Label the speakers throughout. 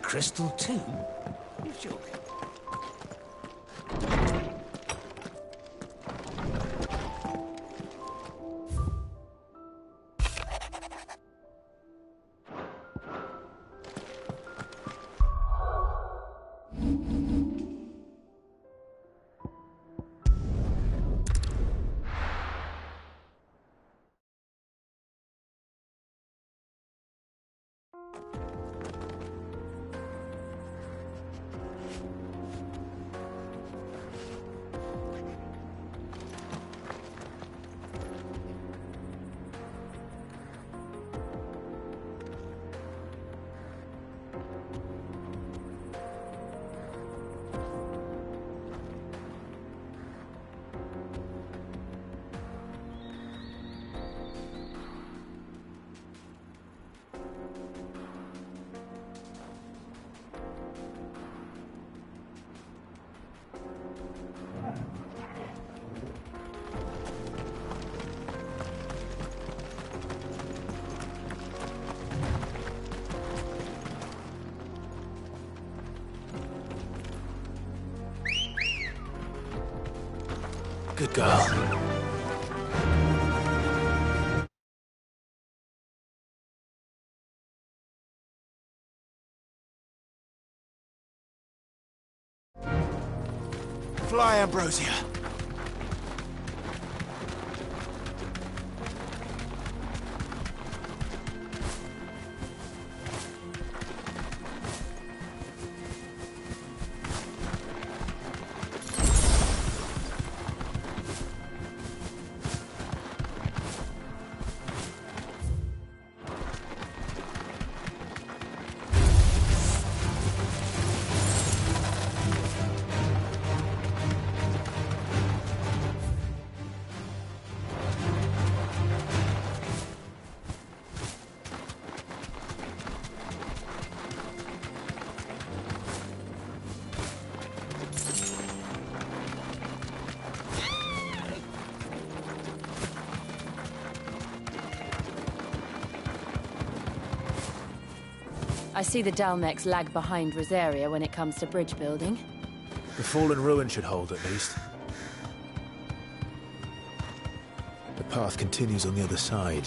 Speaker 1: crystal too? You're joking.
Speaker 2: Good girl.
Speaker 3: Fly, Ambrosia.
Speaker 4: I see the Dalmex lag behind Rosaria when it comes to bridge building.
Speaker 2: The fallen ruin should hold, at least. The path continues on the other side.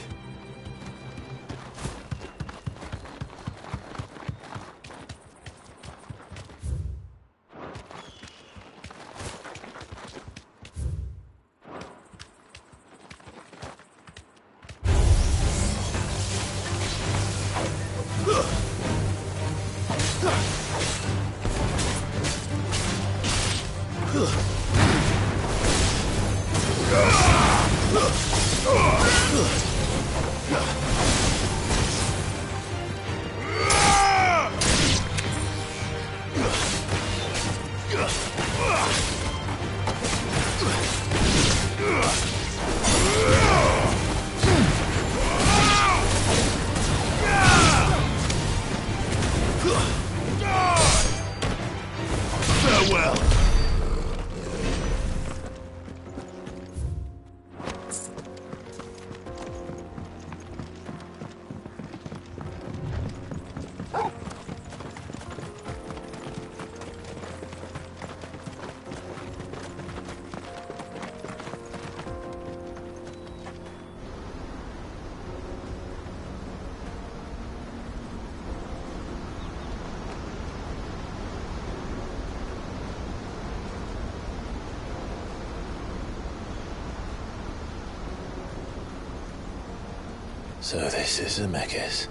Speaker 2: So this is Zemeckis.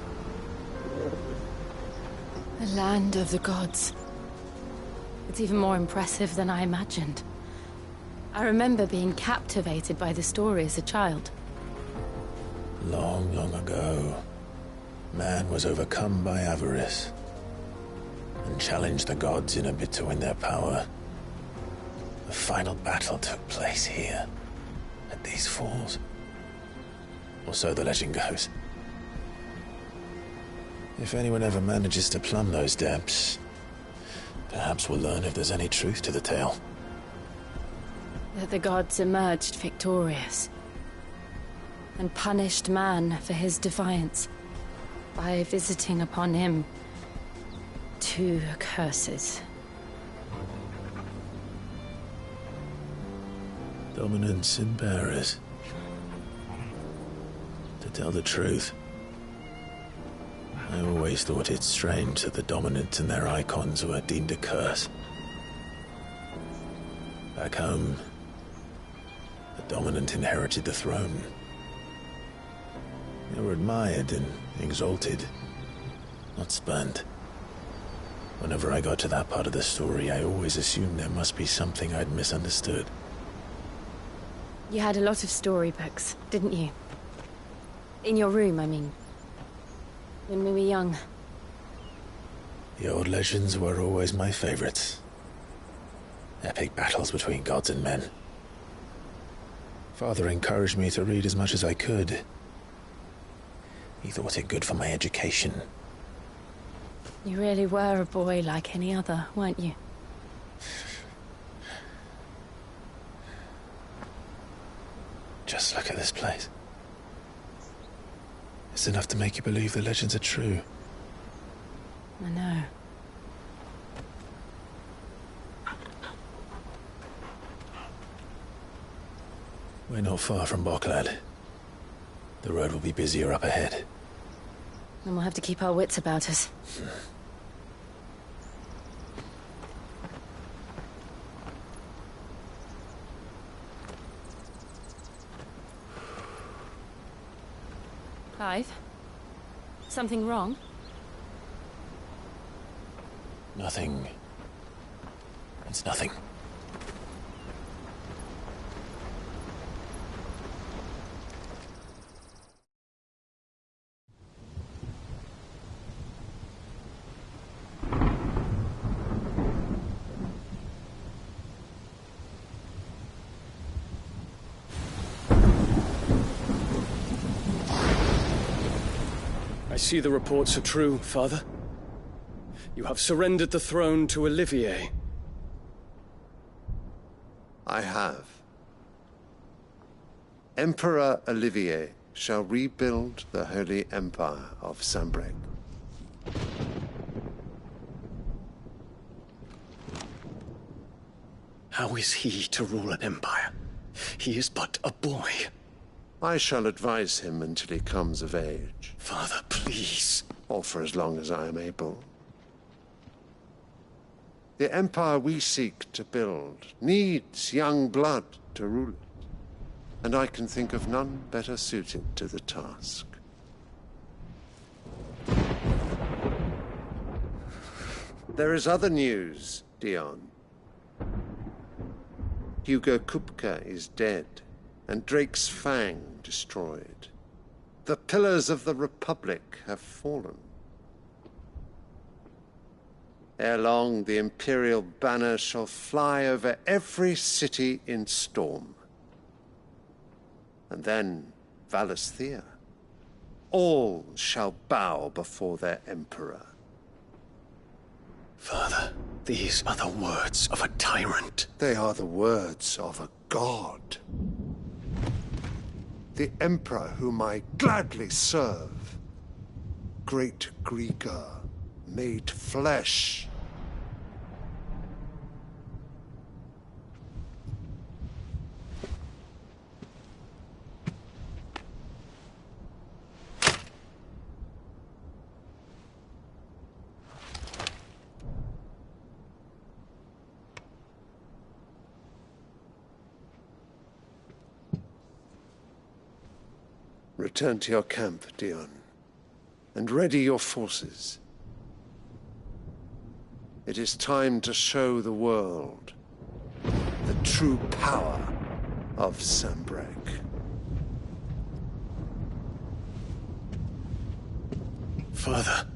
Speaker 4: The land of the gods. It's even more impressive than I imagined. I remember being captivated by the story as a child.
Speaker 2: Long, long ago, man was overcome by avarice and challenged the gods in a bid to win their power. The final battle took place here, at these falls. Or so the legend goes. If anyone ever manages to plumb those depths, perhaps we'll learn if there's any truth to the tale.
Speaker 4: That the gods emerged victorious and punished man for his defiance by visiting upon him 2 curses.
Speaker 2: Dominants and bearers. To tell the truth, I always thought it strange that the Dominants and their icons were deemed a curse. Back home, the Dominant inherited the throne. They were admired and exalted, not spurned. Whenever I got to that part of the story, I always assumed there must be something I'd misunderstood.
Speaker 4: You had a lot of storybooks, didn't you? In your room, I mean. When we were young.
Speaker 2: The old legends were always my favorites. Epic battles between gods and men. Father encouraged me to read as much as I could. He thought it good for my education.
Speaker 4: You really were a boy like any other, weren't you?
Speaker 2: Just look at this place. It's enough to make you believe the legends are true.
Speaker 4: I know.
Speaker 2: We're not far from Boklad. The road will be busier up ahead.
Speaker 4: Then we'll have to keep our wits about us. Clive? Something wrong?
Speaker 2: Nothing. It's nothing.
Speaker 3: I see the reports are true, Father. You have surrendered the throne to Olivier.
Speaker 5: I have. Emperor Olivier shall rebuild the Holy Empire of Sanbreque.
Speaker 3: How is he to rule an empire? He is but a boy.
Speaker 5: I shall advise him until he comes of age,
Speaker 3: Father, please.
Speaker 5: or for as long as I am able. The empire we seek to build needs young blood to rule it, and I can think of none better suited to the task. There is other news, Dion. Hugo Kupka is dead, and Drake's Fang destroyed. The pillars of the Republic have fallen. Ere long, the Imperial banner shall fly over every city in Storm. And then, Valisthea. All shall bow before their Emperor.
Speaker 3: Father, these are the words of a tyrant.
Speaker 5: They are the words of a god. The Emperor whom I gladly serve. Great Greagor, made flesh. Return to your camp, Dion, and ready your forces. It is time to show the world the true power of Sanbreque.
Speaker 3: Father.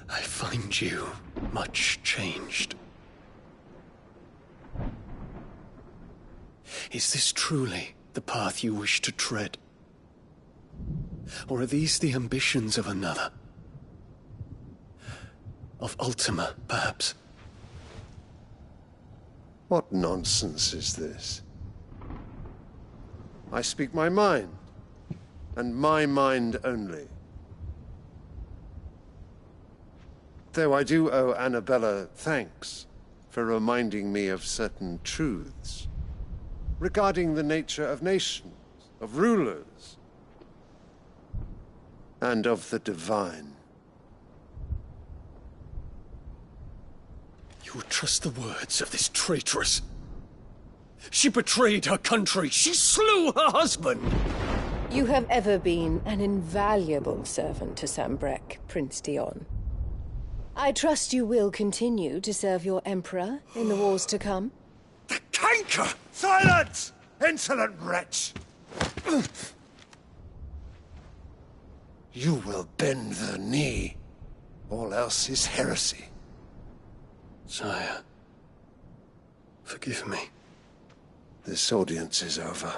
Speaker 3: I find you much changed. Is this truly the path you wish to tread? Or are these the ambitions of another? Of Ultima, perhaps?
Speaker 5: What nonsense is this? I speak my mind, and my mind only. Though I do owe Annabella thanks for reminding me of certain truths regarding the nature of nations, of rulers, and of the divine.
Speaker 3: You would trust the words of this traitress? She betrayed her country. She slew her husband.
Speaker 6: You have ever been an invaluable servant to Sanbreque, Prince Dion. I trust you will continue to serve your Emperor in the wars to come.
Speaker 3: The canker!
Speaker 5: Silence! Insolent wretch! You will bend the knee. All else is heresy.
Speaker 3: Sire, forgive me.
Speaker 5: This audience is over.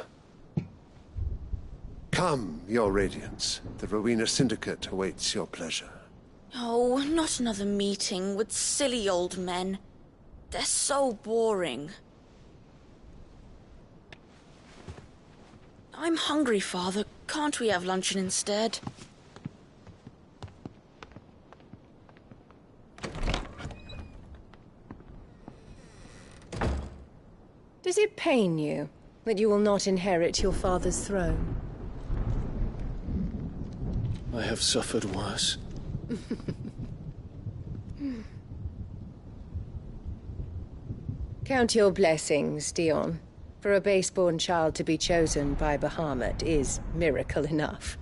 Speaker 5: Come, Your Radiance. The Rowena Syndicate awaits your pleasure.
Speaker 7: Oh, not another meeting with silly old men. They're so boring. I'm hungry, Father. Can't we have luncheon instead?
Speaker 6: Does it pain you that you will not inherit your father's throne?
Speaker 3: I have suffered worse.
Speaker 6: Count your blessings, Dion. For a base-born child to be chosen by Bahamut is miracle enough.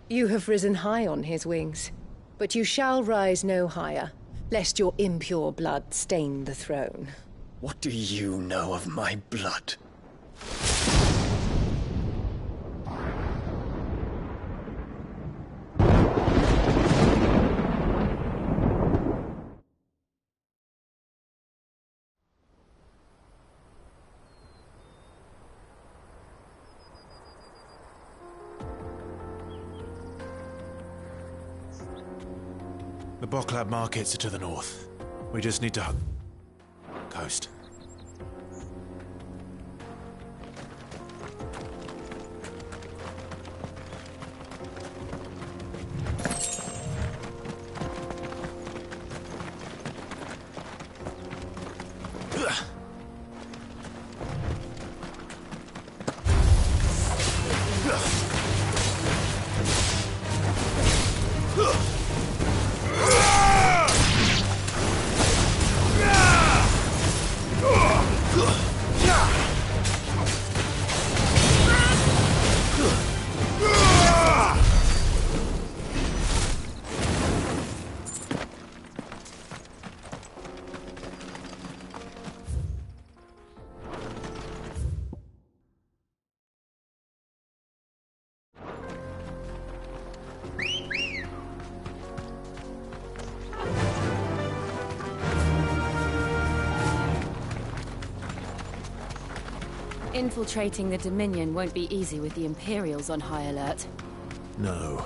Speaker 6: You have risen high on his wings, but you shall rise no higher, lest your impure blood stain the throne.
Speaker 3: What do you know of my blood?
Speaker 2: The Boklab markets are to the north. We just need to coast.
Speaker 4: Infiltrating the Dominion won't be easy with the Imperials on high alert.
Speaker 2: No.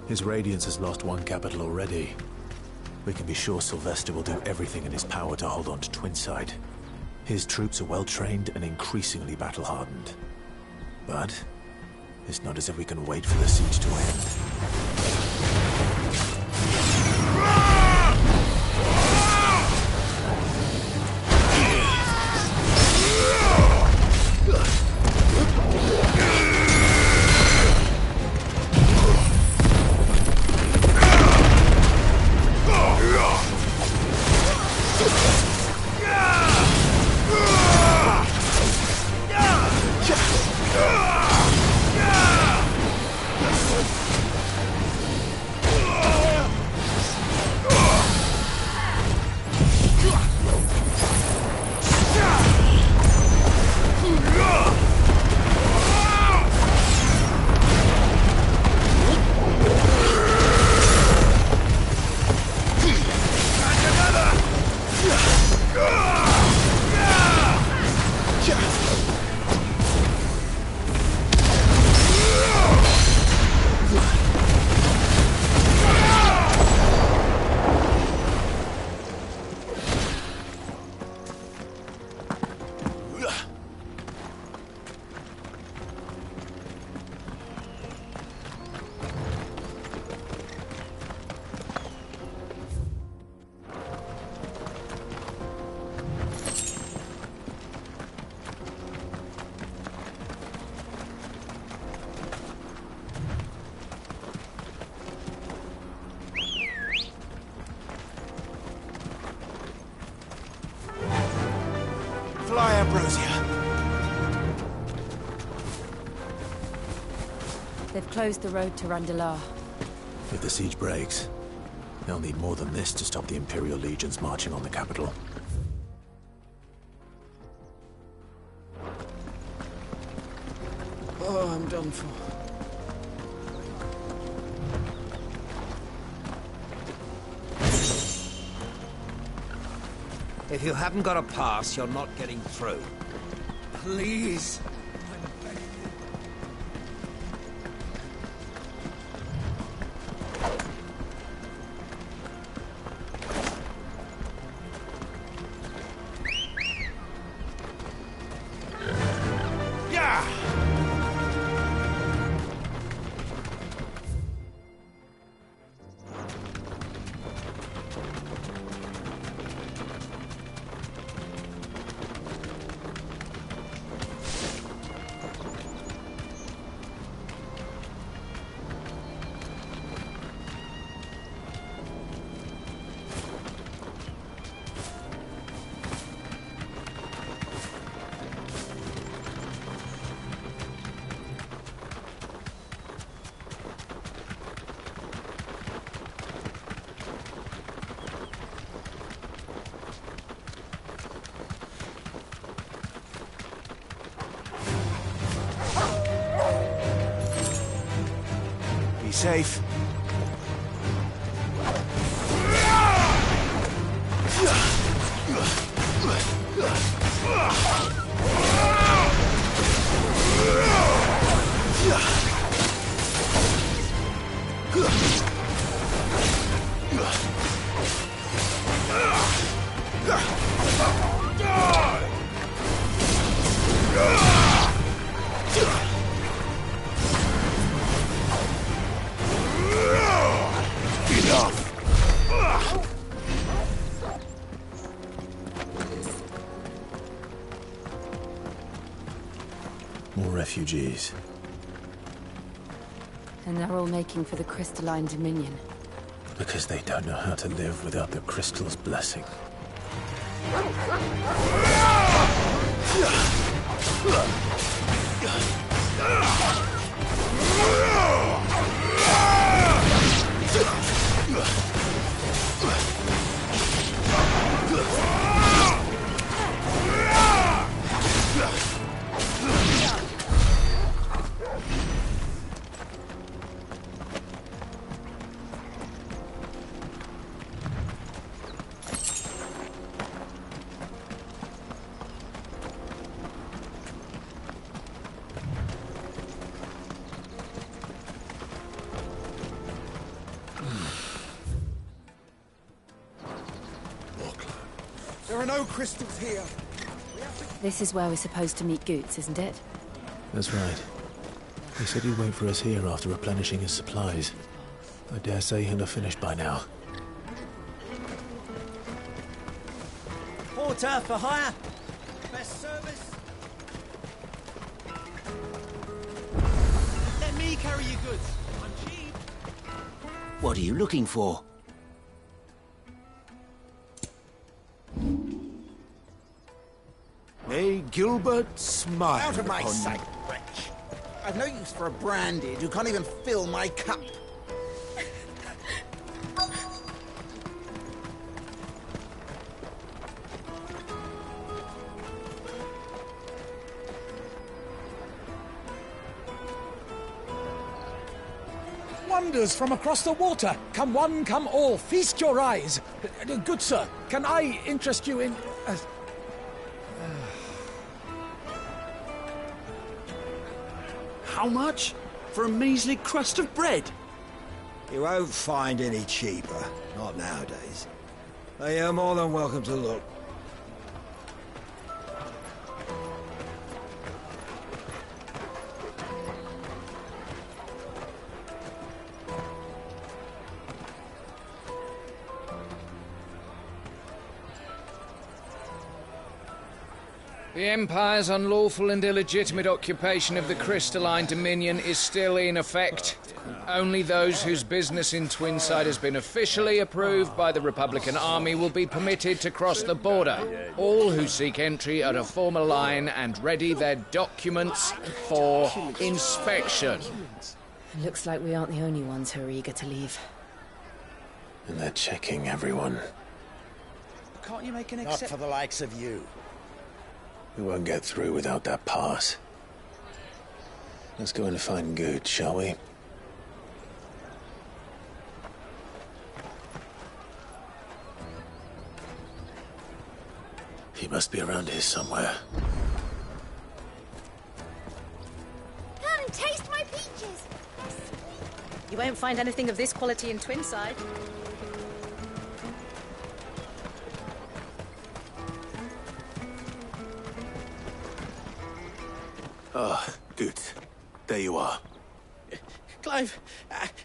Speaker 2: His Radiance has lost one capital already. We can be sure Sylvester will do everything in his power to hold on to Twinside. His troops are well-trained and increasingly battle-hardened. But it's not as if we can wait for the siege to end.
Speaker 1: Ambrosia.
Speaker 4: They've closed the road to Randalar.
Speaker 2: If the siege breaks, they'll need more than this to stop the Imperial legions marching on the capital.
Speaker 3: Oh, I'm done for.
Speaker 1: If you haven't got a pass, you're not getting through. Please. Safe.
Speaker 2: More refugees.
Speaker 4: And they're all making for the Crystalline Dominion.
Speaker 2: Because they don't know how to live without the crystal's blessing.
Speaker 1: There are no crystals here.
Speaker 4: This is where we're supposed to meet Goots, isn't it?
Speaker 2: That's right. He said he'd wait for us here after replenishing his supplies. I dare say he'll have finished by now.
Speaker 1: Porter for hire. Best service. Let me carry your goods. I'm cheap. What are you looking for?
Speaker 8: May Gilbert smile
Speaker 1: Out of my
Speaker 8: upon
Speaker 1: sight, wretch. I've no use for a brandy who can't even fill my cup.
Speaker 9: Wonders from across the water. Come one, come all. Feast your eyes. Good sir, can I interest you in...
Speaker 8: How much? For a measly crust of bread?
Speaker 10: You won't find any cheaper. Not nowadays. But you're more than welcome to look.
Speaker 11: The Empire's unlawful and illegitimate occupation of the Crystalline Dominion is still in effect. Only those whose business in Twinside has been officially approved by the Republican Army will be permitted to cross the border. All who seek entry are to form a line and ready their documents for inspection.
Speaker 4: It looks like we aren't the only ones who are eager to leave.
Speaker 2: And they're checking everyone.
Speaker 8: Can't you make an
Speaker 1: Not for the likes of you.
Speaker 2: We won't get through without that pass. Let's go and find Good, shall we? He must be around here somewhere.
Speaker 12: Come and taste my peaches.
Speaker 6: You won't find anything of this quality in Twinside.
Speaker 2: Oh, Good. There you are.
Speaker 13: Clive,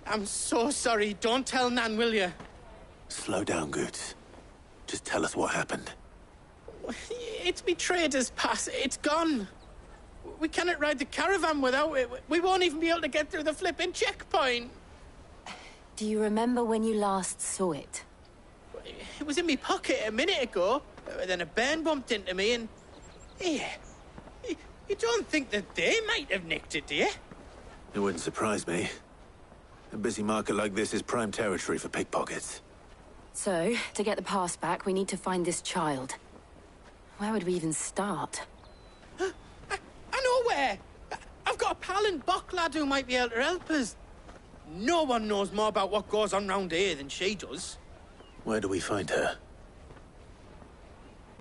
Speaker 13: I'm so sorry. Don't tell Nan, will you?
Speaker 2: Slow down, Good. Just tell us what happened.
Speaker 13: It's me trader's pass. It's gone. We cannot ride the caravan without it. We won't even be able to get through the flipping checkpoint.
Speaker 4: Do you remember when you last saw it?
Speaker 13: It was in me pocket a minute ago. Then a bairn bumped into me and... Yeah. You don't think that they might have nicked it, do you?
Speaker 2: It wouldn't surprise me. A busy market like this is prime territory for pickpockets.
Speaker 4: So, to get the pass back, we need to find this child. Where would we even start?
Speaker 13: I know where! I've got a pal in Bock lad who might be able to help us. No one knows more about what goes on round here than she does.
Speaker 2: Where do we find her?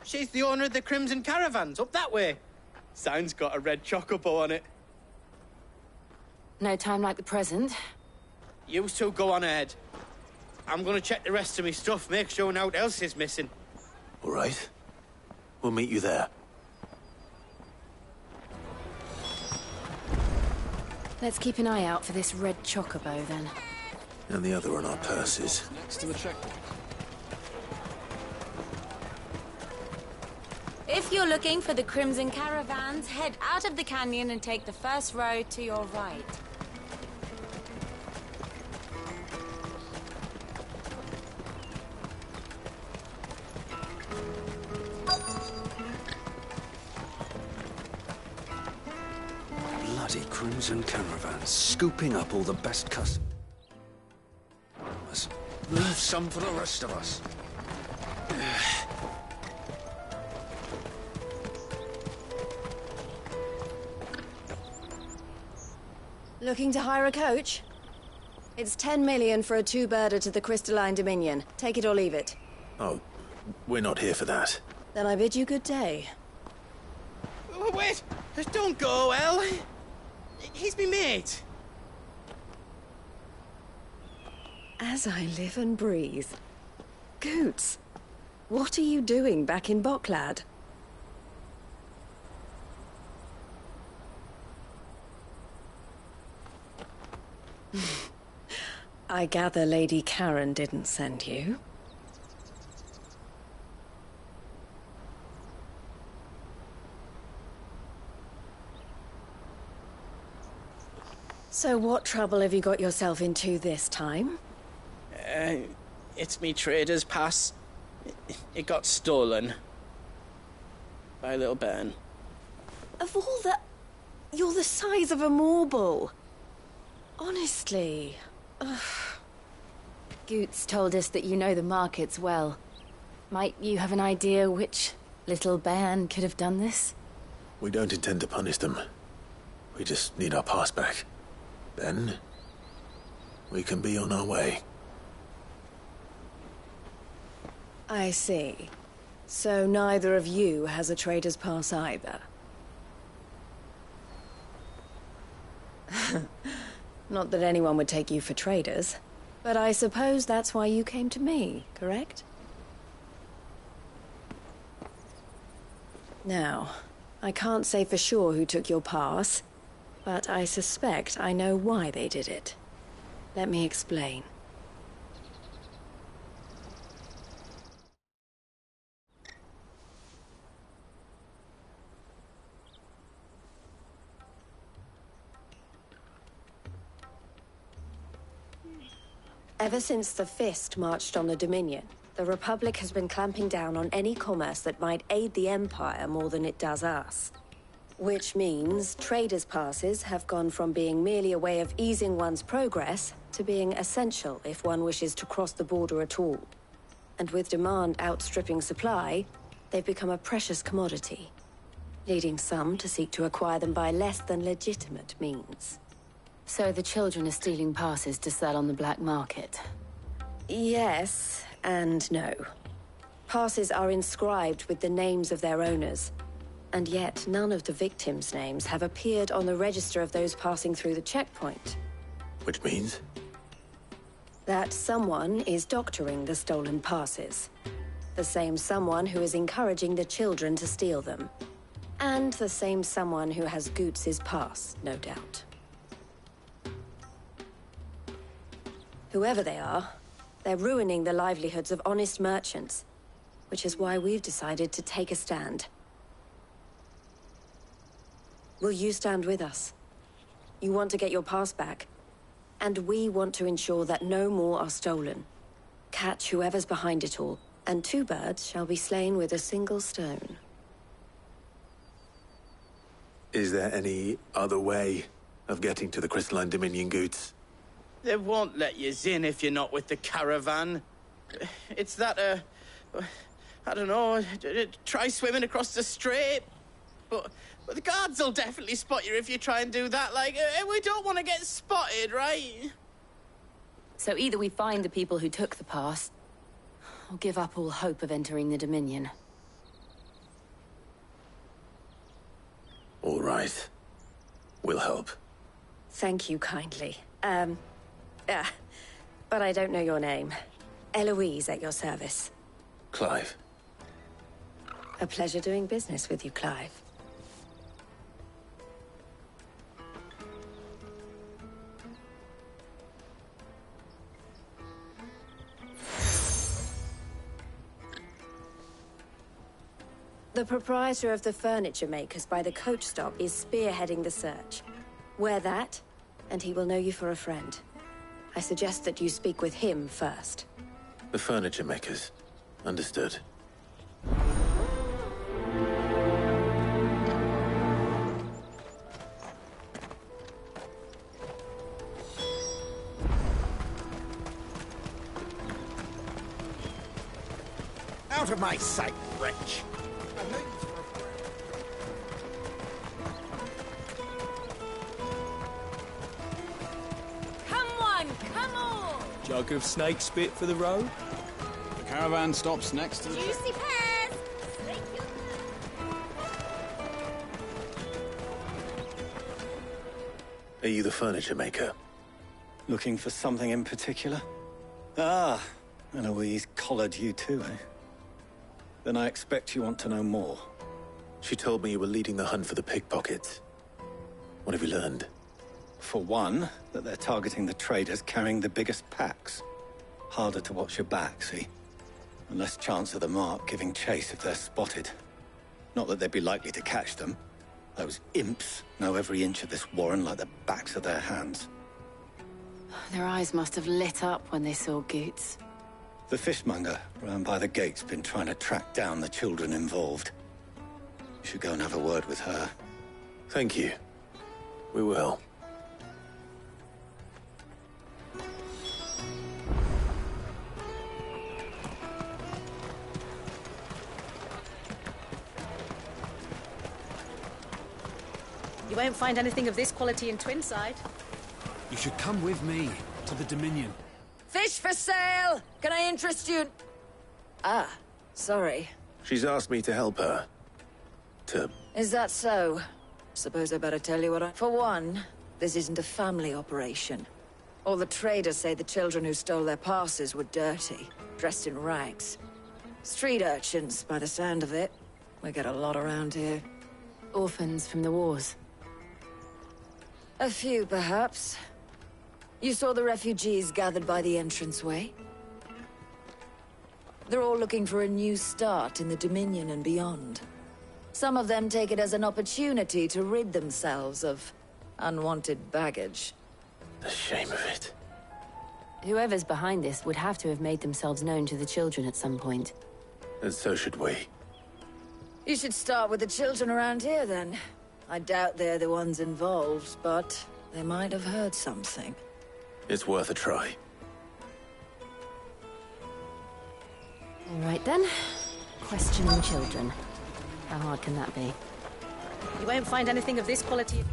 Speaker 13: She's the owner of the Crimson Caravans, up that way. Sign's got a red chocobo on it.
Speaker 4: No time like the present.
Speaker 13: You two go on ahead. I'm gonna check the rest of me stuff, make sure naught else is missing.
Speaker 2: All right. We'll meet you there.
Speaker 4: Let's keep an eye out for this red chocobo, then.
Speaker 2: And the other on our purses.
Speaker 3: Next to the checkpoint.
Speaker 12: If you're looking for the Crimson Caravans, head out of the canyon and take the first road to your right.
Speaker 8: Bloody Crimson Caravans, scooping up all the best customers. Leave some for the rest of us.
Speaker 6: Looking to hire a coach? It's 10 million for a two-birder to the Crystalline Dominion. Take it or leave it.
Speaker 2: Oh, we're not here for that.
Speaker 6: Then I bid you good day.
Speaker 13: Wait! Don't go, El. He's me mate.
Speaker 6: As I live and breathe. Goots, what are you doing back in Bocklad? I gather Lady Karen didn't send you. So what trouble have you got yourself into this time?
Speaker 13: It's me trader's pass. It got stolen. By a little bairn.
Speaker 6: Of all the... You're the size of a marble. Honestly. Ugh.
Speaker 4: Goots told us that you know the markets well. Might you have an idea which little bairn could have done this?
Speaker 2: We don't intend to punish them. We just need our pass back. Then, we can be on our way.
Speaker 6: I see. So neither of you has a trader's pass either. Not that anyone would take you for traders, but I suppose that's why you came to me, correct? Now, I can't say for sure who took your pass, but I suspect I know why they did it. Let me explain.
Speaker 14: Ever since the Fist marched on the Dominion, the Republic has been clamping down on any commerce that might aid the Empire more than it does us. Which means traders' passes have gone from being merely a way of easing one's progress to being essential if one wishes to cross the border at all. And with demand outstripping supply, they've become a precious commodity, leading some to seek to acquire them by less than legitimate means.
Speaker 4: So the children are stealing passes to sell on the black market?
Speaker 14: Yes, and no. Passes are inscribed with the names of their owners, and yet none of the victims' names have appeared on the register of those passing through the checkpoint.
Speaker 2: Which means?
Speaker 14: That someone is doctoring the stolen passes. The same someone who is encouraging the children to steal them. And the same someone who has Goots' pass, no doubt. Whoever they are, they're ruining the livelihoods of honest merchants, which is why we've decided to take a stand. Will you stand with us? You want to get your pass back, and we want to ensure that no more are stolen. Catch whoever's behind it all, and 2 birds shall be slain with a single stone.
Speaker 2: Is there any other way of getting to the Crystalline Dominion Goots?
Speaker 13: They won't let you in if you're not with the caravan. It's that, I don't know, try swimming across the strait. But the guards will definitely spot you if you try and do that. Like, we don't want to get spotted, right?
Speaker 4: So either we find the people who took the pass, or give up all hope of entering the Dominion.
Speaker 2: All right. We'll help.
Speaker 14: Thank you kindly. But I don't know your name. Eloise at your service.
Speaker 2: Clive.
Speaker 14: A pleasure doing business with you, Clive. The proprietor of the furniture makers by the coach stop is spearheading the search. Wear that, and he will know you for a friend. I suggest that you speak with him first.
Speaker 2: The furniture makers. Understood.
Speaker 9: Out of my sight, wretch!
Speaker 12: Come on!
Speaker 15: Jug of snake spit for the road?
Speaker 16: The caravan stops next to the...
Speaker 12: Juicy pears!
Speaker 2: Are you the furniture maker?
Speaker 17: Looking for something in particular? Ah, Eloise collared you too, eh? Then I expect you want to know more.
Speaker 2: She told me you were leading the hunt for the pickpockets. What have you learned?
Speaker 17: For one, that they're targeting the traders carrying the biggest packs. Harder to watch your back, see? And less chance of the mark giving chase if they're spotted. Not that they'd be likely to catch them. Those imps know every inch of this warren like the backs of their hands.
Speaker 4: Their eyes must have lit up when they saw Goots.
Speaker 17: The fishmonger round by the gate's been trying to track down the children involved. You should go and have a word with her.
Speaker 2: Thank you. We will.
Speaker 18: You won't find anything of this quality in Twinside.
Speaker 15: You should come with me to the Dominion.
Speaker 6: Fish for sale! Can I interest you? Ah, sorry.
Speaker 2: She's asked me to help her.
Speaker 6: Is that so? Suppose I better tell you what For one, this isn't a family operation. All the traders say the children who stole their passes were dirty, dressed in rags. Street urchins, by the sound of it. We get a lot around here.
Speaker 4: Orphans from the wars.
Speaker 6: A few, perhaps. You saw the refugees gathered by the entranceway? They're all looking for a new start in the Dominion and beyond. Some of them take it as an opportunity to rid themselves of unwanted baggage.
Speaker 2: The shame of it.
Speaker 4: Whoever's behind this would have to have made themselves known to the children at some point.
Speaker 2: And so should we.
Speaker 19: You should start with the children around here, then. I doubt they're the ones involved, but they might have heard something.
Speaker 2: It's worth a try.
Speaker 4: All right, then. Questioning children. How hard can that be?
Speaker 18: You won't find anything of this quality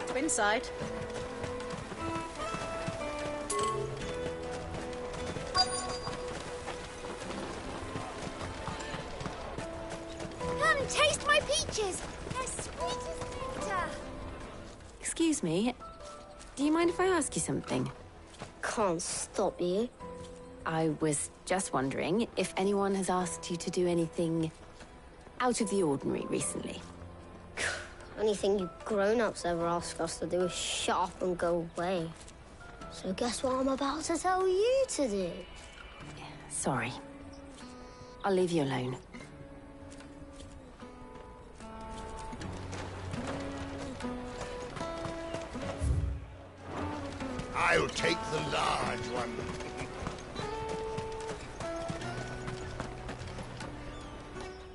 Speaker 18: Twinside.
Speaker 20: Come, taste my peaches! They're sweet as nectar!
Speaker 4: Excuse me. Do you mind if I ask you something?
Speaker 20: Can't stop you.
Speaker 4: I was just wondering if anyone has asked you to do anything out of the ordinary recently.
Speaker 20: Anything you grown-ups ever ask us to do is shut up and go away. So guess what I'm about to tell you to do?
Speaker 4: Sorry. I'll leave you alone.
Speaker 21: I'll take the large one.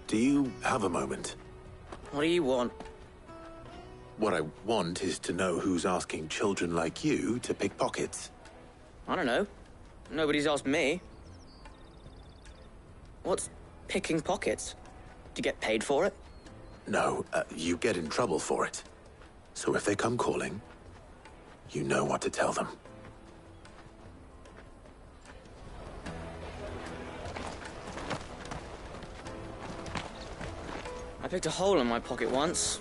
Speaker 2: Do you have a moment?
Speaker 13: What do you want?
Speaker 2: What I want is to know who's asking children like you to pick pockets.
Speaker 13: I don't know. Nobody's asked me. What's picking pockets? Do you get paid for it?
Speaker 2: No, you get in trouble for it. So if they come calling, you know what to tell them.
Speaker 13: I picked a hole in my pocket once.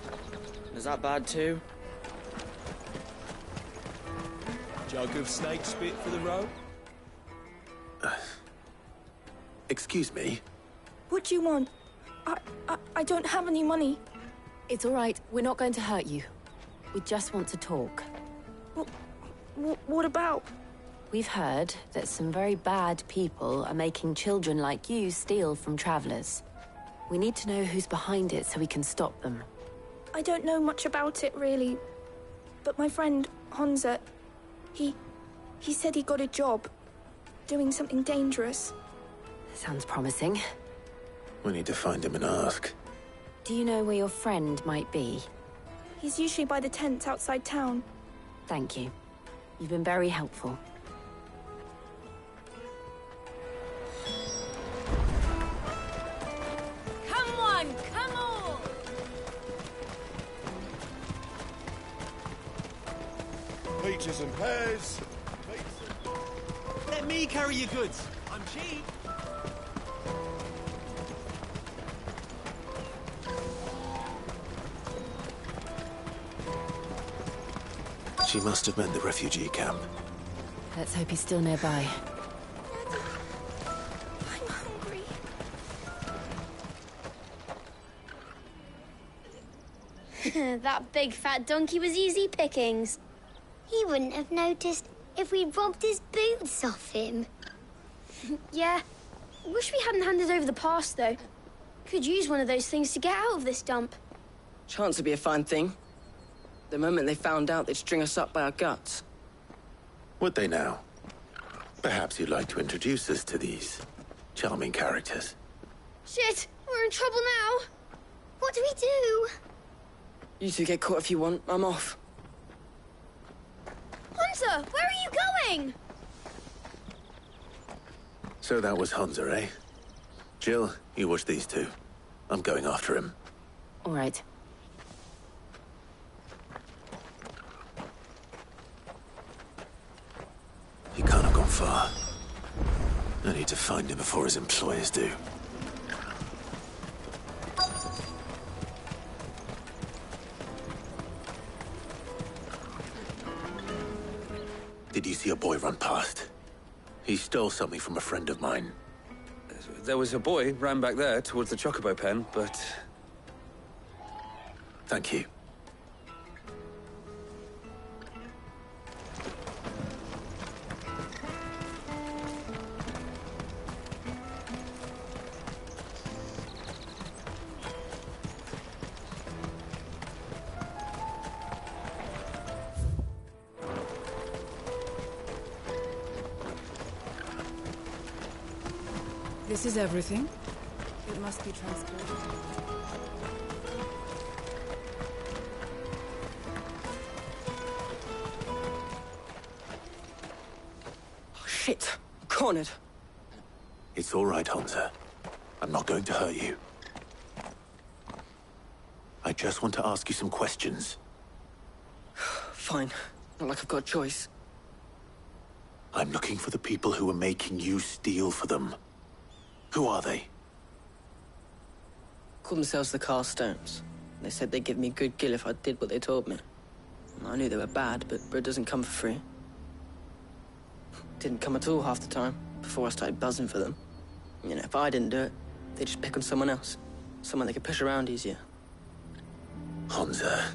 Speaker 13: Is that bad too?
Speaker 1: Jug of snake spit for the road?
Speaker 2: Excuse me?
Speaker 22: What do you want? I don't have any money.
Speaker 4: It's all right. We're not going to hurt you. We just want to talk.
Speaker 22: What about?
Speaker 4: We've heard that some very bad people are making children like you steal from travelers. We need to know who's behind it so we can stop them.
Speaker 22: I don't know much about it, really. But my friend, Honza, he said he got a job. Doing something dangerous.
Speaker 4: Sounds promising.
Speaker 2: We need to find him and ask.
Speaker 4: Do you know where your friend might be?
Speaker 22: He's usually by the tents outside town.
Speaker 4: Thank you. You've been very helpful.
Speaker 12: Come on, come on!
Speaker 21: Peaches and pears.
Speaker 1: Let me carry your goods. I'm cheap.
Speaker 2: She must have meant the refugee camp.
Speaker 4: Let's hope he's still nearby.
Speaker 22: I'm hungry.
Speaker 20: That big fat donkey was easy pickings. He wouldn't have noticed if we'd robbed his boots off him.
Speaker 23: Yeah. Wish we hadn't handed over the pass, though. Could use one of those things to get out of this dump.
Speaker 13: Chance would be a fine thing. The moment they found out, they'd string us up by our guts.
Speaker 2: Would they now? Perhaps you'd like to introduce us to these charming characters.
Speaker 23: Shit! We're in trouble now!
Speaker 20: What do we do?
Speaker 13: You two get caught if you want. I'm off.
Speaker 23: Hunter, where are you going?
Speaker 2: So that was Hunter, eh? Jill, you watch these two. I'm going after him.
Speaker 4: All right.
Speaker 2: He can't have gone far. I need to find him before his employers do. Did you see a boy run past? He stole something from a friend of mine.
Speaker 8: There was a boy ran back there towards the Chocobo pen, but...
Speaker 2: Thank you.
Speaker 5: This is everything. It must be transported.
Speaker 7: Oh, shit! I'm cornered.
Speaker 2: It's all right, Hansa. I'm not going to hurt you. I just want to ask you some questions.
Speaker 7: Fine. Not like I've got a choice.
Speaker 2: I'm looking for the people who are making you steal for them. Who are they?
Speaker 7: Called themselves the Carstones. They said they'd give me good gill if I did what they told me. I knew they were bad, but bread doesn't come for free. Didn't come at all half the time, before I started buzzing for them. You know, if I didn't do it, they'd just pick on someone else. Someone they could push around easier.
Speaker 2: Hansa.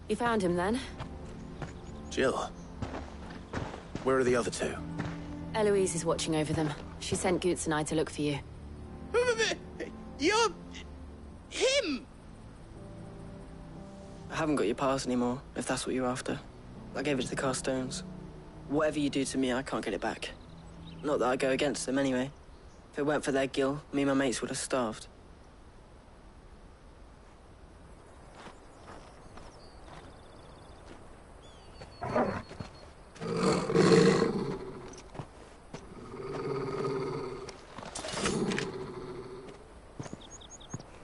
Speaker 4: You found him then?
Speaker 2: Jill. Where are the other two?
Speaker 4: Eloise is watching over them. She sent Goots and I to look for you.
Speaker 13: You're... him!
Speaker 7: I haven't got your pass anymore, if that's what you're after. I gave it to the Carstones. Whatever you do to me, I can't get it back. Not that I go against them, anyway. If it weren't for their gill, me and my mates would have starved.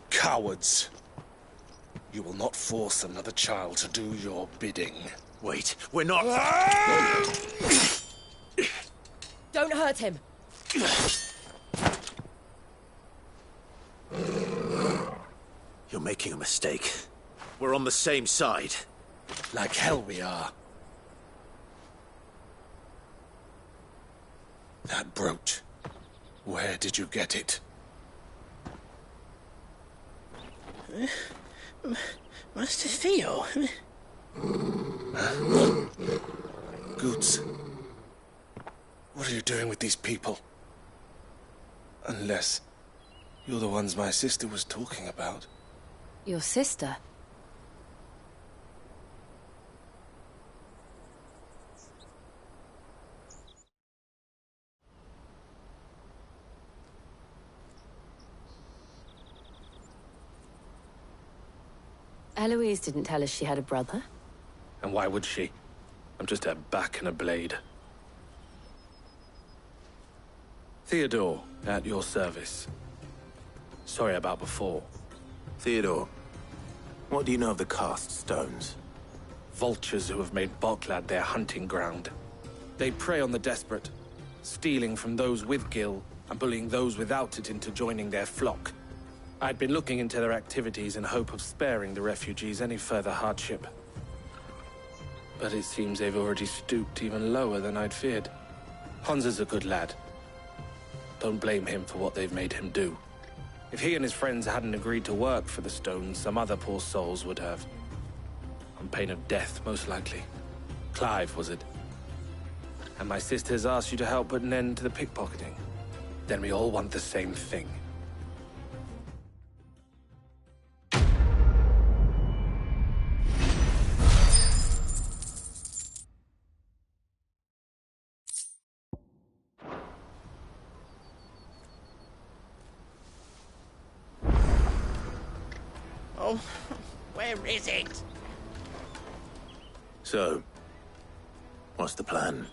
Speaker 1: Cowards. You will not force another child to do your bidding.
Speaker 2: Wait, we're not...
Speaker 18: Don't hurt him.
Speaker 2: You're making a mistake. We're on the same side.
Speaker 1: Like hell we are. That brooch. Where did you get it?
Speaker 13: Master Theo?
Speaker 1: Goots. What are you doing with these people? Unless you're the ones my sister was talking about.
Speaker 4: Your sister? Eloise didn't tell us she had a brother.
Speaker 1: And why would she? I'm just her back and a blade. Theodore, at your service. Sorry about before.
Speaker 2: Theodore, what do you know of the Cast Stones?
Speaker 1: Vultures who have made Boklad their hunting ground. They prey on the desperate, stealing from those with gill and bullying those without it into joining their flock. I'd been looking into their activities in hope of sparing the refugees any further hardship. But it seems they've already stooped even lower than I'd feared. Hansa's a good lad. Don't blame him for what they've made him do. If he and his friends hadn't agreed to work for the Stones, some other poor souls would have. On pain of death, most likely. Clive, was it? And my sisters asked you to help put an end to the pickpocketing. Then we all want the same thing.
Speaker 13: Oh, where is it?
Speaker 2: So, what's the plan?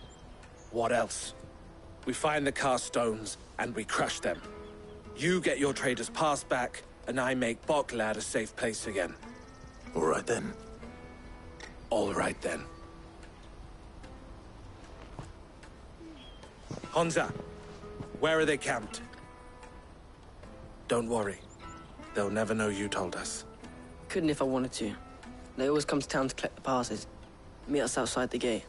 Speaker 1: What else? We find the Carstones, and we crush them. You get your trader's pass back, and I make Boklad a safe place again.
Speaker 2: All right then.
Speaker 1: All right then. Hansa, where are they camped? Don't worry. They'll never know you told us.
Speaker 7: Couldn't if I wanted to. They always come to town to collect the passes. Meet us outside the gate.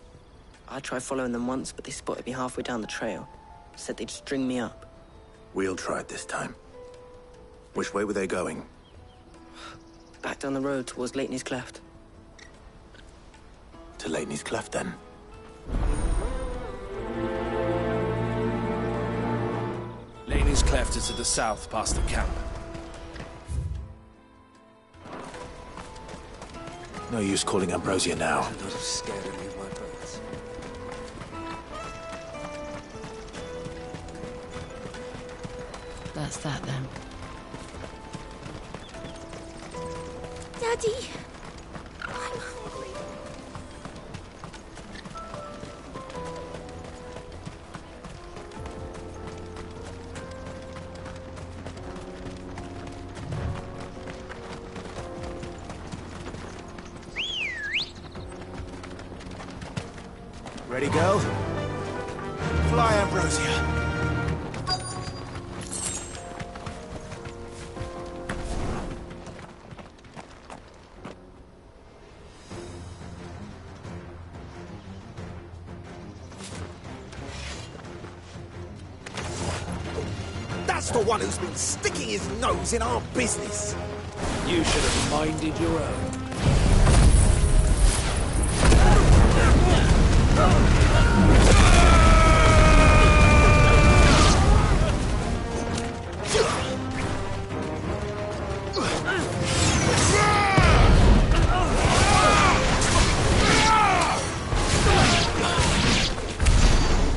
Speaker 7: I tried following them once, but they spotted me halfway down the trail. Said they'd string me up.
Speaker 2: We'll try it this time. Which way were they going?
Speaker 7: Back down the road towards Leitney's Cleft.
Speaker 2: To Leitney's Cleft, then?
Speaker 1: Leitney's Cleft is to the south, past the camp.
Speaker 2: No use calling Ambrosia now.
Speaker 8: I'm not scared to leave my birds.
Speaker 4: That's that then.
Speaker 23: Daddy, I'm hungry.
Speaker 3: Ready, girl? Fly, Ambrosia. That's the one who's been sticking his nose in our business.
Speaker 1: You should have minded your own.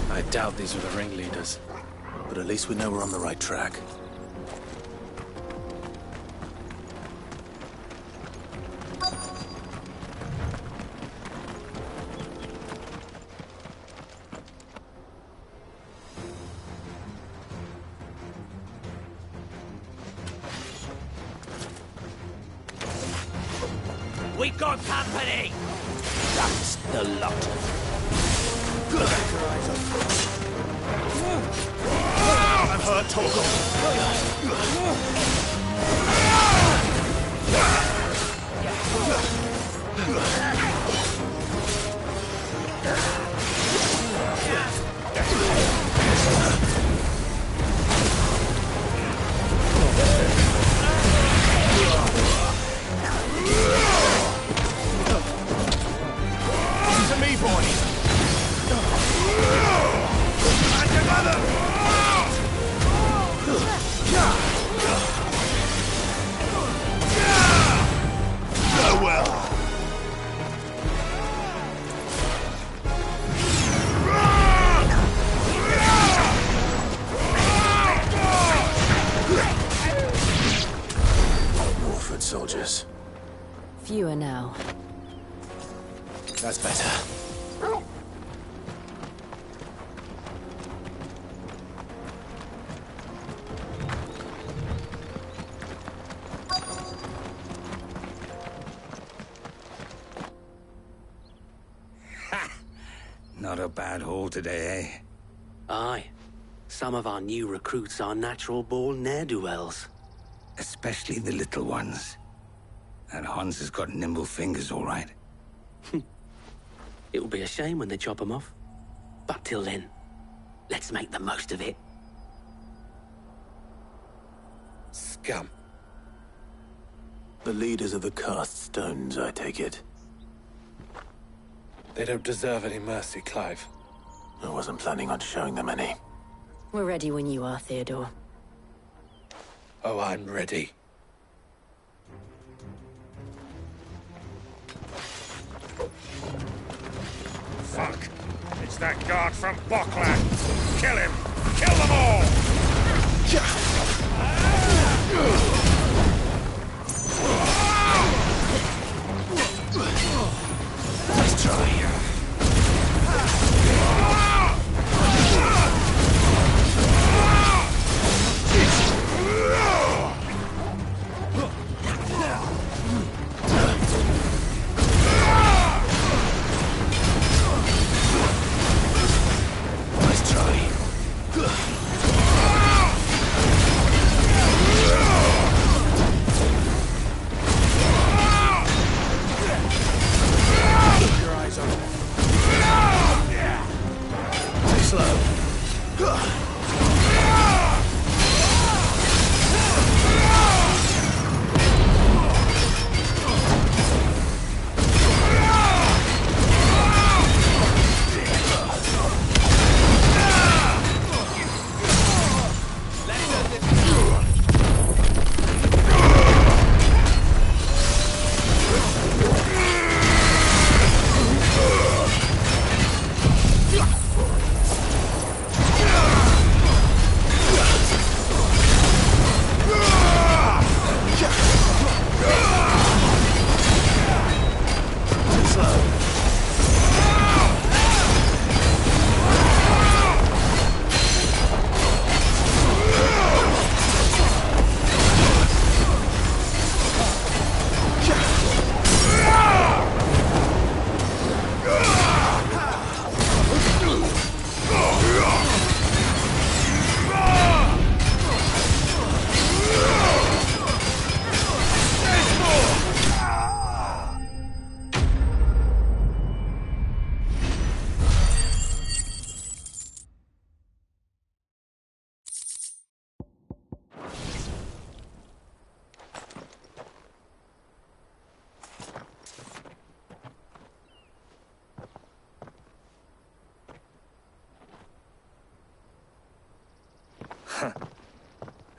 Speaker 1: I doubt these were the ringleaders.
Speaker 2: But at least we know we're on the right track.
Speaker 3: We got company! That's the lot. I'm hurt, Torgal. To me, boys. And another. Farewell.
Speaker 2: More foot soldiers.
Speaker 4: Fewer now.
Speaker 2: That's better.
Speaker 8: Not a bad haul today, eh?
Speaker 10: Aye. Some of our new recruits are natural-born ne'er-do-wells.
Speaker 8: Especially the little ones. And Hans has got nimble fingers, all right.
Speaker 10: It'll be a shame when they chop them off. But till then, let's make the most of it.
Speaker 1: Scum.
Speaker 2: The leaders of the Cast Stones, I take it.
Speaker 1: They don't deserve any mercy, Clive.
Speaker 2: I wasn't planning on showing them any.
Speaker 4: We're ready when you are, Theodore.
Speaker 1: Oh, I'm ready.
Speaker 21: Fuck! It's that guard from Bockland! Kill him! Kill them all!
Speaker 2: Let's try.
Speaker 21: Let's try.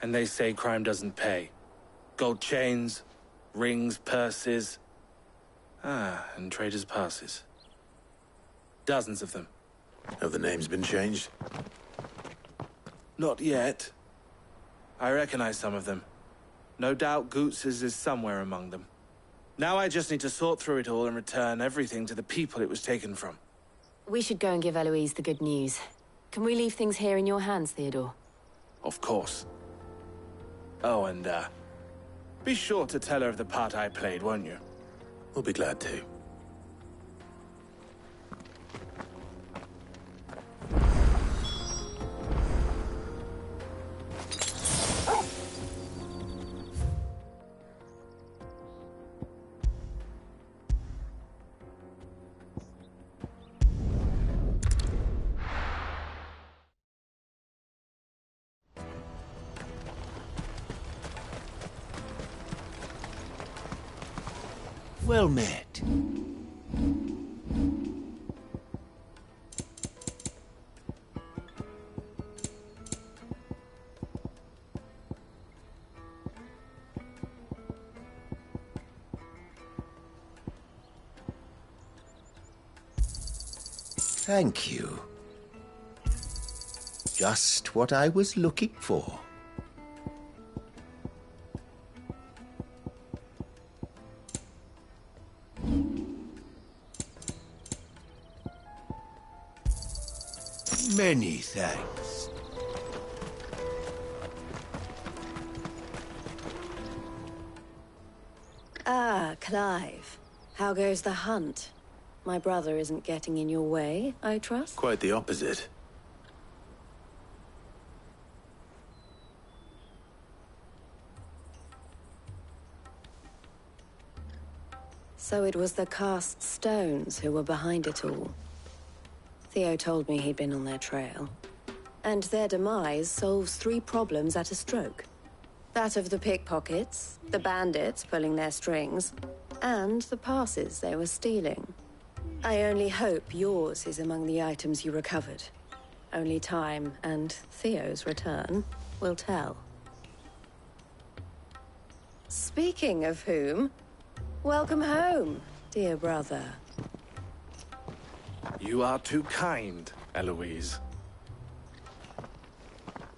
Speaker 1: And they say crime doesn't pay. Gold chains, rings, purses. And traders' passes. Dozens of them.
Speaker 2: Have the names been changed?
Speaker 1: Not yet. I recognize some of them. No doubt Goots's is somewhere among them. Now I just need to sort through it all and return everything to the people it was taken from.
Speaker 4: We should go and give Eloise the good news. Can we leave things here in your hands, Theodore?
Speaker 1: Of course. Oh, and, be sure to tell her of the part I played, won't you?
Speaker 2: We'll be glad to.
Speaker 9: Well met. Thank you. Just what I was looking for. Many thanks.
Speaker 6: Ah, Clive. How goes the hunt? My brother isn't getting in your way, I trust?
Speaker 2: Quite the opposite.
Speaker 6: So it was the cast stones who were behind it all. Theo told me he'd been on their trail. And their demise solves 3 problems at a stroke. That of the pickpockets, the bandits pulling their strings, and the passes they were stealing. I only hope yours is among the items you recovered. Only time and Theo's return will tell. Speaking of whom, welcome home, dear brother.
Speaker 1: You are too kind, Eloise.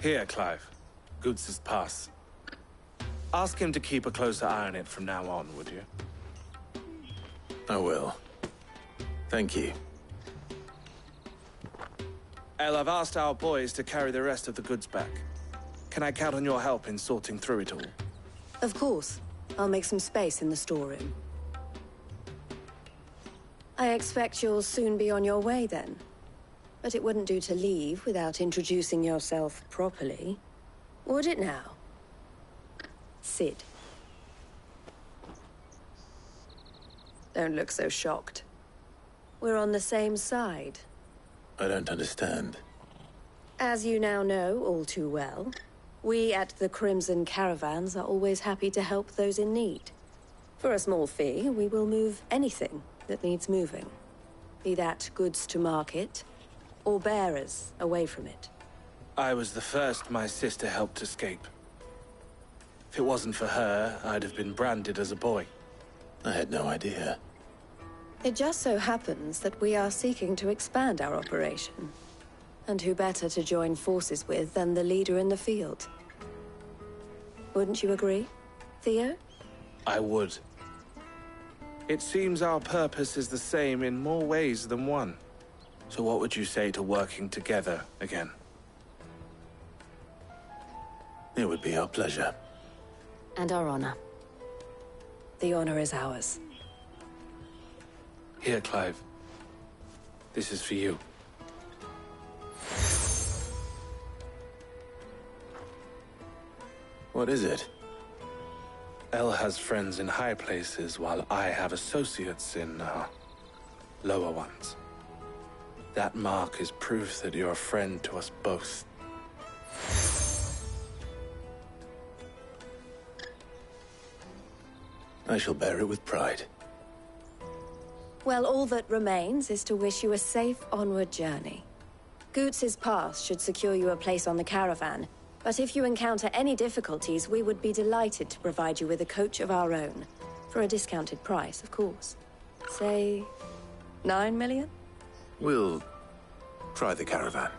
Speaker 1: Here, Clive. Goots's pass. Ask him to keep a closer eye on it from now on, would you?
Speaker 2: I will. Thank you.
Speaker 1: El, I've asked our boys to carry the rest of the goods back. Can I count on your help in sorting through it all?
Speaker 6: Of course. I'll make some space in the storeroom. I expect you'll soon be on your way then. But it wouldn't do to leave without introducing yourself properly. Would it now? Cid. Don't look so shocked. We're on the same side.
Speaker 2: I don't understand.
Speaker 6: As you now know all too well, we at the Crimson Caravans are always happy to help those in need. For a small fee, we will move anything that needs moving. Be that goods to market, or bearers away from it.
Speaker 1: I was the first my sister helped escape. If it wasn't for her, I'd have been branded as a boy.
Speaker 2: I had no idea.
Speaker 6: It just so happens that we are seeking to expand our operation. And who better to join forces with than the leader in the field? Wouldn't you agree, Theo?
Speaker 1: I would. It seems our purpose is the same in more ways than one. So what would you say to working together again?
Speaker 2: It would be our pleasure.
Speaker 4: And our honor.
Speaker 6: The honor is ours.
Speaker 1: Here, Clive. This is for you.
Speaker 2: What is it?
Speaker 1: El has friends in high places, while I have associates in, lower ones. That mark is proof that you're a friend to us both.
Speaker 2: I shall bear it with pride.
Speaker 6: Well, all that remains is to wish you a safe onward journey. Goots's pass should secure you a place on the caravan,
Speaker 18: But if you encounter any difficulties, we would be delighted to provide you with a coach of our own. For a discounted price, of course. Say, 9 million?
Speaker 2: We'll try the caravan.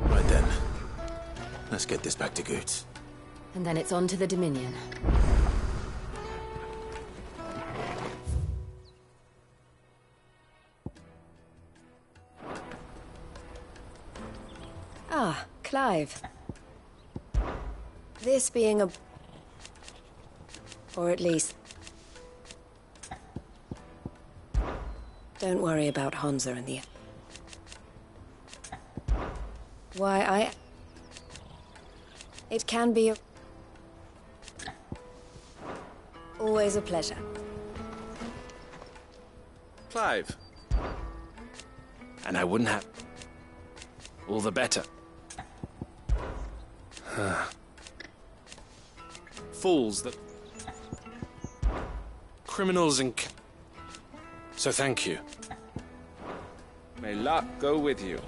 Speaker 2: Right then. Let's get this back to Goods.
Speaker 4: And then it's on to the Dominion.
Speaker 18: Ah, Clive. This being a... or at least... Don't worry about Hansa and the... Why, It can be always a pleasure.
Speaker 1: Clive. And I wouldn't have... all the better. Fools that... criminals and... So thank you. May luck go with you.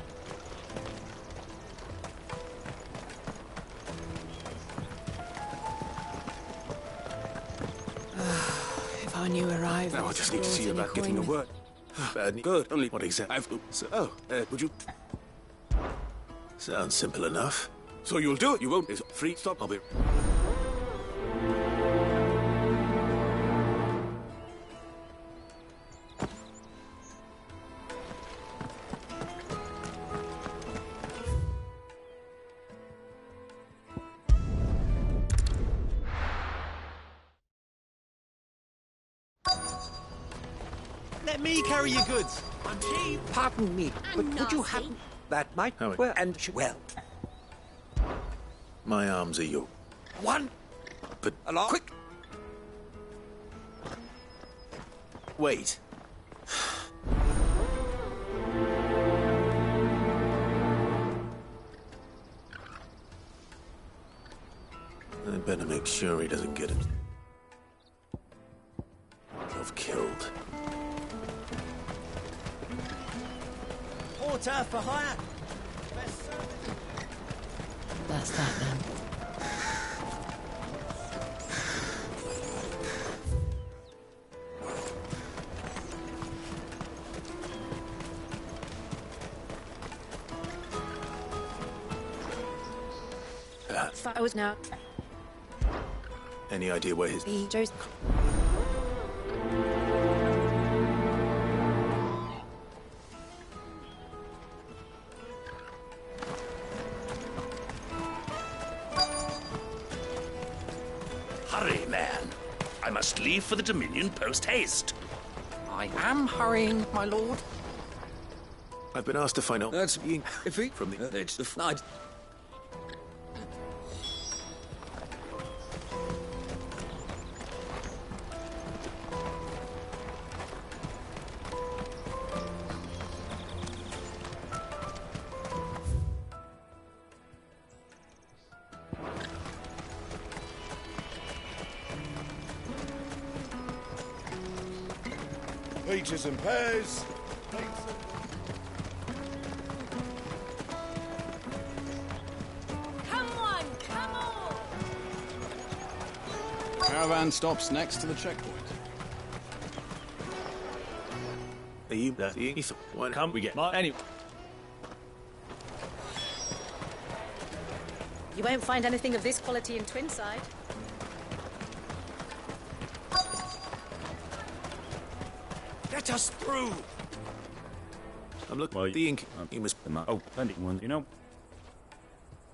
Speaker 5: If I knew arrival...
Speaker 2: No, I just need to see about getting a word. Bad. Good. Only what exactly? Would you... Sounds simple enough. So you'll do it. You won't. It's free. Stop. I'll be...
Speaker 3: Let me carry your goods. I'm cheap.
Speaker 9: Pardon me, but would you have... That might... Well, and... Well...
Speaker 2: My arms are yours.
Speaker 3: One.
Speaker 2: But...
Speaker 3: Along.
Speaker 2: Quick! Wait. I better make sure he doesn't get it. I've killed.
Speaker 3: Porter for hire.
Speaker 4: That's that then.
Speaker 18: If I was now...
Speaker 2: Any idea where his...
Speaker 18: Joe's...
Speaker 21: Hurry, man. I must leave for the Dominion post-haste.
Speaker 8: I am hurrying, my lord.
Speaker 2: I've been asked to find out...
Speaker 8: That's... If he...
Speaker 2: From the...
Speaker 8: It's the flight.
Speaker 21: Peaches and pears.
Speaker 12: Come on, come on!
Speaker 15: Caravan stops next to the checkpoint.
Speaker 2: Are you seeing? One come we get.
Speaker 1: Anyway.
Speaker 18: You won't find anything of this quality in Twinside.
Speaker 3: Let us through.
Speaker 2: I'm looking at the ink. You must...
Speaker 21: Oh, plenty one, you know.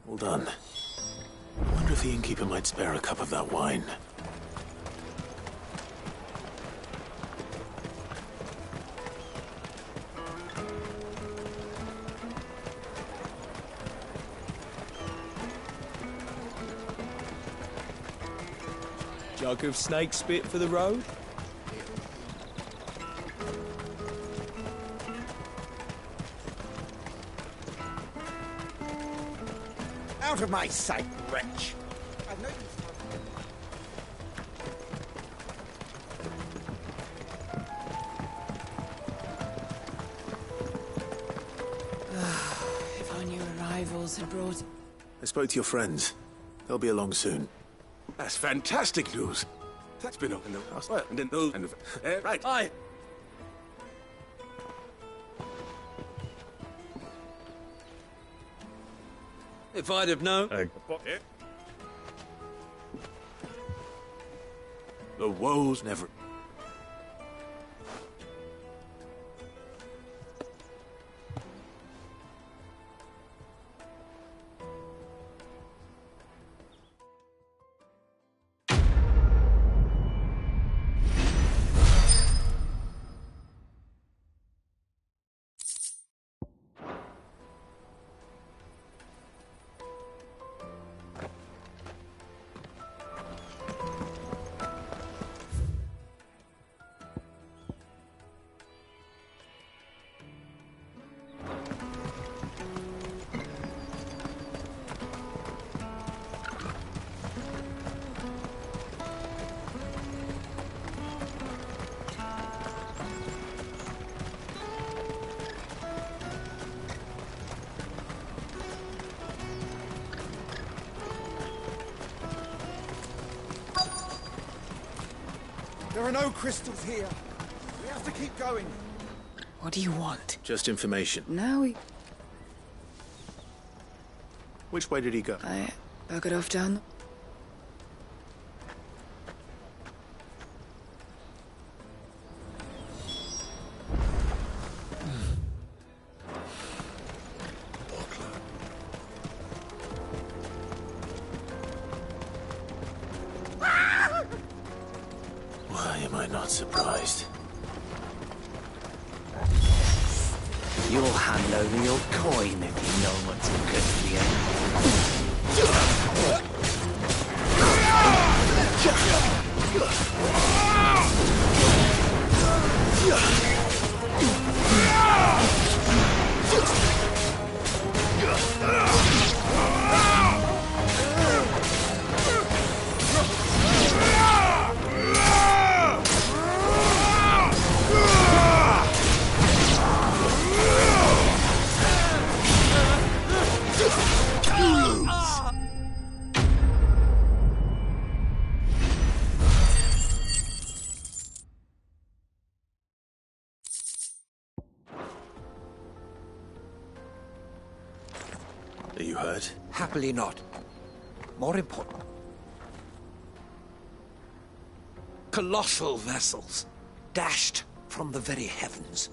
Speaker 2: Well done. I wonder if the innkeeper might spare a cup of that wine.
Speaker 11: Jug of snake spit for the road?
Speaker 3: Out of my sight, wretch! I've no...
Speaker 5: If our new arrivals had brought...
Speaker 2: I spoke to your friends. They'll be along soon.
Speaker 14: That's fantastic news. That's been open the house. Well, and then those and right.
Speaker 13: Aye.
Speaker 11: If I'd have known...
Speaker 14: The woes never...
Speaker 3: There are no crystals here. We have to keep going.
Speaker 5: What do you want?
Speaker 2: Just information.
Speaker 5: Now we...
Speaker 2: Which way did he go?
Speaker 5: I buggered off down...
Speaker 2: Why am I not surprised?
Speaker 9: You'll hand over your coin if you know what's good for you.
Speaker 2: Are you hurt?
Speaker 9: Happily not. More important. Colossal vessels, dashed from the very heavens.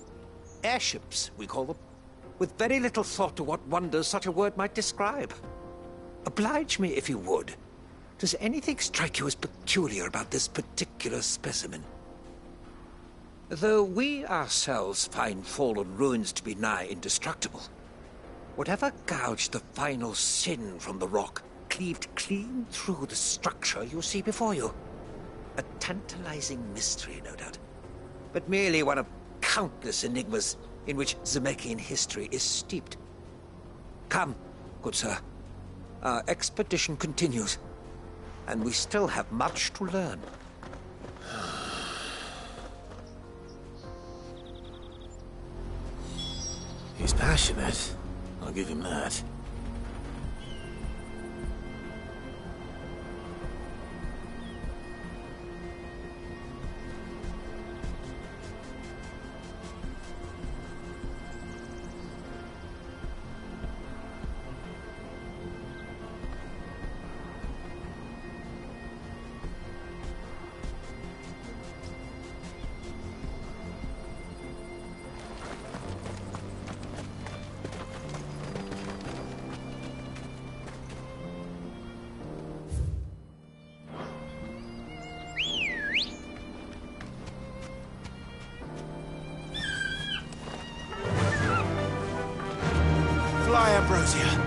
Speaker 9: Airships, we call them, with very little thought to what wonders such a word might describe. Oblige me if you would. Does anything strike you as peculiar about this particular specimen? Though we ourselves find fallen ruins to be nigh indestructible, whatever gouged the final sin from the rock cleaved clean through the structure you see before you. A tantalizing mystery, no doubt, but merely one of countless enigmas in which Zemeckis history is steeped. Come, good sir. Our expedition continues, and we still have much to learn.
Speaker 2: He's passionate. I'll give him that.
Speaker 3: Fly, Ambrosia.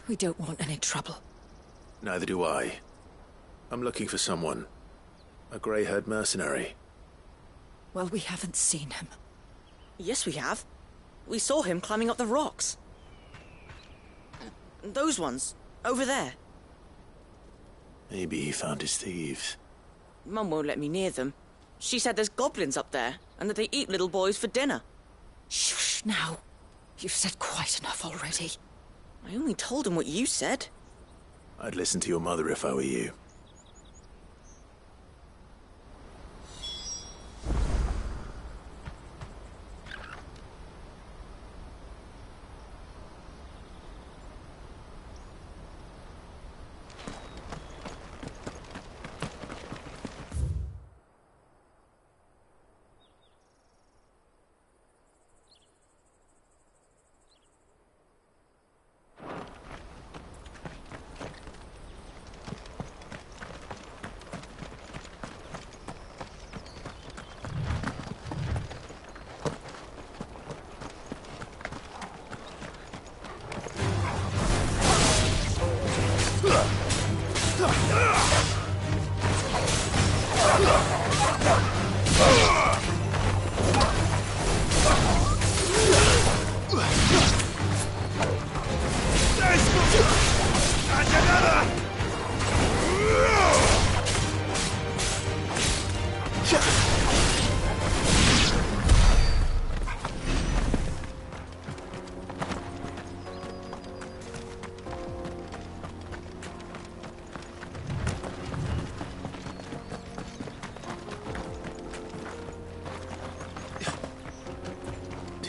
Speaker 5: We don't want any trouble.
Speaker 2: Neither do I. I'm looking for someone. A grey-haired mercenary.
Speaker 5: Well, we haven't seen him.
Speaker 16: Yes, we have. We saw him climbing up the rocks. Those ones, over there.
Speaker 2: Maybe he found his thieves.
Speaker 16: Mum won't let me near them. She said there's goblins up there, and that they eat little boys for dinner.
Speaker 5: Shush, now. You've said quite enough already.
Speaker 16: I only told him what you said.
Speaker 2: I'd listen to your mother if I were you.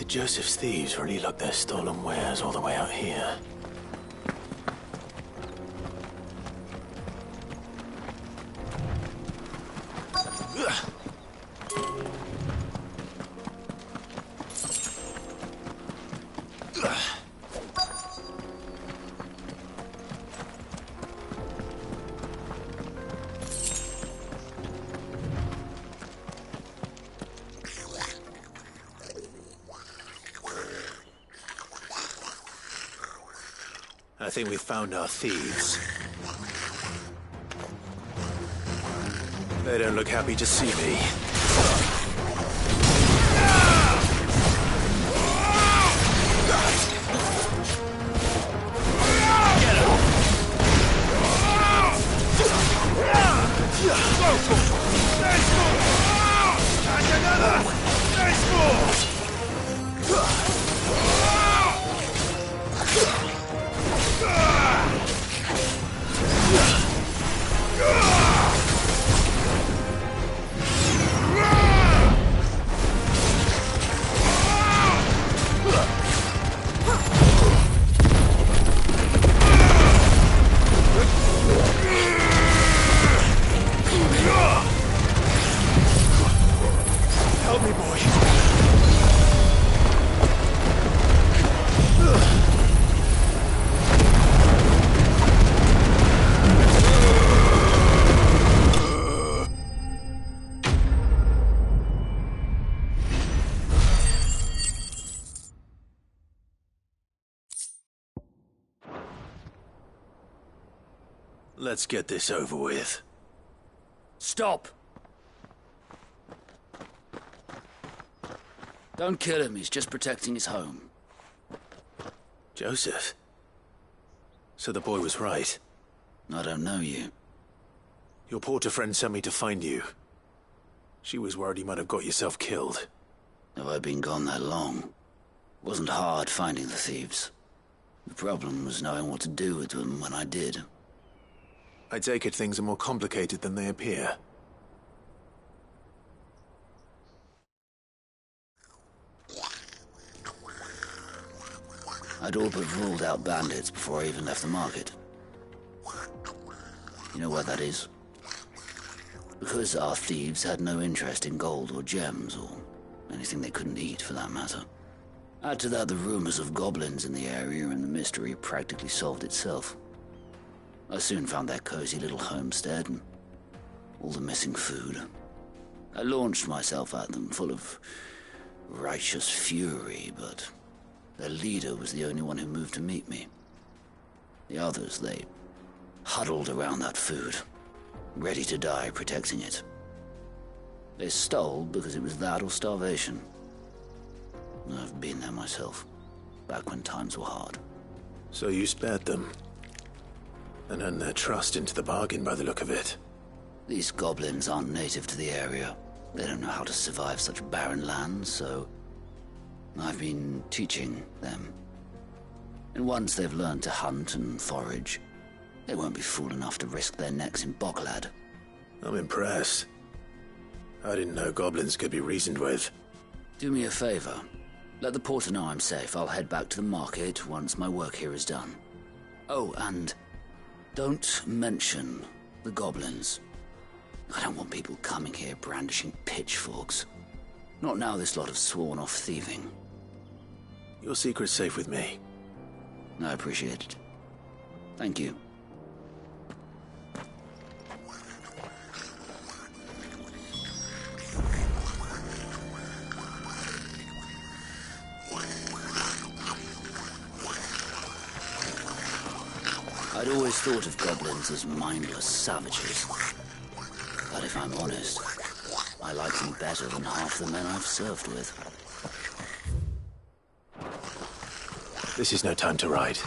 Speaker 2: Joseph's thieves really lug their stolen wares all the way out here? I think we've found our thieves. They don't look happy to see me. Let's get this over with.
Speaker 17: Stop! Don't kill him, he's just protecting his home.
Speaker 2: Joseph? So the boy was right.
Speaker 17: I don't know you.
Speaker 2: Your porter friend sent me to find you. She was worried you might have got yourself killed.
Speaker 17: Have I been gone that long? It wasn't hard finding the thieves. The problem was knowing what to do with them when I did.
Speaker 2: I take it things are more complicated than they appear.
Speaker 17: I'd all but ruled out bandits before I even left the market. You know why that is? Because our thieves had no interest in gold or gems, or anything they couldn't eat for that matter. Add to that the rumors of goblins in the area, and the mystery practically solved itself. I soon found their cozy little homestead and all the missing food. I launched myself at them, full of righteous fury, but their leader was the only one who moved to meet me. The others, they huddled around that food, ready to die protecting it. They stole because it was that or starvation. I've been there myself, back when times were hard.
Speaker 2: So you spared them, and earned their trust into the bargain by the look of it.
Speaker 17: These goblins aren't native to the area. They don't know how to survive such barren lands, so I've been teaching them. And once they've learned to hunt and forage, they won't be fool enough to risk their necks in Boklad.
Speaker 2: I'm impressed. I didn't know goblins could be reasoned with.
Speaker 17: Do me a favor. Let the porter know I'm safe. I'll head back to the market once my work here is done. Oh, and don't mention the goblins. I don't want people coming here brandishing pitchforks. Not now this lot have sworn off thieving.
Speaker 2: Your secret's safe with me.
Speaker 17: I appreciate it. Thank you. I'd always thought of goblins as mindless savages. But if I'm honest, I like them better than half the men I've served with.
Speaker 2: This is no time to ride.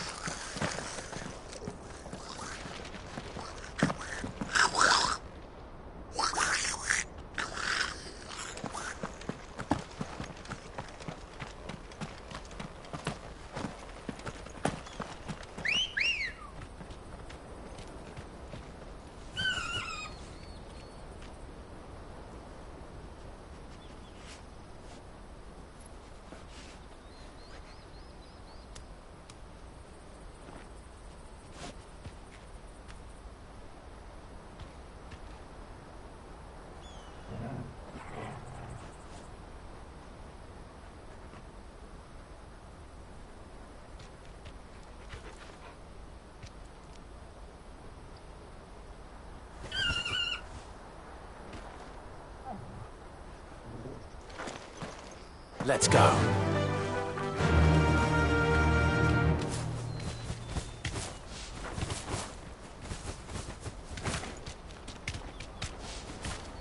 Speaker 2: Let's go.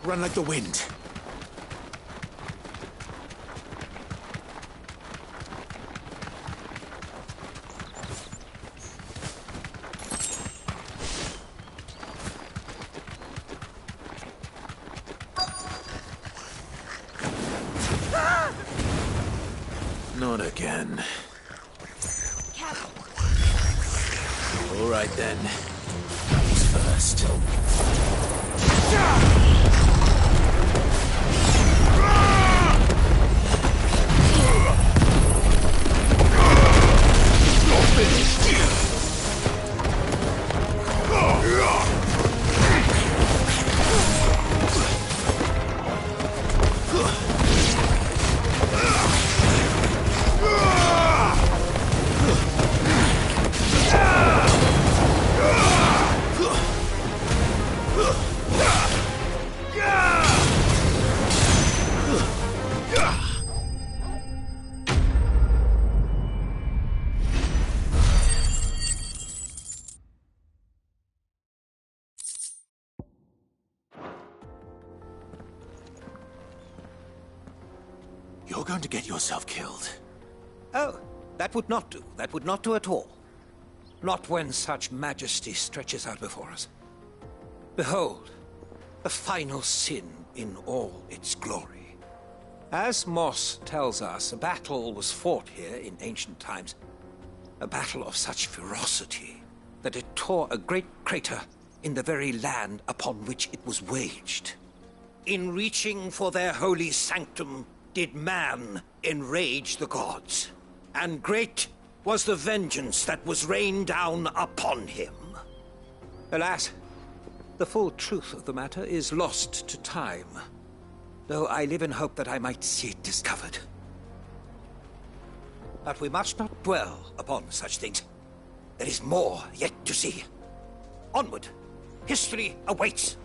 Speaker 3: Run like the wind.
Speaker 2: Not again. All right then. Who's first? You're finished.
Speaker 3: You're going to get yourself killed.
Speaker 9: Oh, that would not do. That would not do at all. Not when such majesty stretches out before us. Behold, the final sin in all its glory. As Moss tells us, a battle was fought here in ancient times. A battle of such ferocity that it tore a great crater in the very land upon which it was waged. In reaching for their holy sanctum, did man enrage the gods, and great was the vengeance that was rained down upon him. Alas, the full truth of the matter is lost to time, though I live in hope that I might see it discovered. But we must not dwell upon such things. There is more yet to see. Onward! History awaits!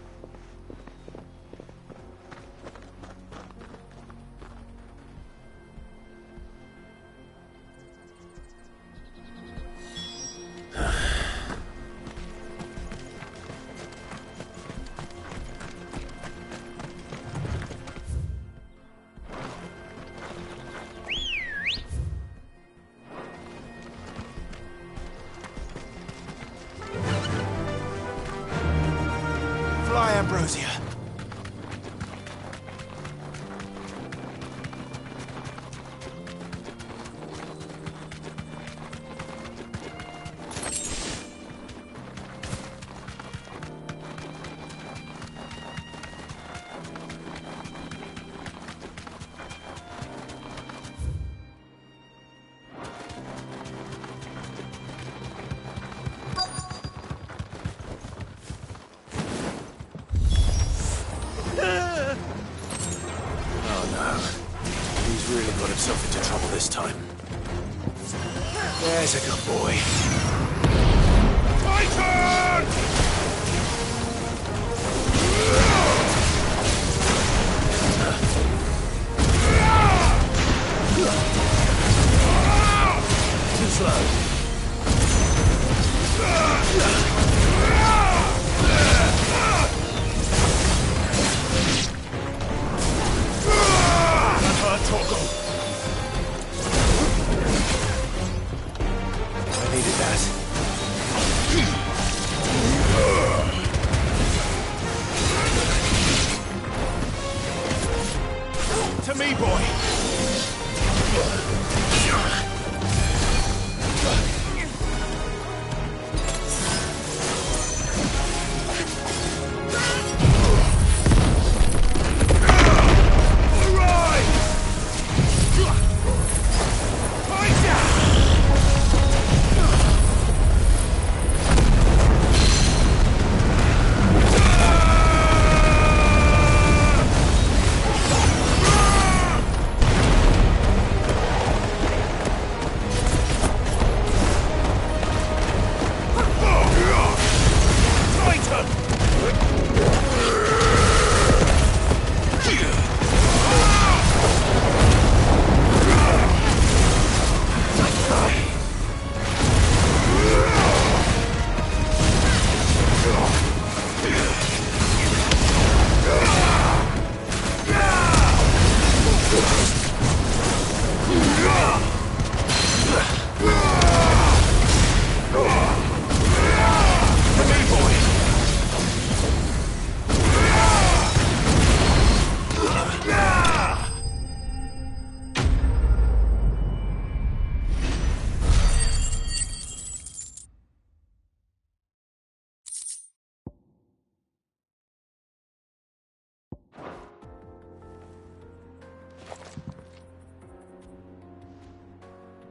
Speaker 2: really got himself into trouble this time. There's a good boy.
Speaker 21: Titan!
Speaker 2: Too slow. I needed that.
Speaker 21: To me, boy!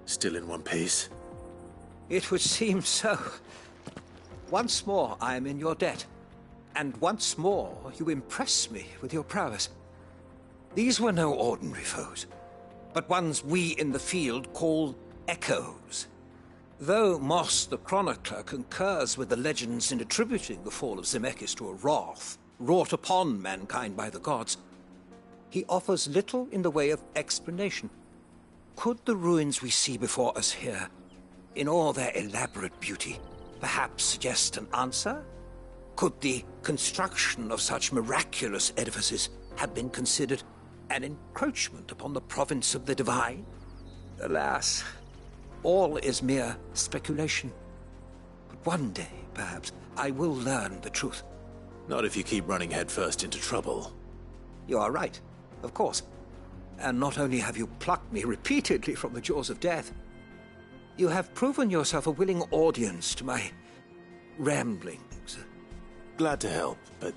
Speaker 2: Still in one piece.
Speaker 9: It would seem so. Once more I am in your debt. And once more you impress me with your prowess. These were no ordinary foes, but ones we in the field call echoes. Though Moss the Chronicler concurs with the legends in attributing the fall of Zemeckis to a wrath wrought upon mankind by the gods, he offers little in the way of explanation. Could the ruins we see before us here, in all their elaborate beauty, perhaps suggest an answer? Could the construction of such miraculous edifices have been considered an encroachment upon the province of the divine? Alas, all is mere speculation. But one day, perhaps, I will learn the truth.
Speaker 2: Not if you keep running headfirst into trouble.
Speaker 9: You are right, of course. And not only have you plucked me repeatedly from the jaws of death, you have proven yourself a willing audience to my ramblings.
Speaker 2: Glad to help, but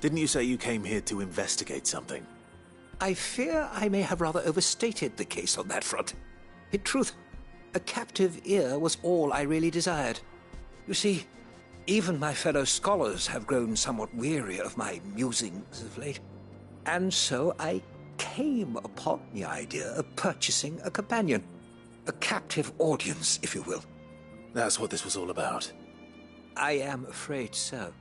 Speaker 2: didn't you say you came here to investigate something?
Speaker 9: I fear I may have rather overstated the case on that front. In truth, a captive ear was all I really desired. You see, even my fellow scholars have grown somewhat weary of my musings of late, and so I came upon the idea of purchasing a companion. A captive audience, if you will.
Speaker 2: That's what this was all about.
Speaker 9: I am afraid so.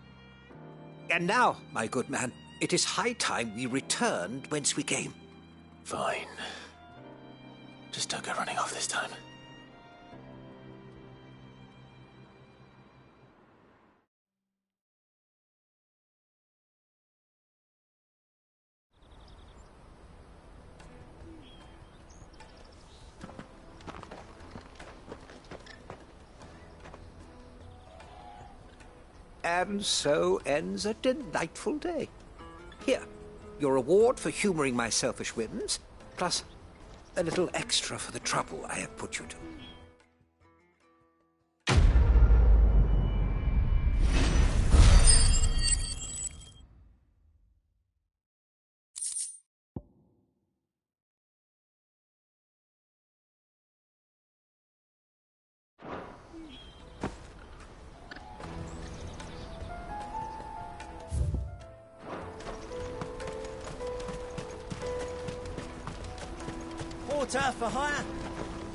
Speaker 9: And now, my good man, it is high time we returned whence we came.
Speaker 2: Fine. Just don't go running off this time.
Speaker 9: And so ends a delightful day. Here, your reward for humoring my selfish whims, plus a little extra for the trouble I have put you to.
Speaker 3: Porter for hire.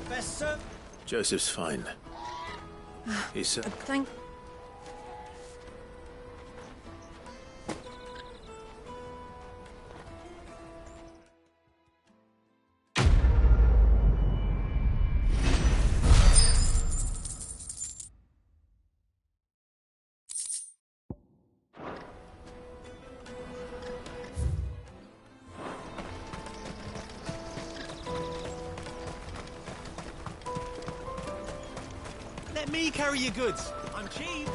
Speaker 3: Best served.
Speaker 2: Joseph's fine. He's...
Speaker 4: Thank...
Speaker 11: Let me carry your goods. I'm cheap.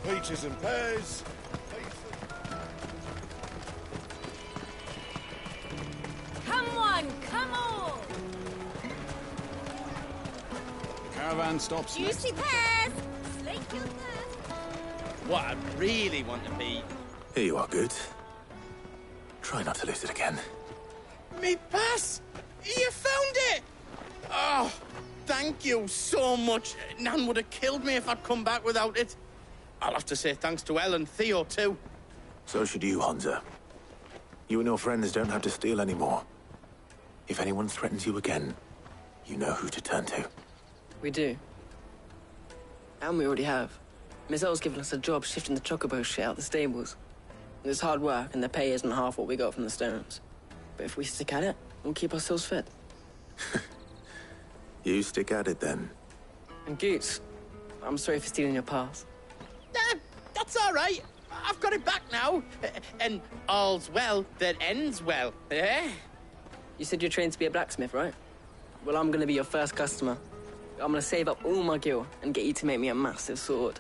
Speaker 14: Peaches and pears.
Speaker 12: Come on, come on!
Speaker 15: The caravan stops
Speaker 12: Juicy pears! Slake your thirst.
Speaker 13: What I really want to be...
Speaker 2: Here you are, Good. Try not to lose it again.
Speaker 13: Me pass! You found it! Oh, thank you so much. Nan would have killed me if I'd come back without it. I'll have to say thanks to Elle and Theo, too.
Speaker 2: So should you, Hansa. You and your friends don't have to steal anymore. If anyone threatens you again, you know who to turn to.
Speaker 7: We do. And we already have. Miss Elle's given us a job shifting the chocobo shit out the stables. It's hard work, and the pay isn't half what we got from the Stones. But if we stick at it, we'll keep ourselves fit.
Speaker 2: You stick at it, then.
Speaker 7: And Goots, I'm sorry for stealing your pass.
Speaker 13: That's all right. I've got it back now. And all's well that ends well, eh?
Speaker 7: You said you're trained to be a blacksmith, right? Well, I'm gonna be your first customer. I'm gonna save up all my gil and get you to make me a massive sword.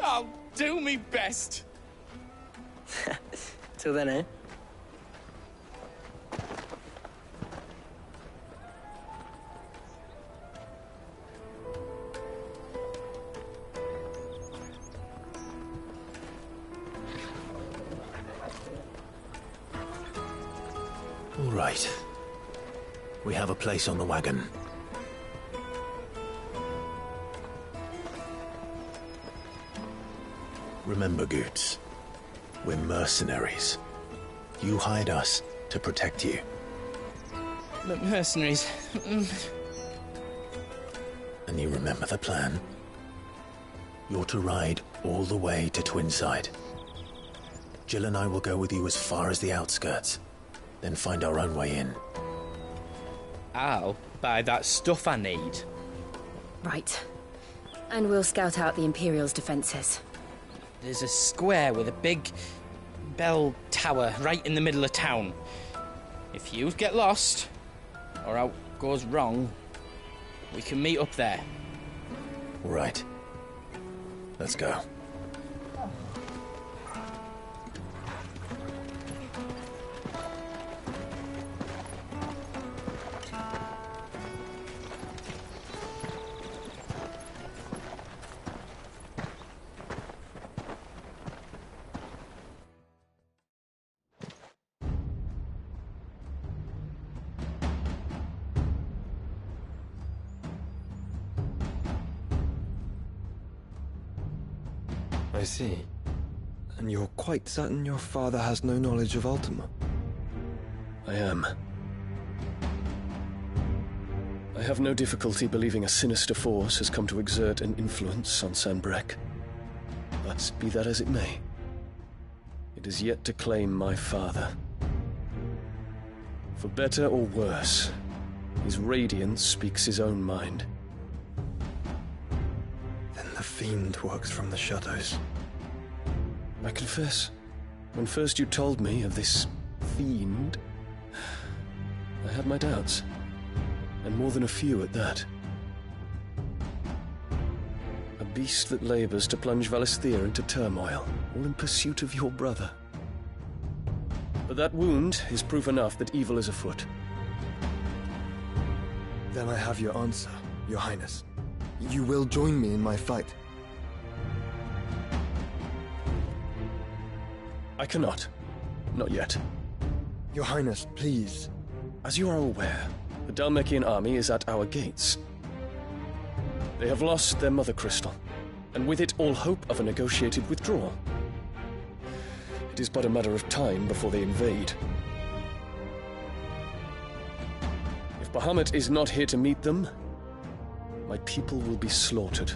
Speaker 13: I'll do me best.
Speaker 7: Till then, eh?
Speaker 2: All right. We have a place on the wagon. Remember, Goots, we're mercenaries. You hired us to protect you.
Speaker 13: Mercenaries.
Speaker 2: And you remember the plan? You're to ride all the way to Twinside. Jill and I will go with you as far as the outskirts, then find our own way in.
Speaker 1: I'll buy that stuff I need.
Speaker 4: Right. And we'll scout out the Imperial's defenses.
Speaker 1: There's a square with a big bell tower right in the middle of town. If you get lost, or out goes wrong, we can meet up there.
Speaker 2: All right. Let's go.
Speaker 19: I see. And you're quite certain your father has no knowledge of Ultima?
Speaker 20: I am. I have no difficulty believing a sinister force has come to exert an influence on Sanbreque. But be that as it may, it is yet to claim my father. For better or worse, his radiance speaks his own mind.
Speaker 19: Then the fiend works from the shadows.
Speaker 20: I confess, when first you told me of this fiend, I had my doubts, and more than a few at that. A beast that labors to plunge Valisthea into turmoil, all in pursuit of your brother. But that wound is proof enough that evil is afoot.
Speaker 19: Then I have your answer, Your Highness. You will join me in my fight.
Speaker 20: I cannot. Not yet.
Speaker 19: Your Highness, please.
Speaker 20: As you are aware, The Dhalmekian army is at our gates. They have lost their mother crystal, and with it all hope of a negotiated withdrawal. It is but a matter of time before they invade. If Bahamut is not here to meet them, my people will be slaughtered.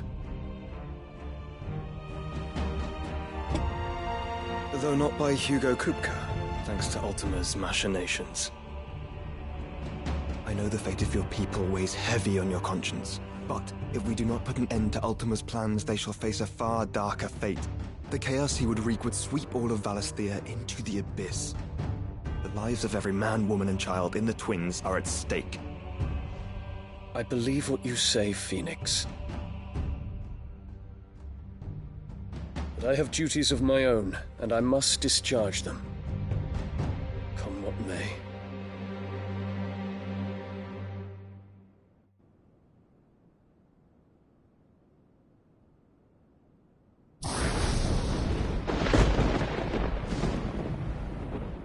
Speaker 19: Though not by Hugo Kupka, thanks to Ultima's machinations. I know the fate of your people weighs heavy on your conscience, but if we do not put an end to Ultima's plans, they shall face a far darker fate. The chaos he would wreak would sweep all of Valisthea into the abyss. The lives of every man, woman, and child in the Twins are at stake.
Speaker 20: I believe what you say, Phoenix. But I have duties of my own, and I must discharge them. Come what may.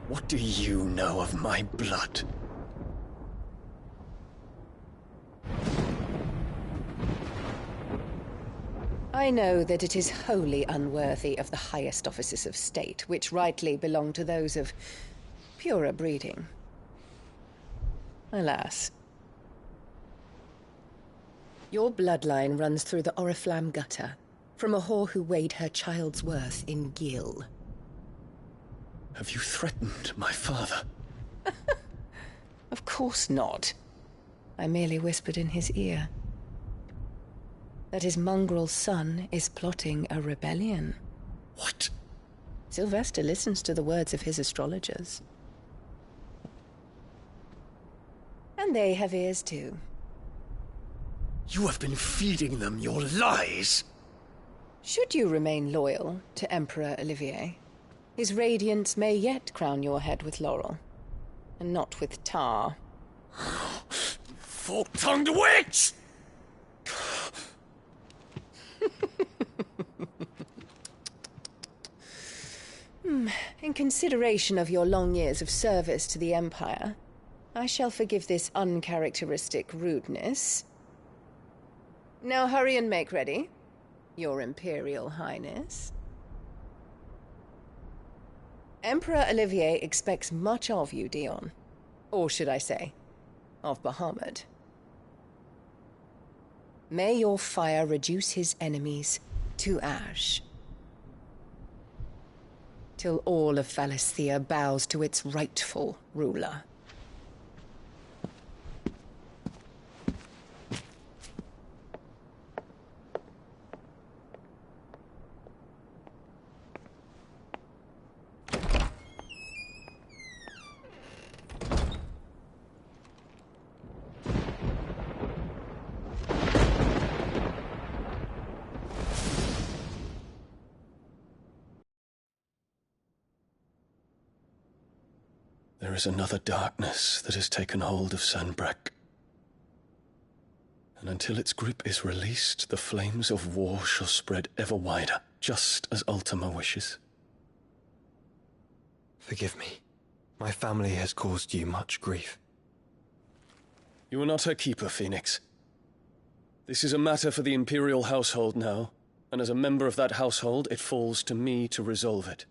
Speaker 20: What do you know of my blood?
Speaker 6: I know that it is wholly unworthy of the highest offices of state, which rightly belong to those of purer breeding. Alas. Your bloodline runs through the Oriflamme gutter, from a whore who weighed her child's worth in gil.
Speaker 20: Have you threatened my father?
Speaker 6: Of course not. I merely whispered in his ear that his mongrel son is plotting a rebellion.
Speaker 20: What?
Speaker 6: Sylvester listens to the words of his astrologers. And they have ears too.
Speaker 20: You have been feeding them your lies!
Speaker 6: Should you remain loyal to Emperor Olivier, his radiance may yet crown your head with laurel, and not with tar.
Speaker 20: Fork-tongued witch!
Speaker 6: In consideration of your long years of service to the Empire, I shall forgive this uncharacteristic rudeness. Now hurry and make ready, Your Imperial Highness. Emperor Olivier expects much of you, Dion. Or should I say, of Bahamut. May your fire reduce his enemies to ash, till all of Valisthea bows to its rightful ruler.
Speaker 20: There is another darkness that has taken hold of Sanbreque. And until its grip is released, the flames of war shall spread ever wider, just as Ultima wishes.
Speaker 19: Forgive me. My family has caused you much grief.
Speaker 20: You are not her keeper, Phoenix. This is a matter for the Imperial household now, and as a member of that household, it falls to me to resolve it.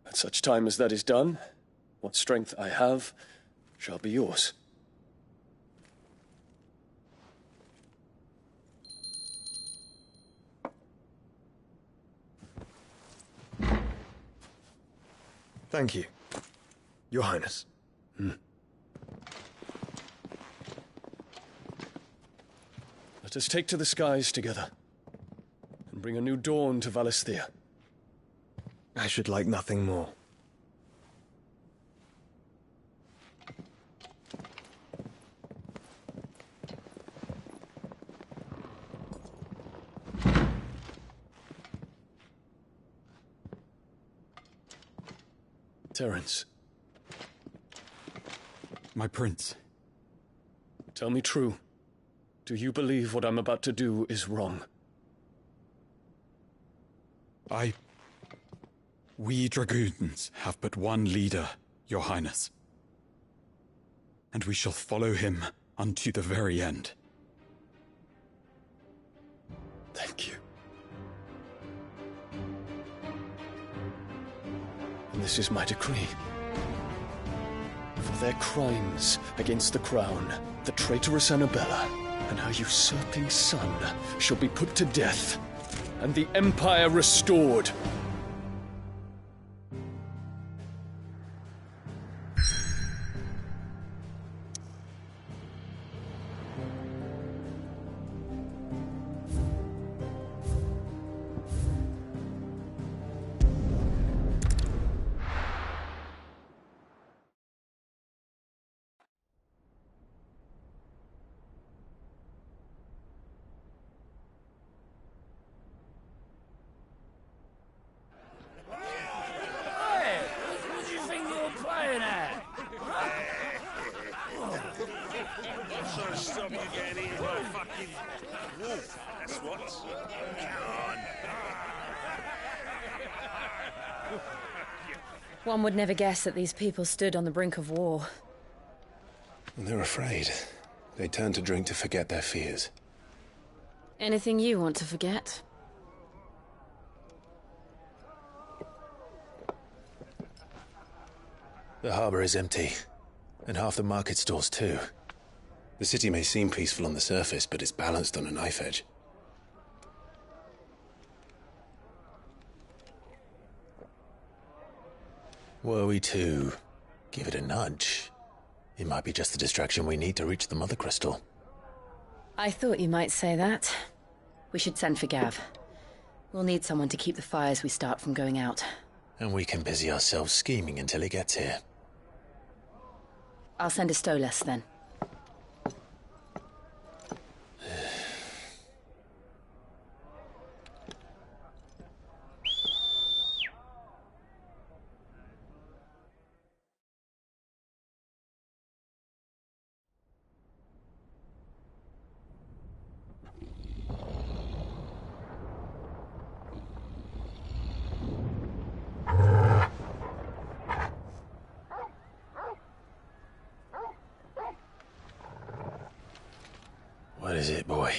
Speaker 20: At such time as that is done, what strength I have shall be yours.
Speaker 19: Thank you, Your Highness.
Speaker 20: Let us take to the skies together, and bring a new dawn to Valisthea.
Speaker 19: I should like nothing more.
Speaker 20: Terence.
Speaker 15: My prince.
Speaker 20: Tell me true. Do you believe what I'm about to do is wrong?
Speaker 15: We Dragoons have but one leader, Your Highness. and we shall follow him unto the very end.
Speaker 20: Thank you. And this is my decree. For their crimes against the crown, the traitorous Annabella and her usurping son shall be put to death, and the Empire restored.
Speaker 4: One would never guess that these people stood on the brink of war.
Speaker 2: They're afraid. They turn to drink to forget their fears.
Speaker 4: Anything you want to forget?
Speaker 2: The harbor is empty, and half the market stalls too. The city may seem peaceful on the surface, but it's balanced on a knife edge. Were we to give it a nudge, it might be just the distraction we need to reach the Mother Crystal.
Speaker 4: I thought you might say that. We should send for Gav. We'll need someone to keep the fires we start from going out.
Speaker 2: And we can busy ourselves scheming until he gets here.
Speaker 4: I'll send a Stolas then.
Speaker 2: What is it, boy?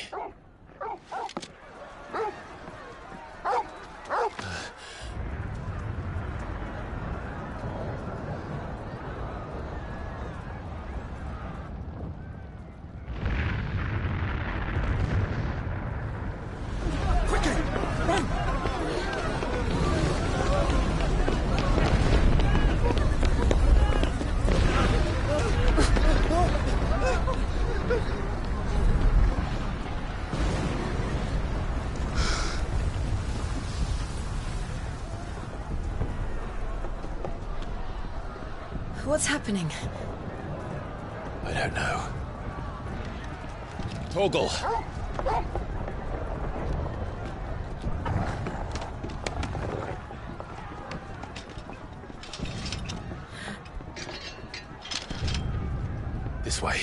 Speaker 4: What's happening?
Speaker 2: I don't know. Torgal! This way.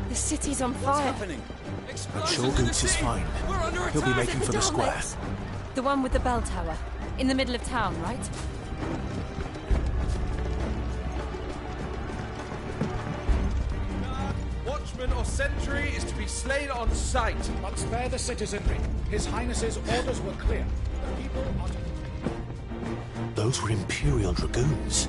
Speaker 4: The city's on fire.
Speaker 15: What's happening?
Speaker 2: But Shogun's is fine. He'll be making for the square.
Speaker 4: The one with the bell tower. In the middle of town, right?
Speaker 21: Watchman or sentry is to be slain on sight.
Speaker 10: But spare the citizenry. His Highness's orders were clear. The people are to...
Speaker 2: Those were Imperial Dragoons.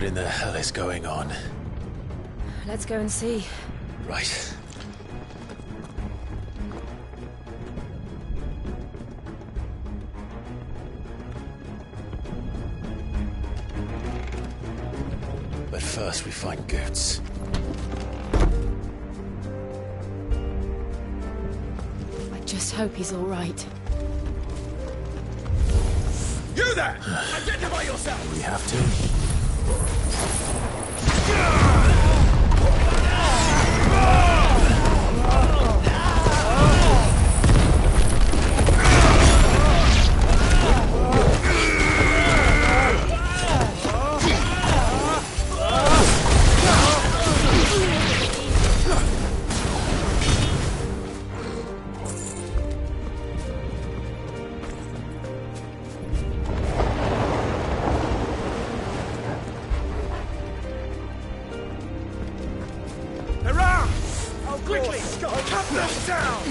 Speaker 2: What in the hell is going on?
Speaker 4: Let's go and see.
Speaker 2: Right. But first we find Goots.
Speaker 4: I just hope he's all right.
Speaker 21: You there! Identify yourself!
Speaker 2: We have to.
Speaker 21: Quickly! Cut them down!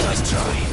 Speaker 2: Nice try.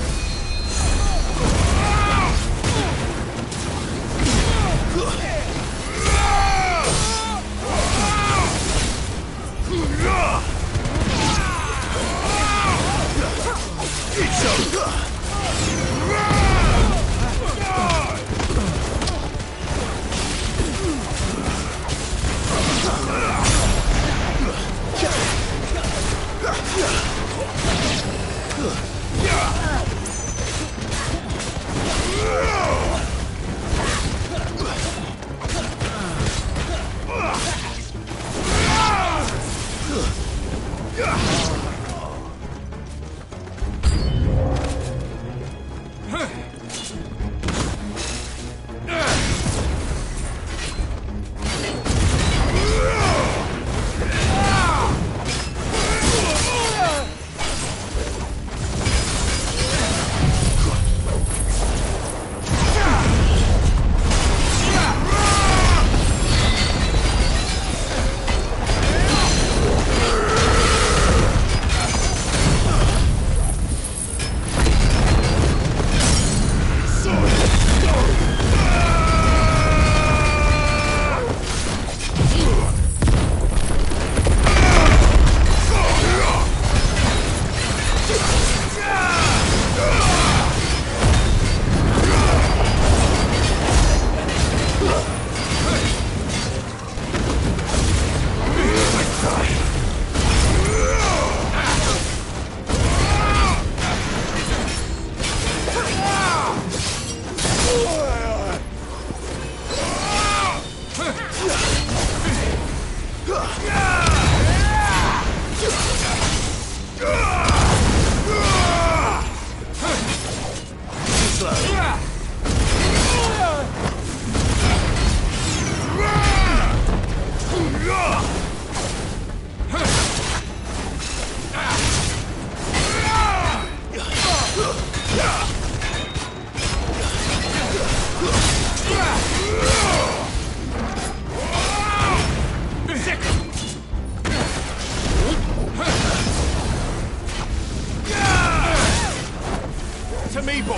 Speaker 21: To me, boy!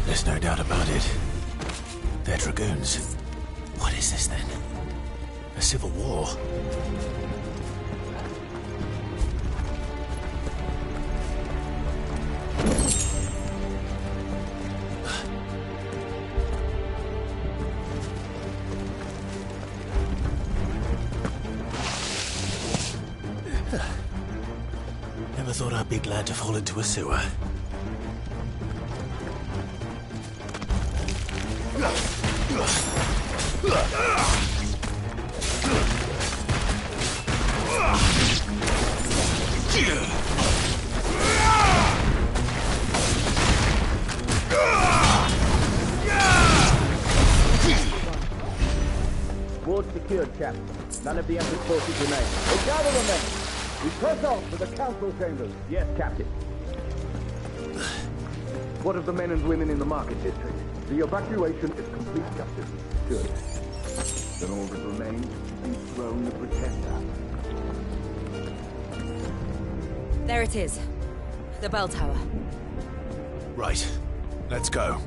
Speaker 2: There's no doubt about it. They're Dragoons. What is this then? A civil war? Never thought I'd be glad to fall into a sewer.
Speaker 8: chaps. None of the Emperor's forces remain. We'll gather the men. We press on to the council chambers. Yes, Captain. What of the men and women in the market district? The evacuation is complete, Captain. Good. Then all that remains is to dethrone the Pretender.
Speaker 5: There it is. The bell tower.
Speaker 2: Right. Let's go.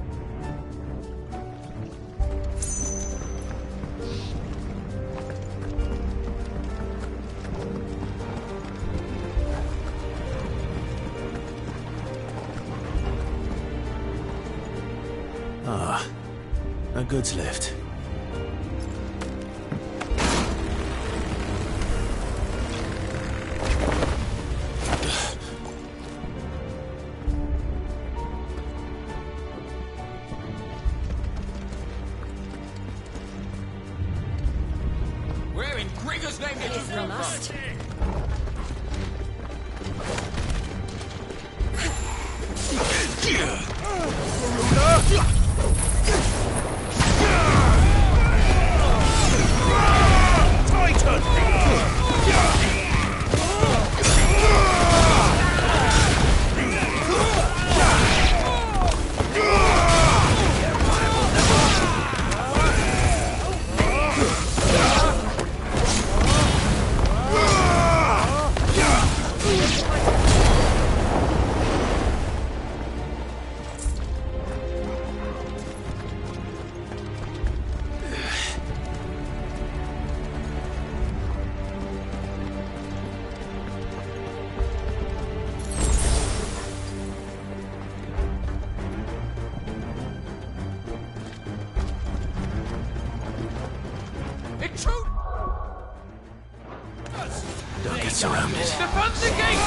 Speaker 2: Ah, a goods lift.
Speaker 22: Where in Gregor's name did you come from?
Speaker 2: Don't get surrounded.
Speaker 22: Defend the gate!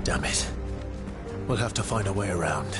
Speaker 2: Damn it. We'll have to find a way around.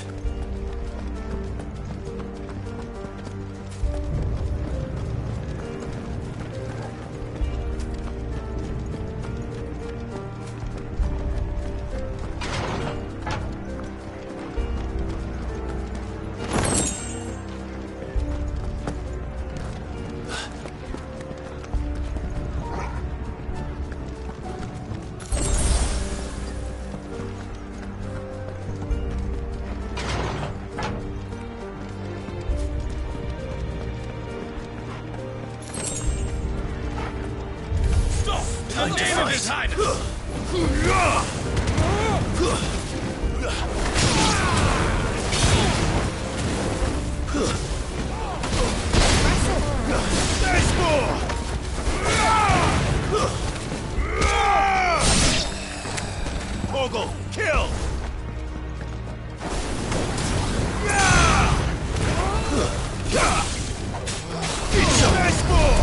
Speaker 22: There's more! Ogle, kill! There's more!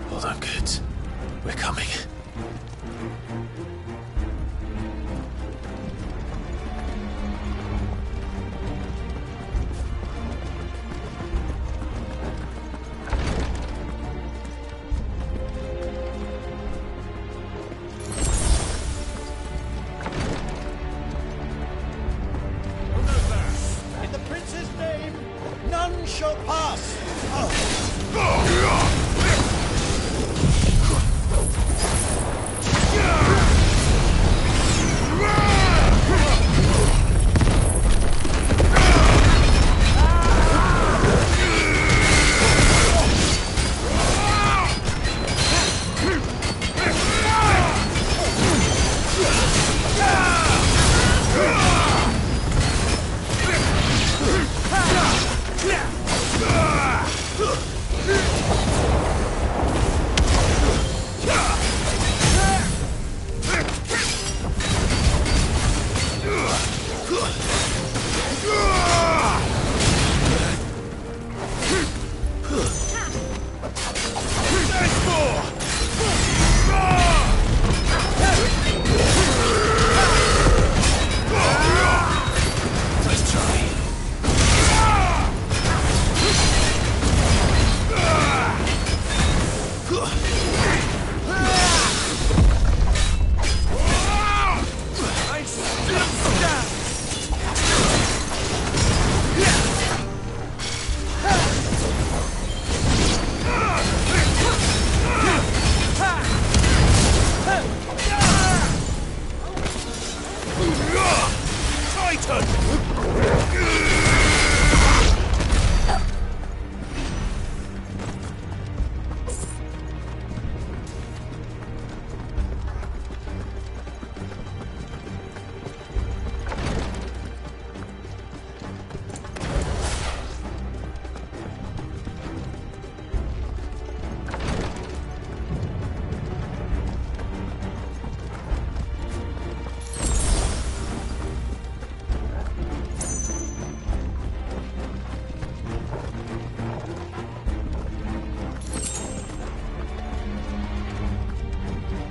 Speaker 2: Hold on, kids. We're coming.
Speaker 3: In the prince's name, none shall pass.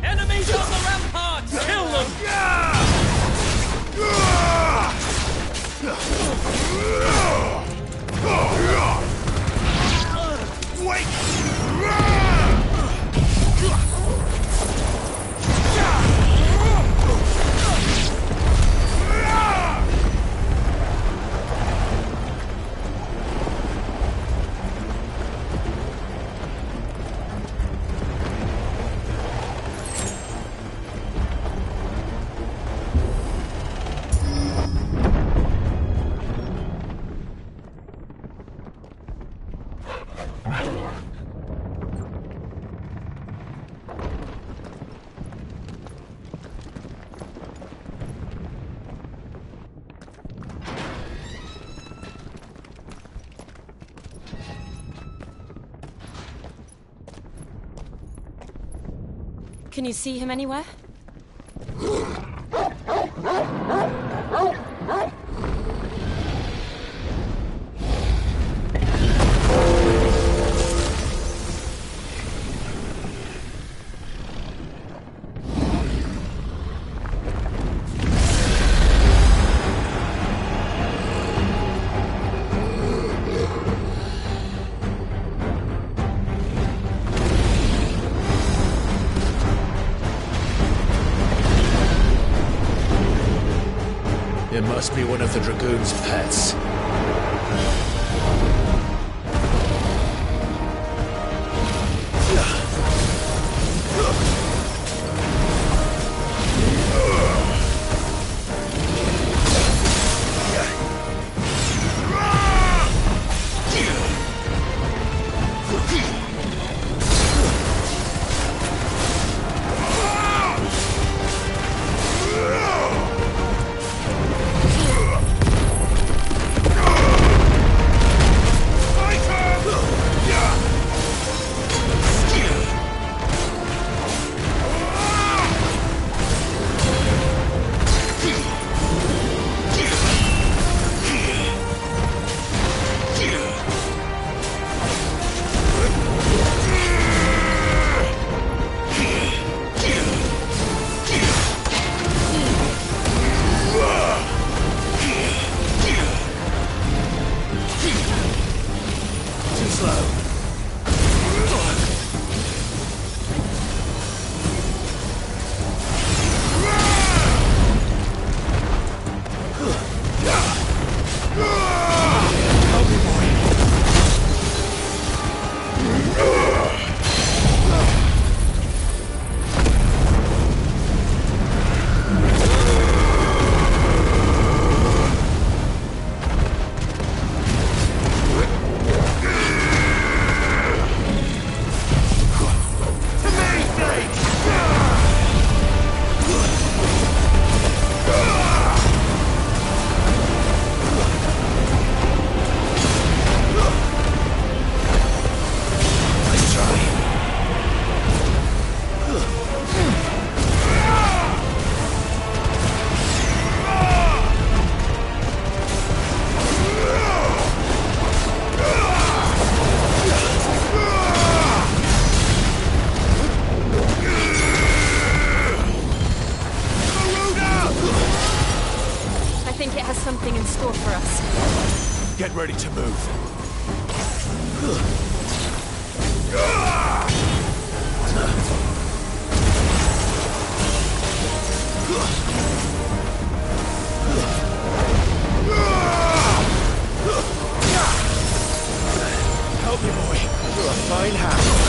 Speaker 22: Enemies on the ramparts! Kill them!
Speaker 4: Can you see him anywhere?
Speaker 2: It must be one of the Dragoon's pets.
Speaker 4: Something in store for us.
Speaker 2: Get ready to move. Help me, boy. You're a fine hand.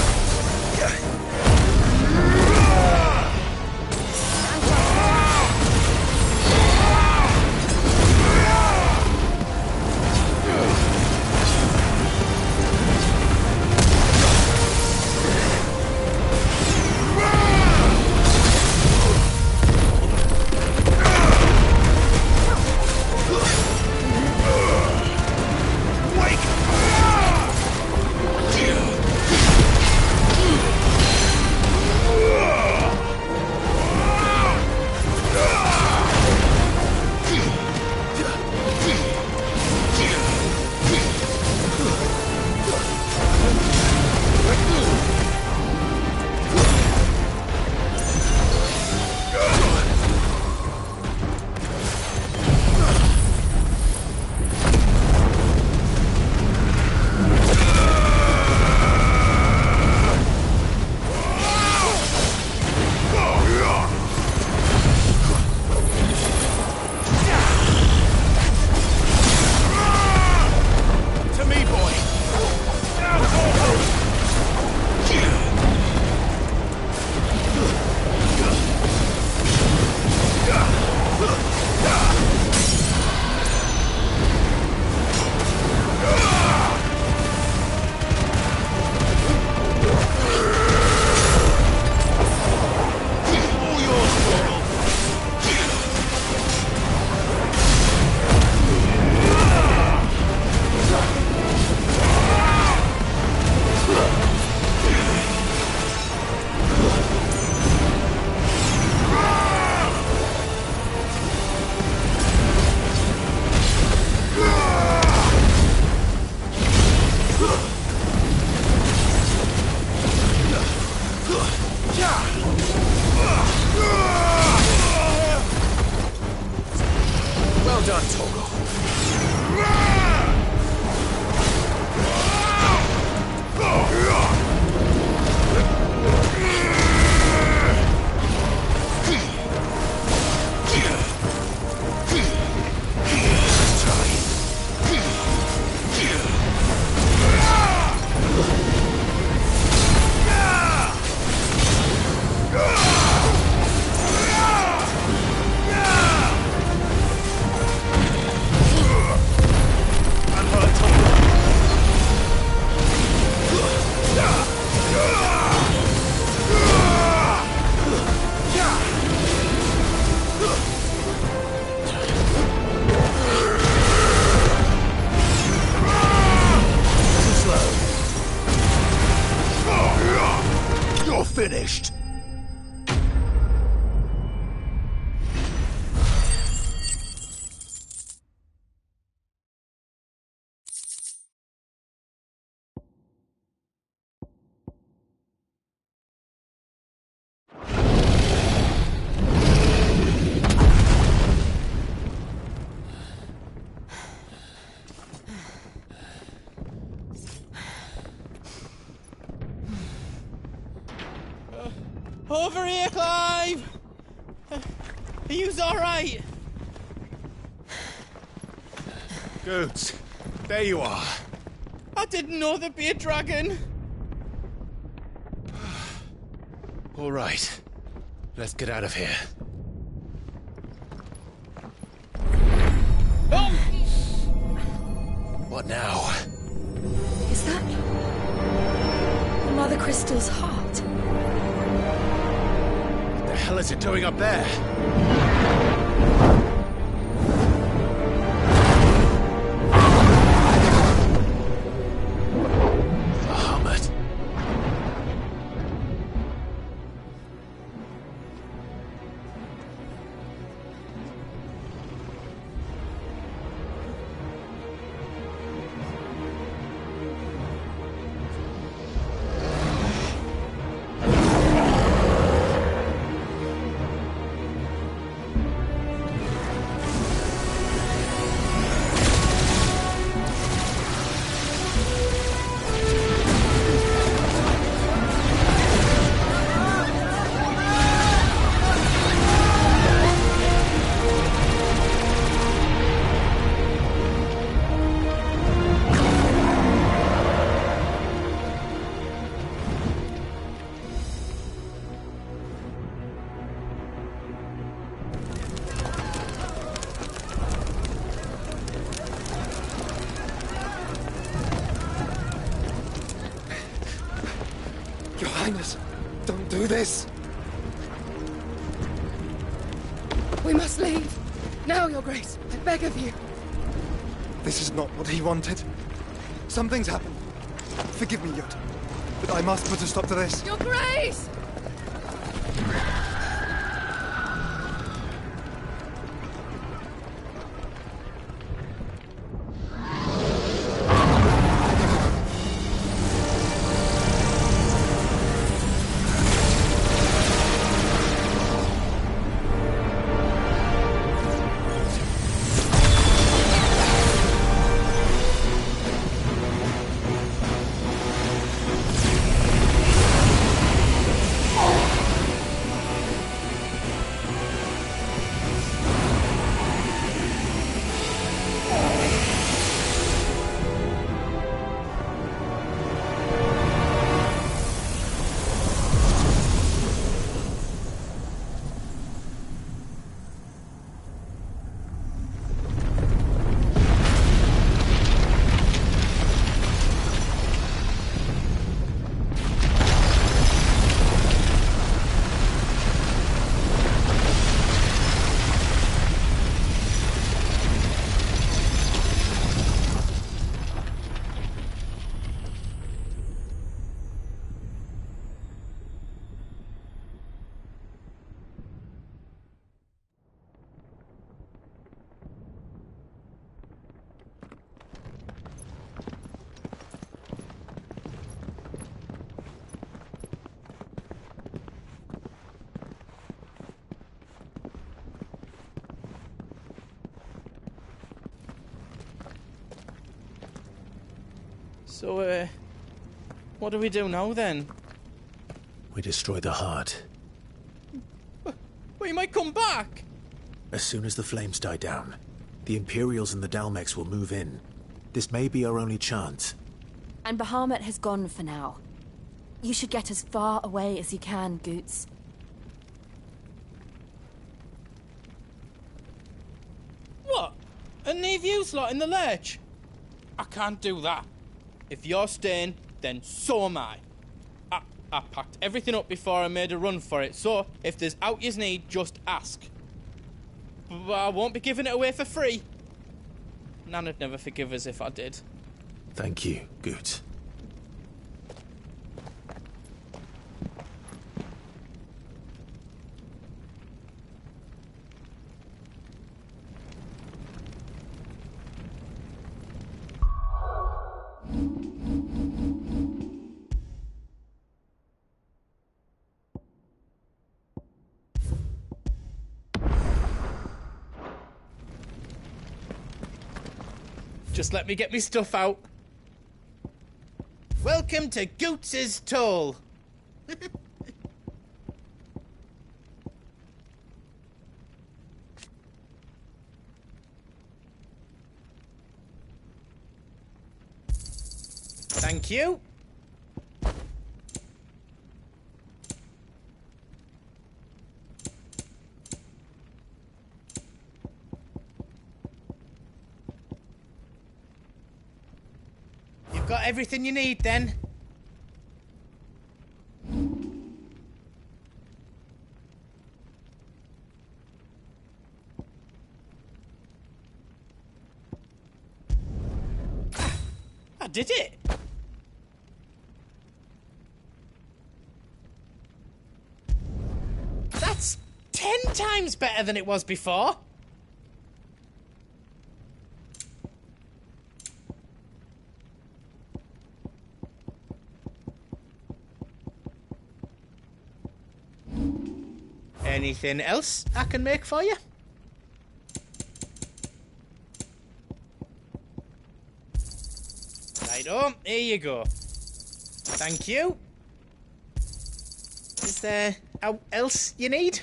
Speaker 2: Well done, Torgal. You're finished!
Speaker 13: Over here, Clive! Are you alright?
Speaker 22: Goots, there you are.
Speaker 13: I didn't know there'd be a dragon.
Speaker 2: All right. Let's get out of here.
Speaker 13: Oh!
Speaker 2: What now?
Speaker 4: Is that Mother Crystal's heart?
Speaker 2: What the hell is it doing up there? Bahamut.
Speaker 19: Your Highness, don't do this.
Speaker 6: We must leave. Now, Your Grace. I beg of you.
Speaker 19: This is not what he wanted. Something's happened. Forgive me, Yod, but I must put a stop to this.
Speaker 6: Your Grace!
Speaker 13: So, what do we do now, then?
Speaker 2: We destroy the heart.
Speaker 13: Well, you might come back!
Speaker 2: As soon as the flames die down, the Imperials and the Dalmex will move in. This may be our only chance.
Speaker 16: And Bahamut has gone for now. You should get as far away as you can, Goots.
Speaker 13: What? And leave you lot in the lurch? I can't do that. If you're staying, then so am I. I packed everything up before I made a run for it, so if there's out yous need, just ask. But I won't be giving it away for free. Nana'd never forgive us if I did.
Speaker 2: Thank you, Goots.
Speaker 13: Just let me get me stuff out. Welcome to Goots's Toll. Thank you. You've got everything you need then? I did it! That's 10 times better than it was before! Anything else I can make for you? Righto, here you go. Thank you. Is there else you need?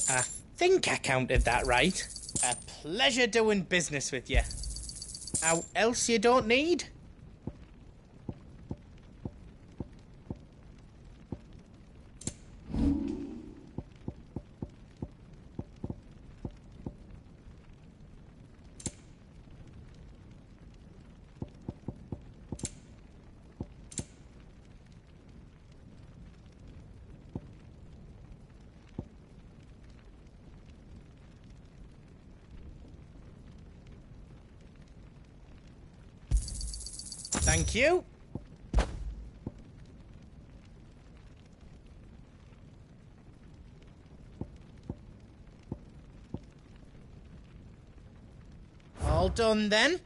Speaker 13: I think I counted that right. A pleasure doing business with you. How else you don't need? Thank you. All done then.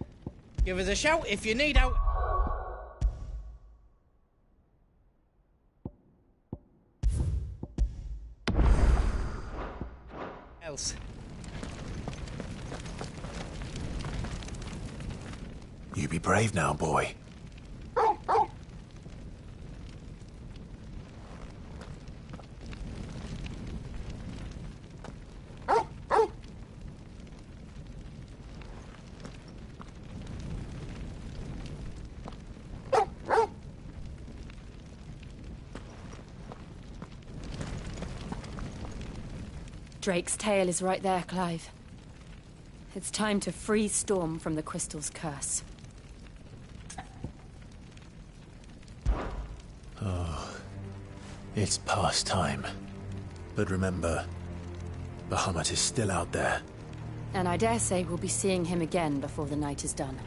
Speaker 13: Give us a shout if you need out. Else.
Speaker 2: You be brave now, boy.
Speaker 4: Drake's tail is right there, Clive. It's time to free Storm from the Crystal's curse.
Speaker 2: Oh, it's past time. But remember, Bahamut is still out there.
Speaker 4: And I dare say we'll be seeing him again before the night is done.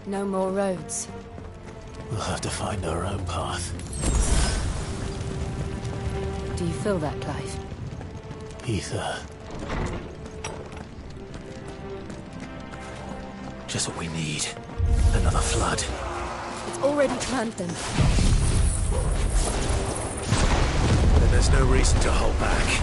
Speaker 4: No more roads.
Speaker 2: We'll have to find our own path.
Speaker 4: Do you feel that, Clive?
Speaker 2: Ether. Just what we need. Another flood.
Speaker 4: It's already turned them.
Speaker 2: Then there's no reason to hold back.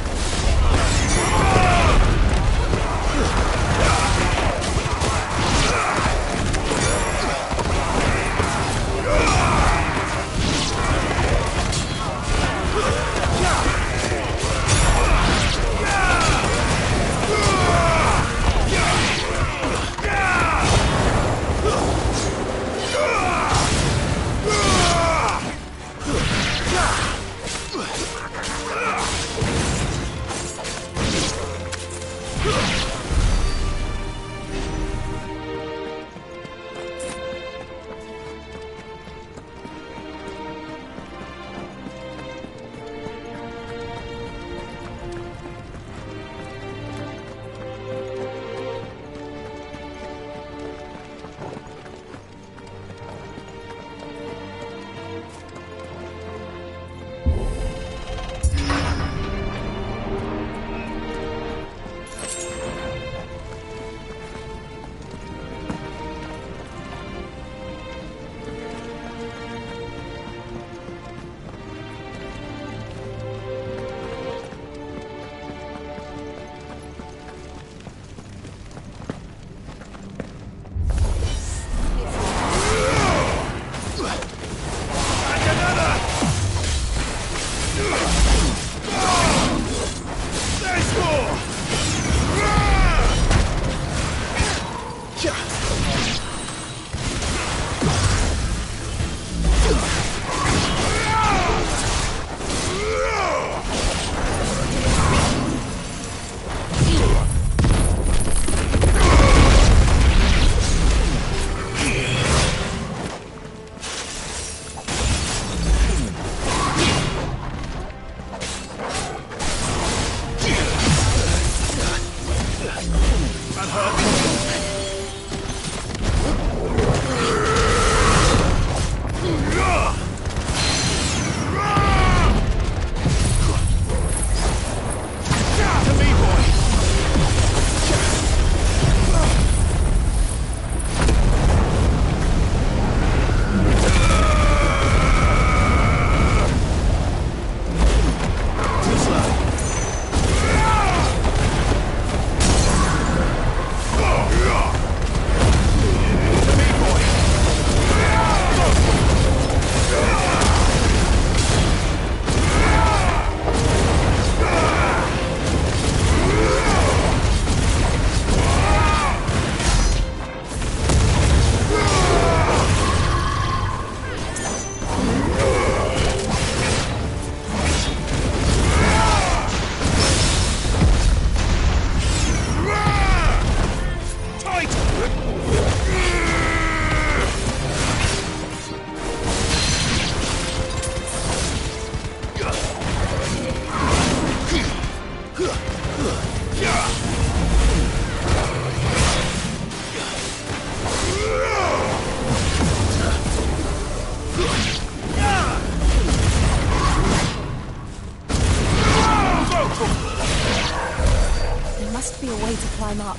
Speaker 16: climb up.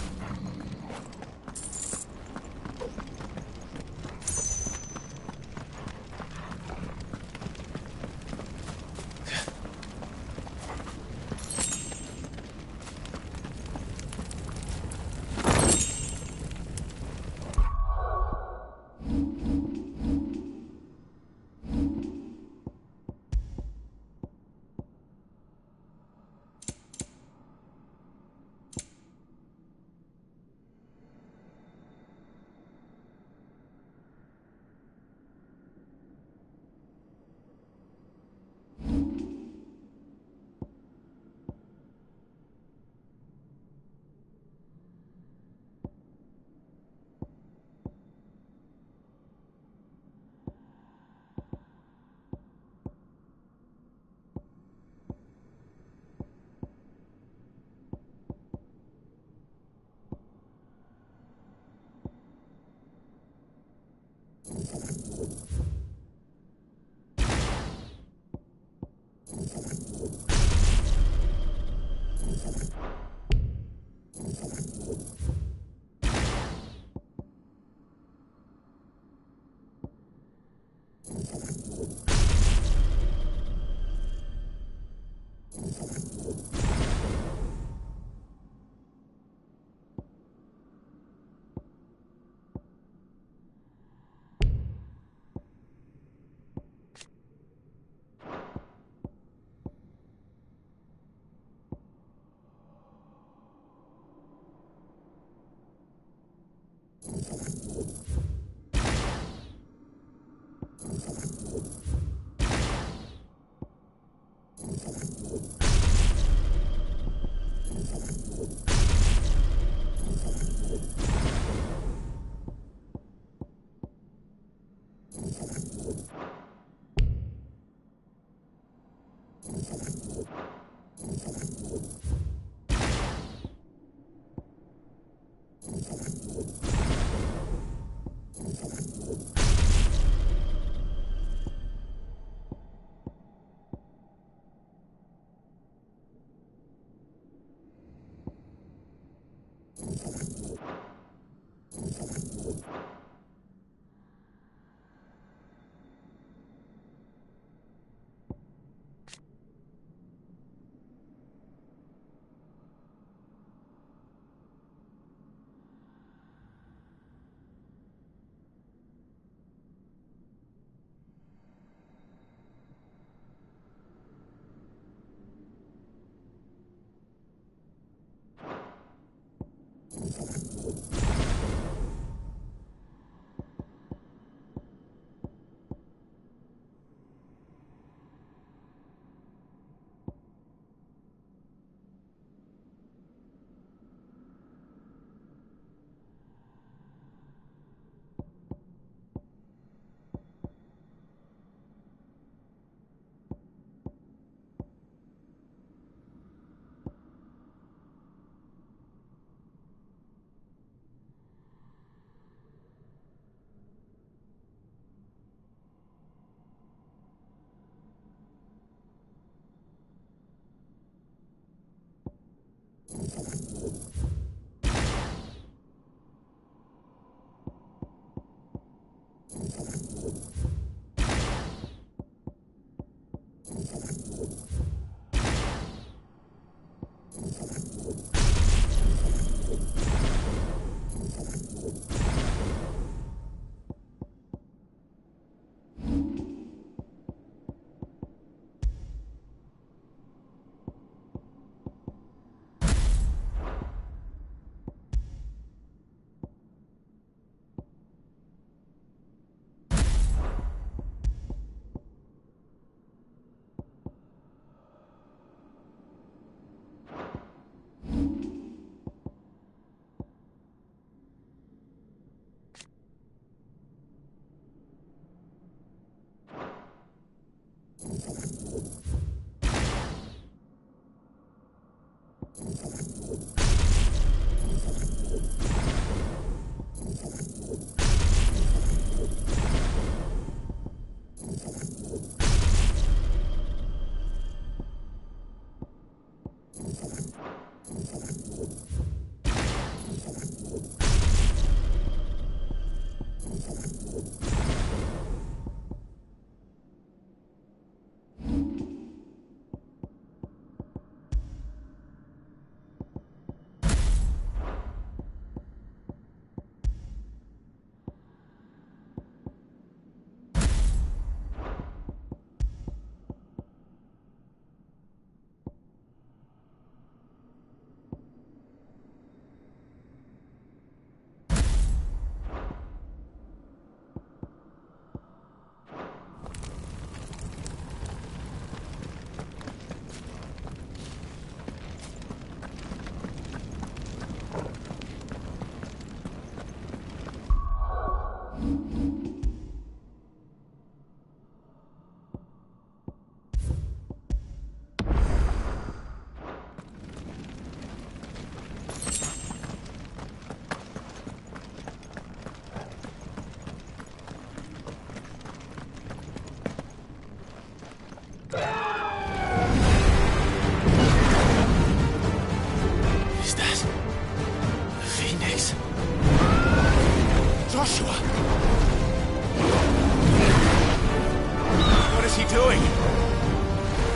Speaker 22: doing?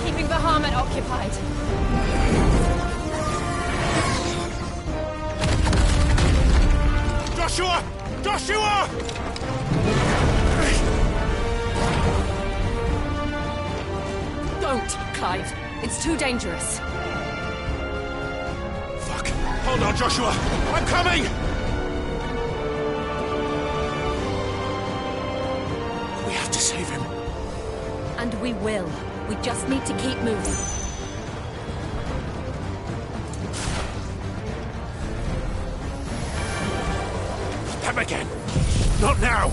Speaker 4: Keeping Bahamut occupied.
Speaker 22: Joshua! Joshua!
Speaker 4: Don't, Clive. It's too dangerous.
Speaker 22: Fuck. Hold on, Joshua. I'm coming! We have to save him.
Speaker 4: And we will. We just need to keep moving.
Speaker 22: Them again. Not now.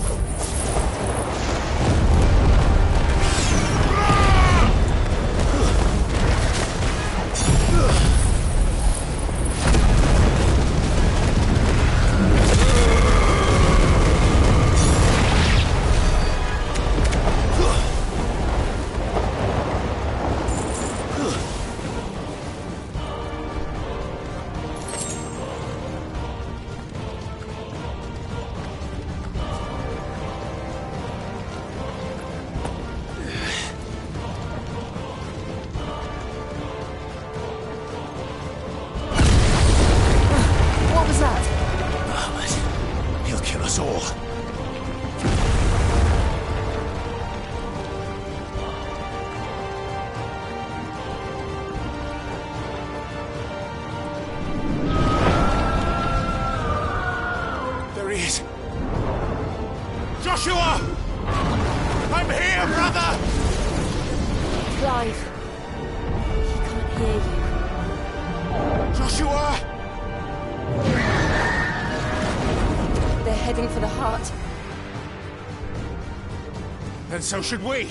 Speaker 22: Joshua! I'm here, brother!
Speaker 4: Clive. He can't hear you.
Speaker 22: Joshua!
Speaker 4: They're heading for the heart.
Speaker 22: Then so should we.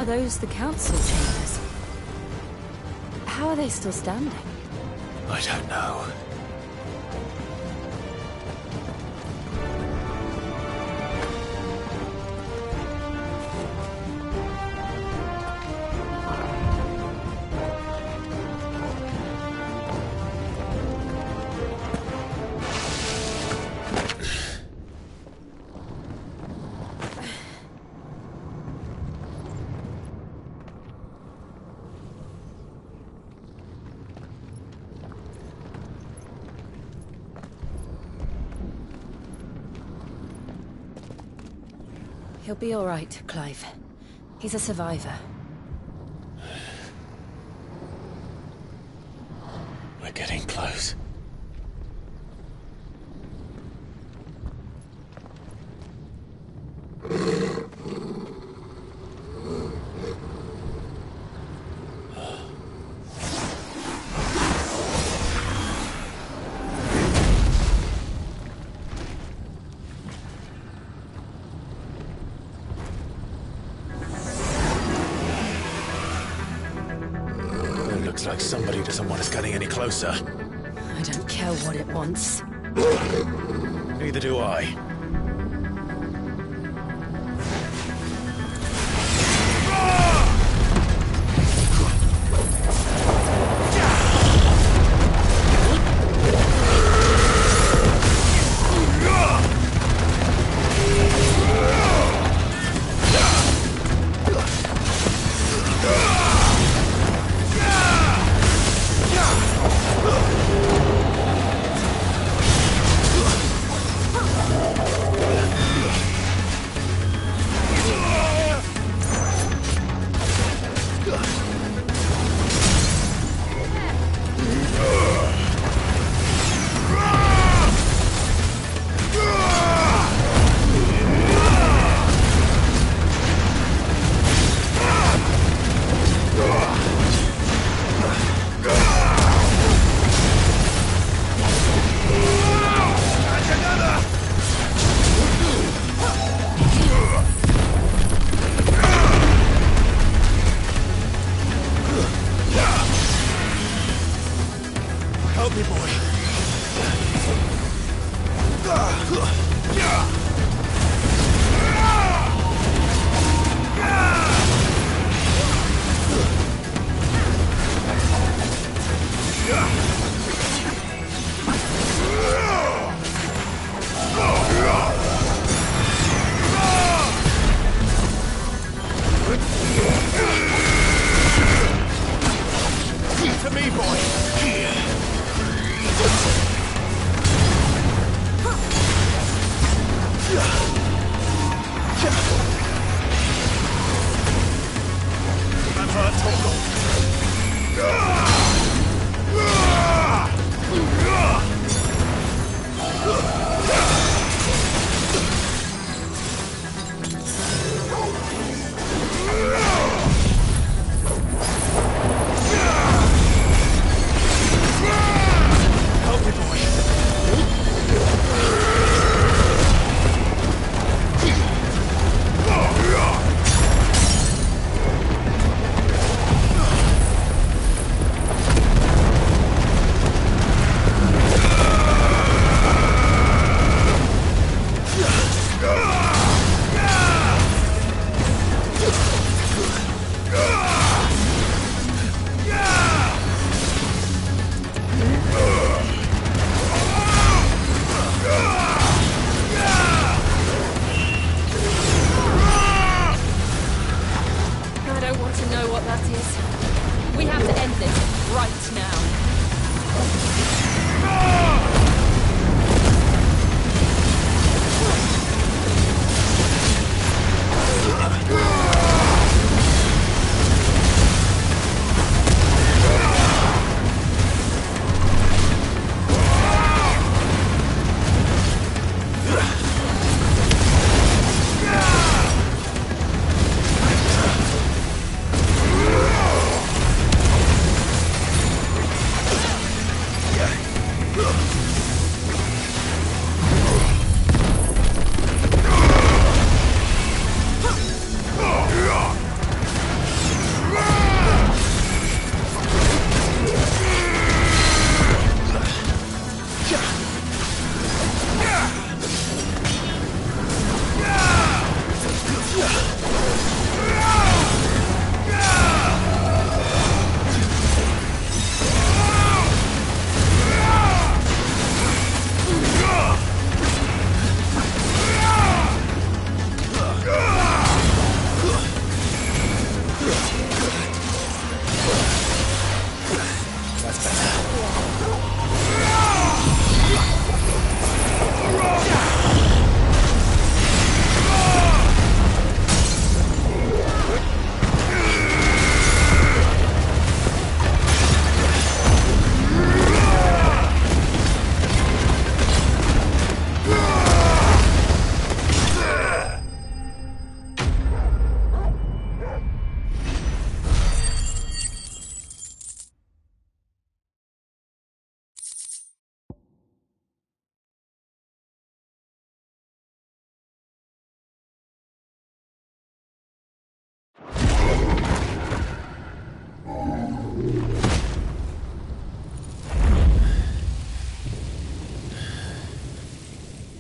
Speaker 4: those the council chambers? How are they still standing?
Speaker 2: I don't know.
Speaker 4: He'll be all right, Clive. He's a survivor.
Speaker 2: We're getting close. Like somebody doesn't want us getting any closer.
Speaker 4: I don't care what it wants.
Speaker 2: Neither do I.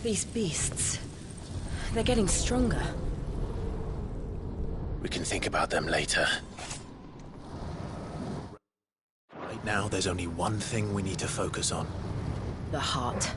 Speaker 4: These beasts... they're getting stronger.
Speaker 2: We can think about them later. Right now, there's only one thing we need to focus on.
Speaker 4: The heart.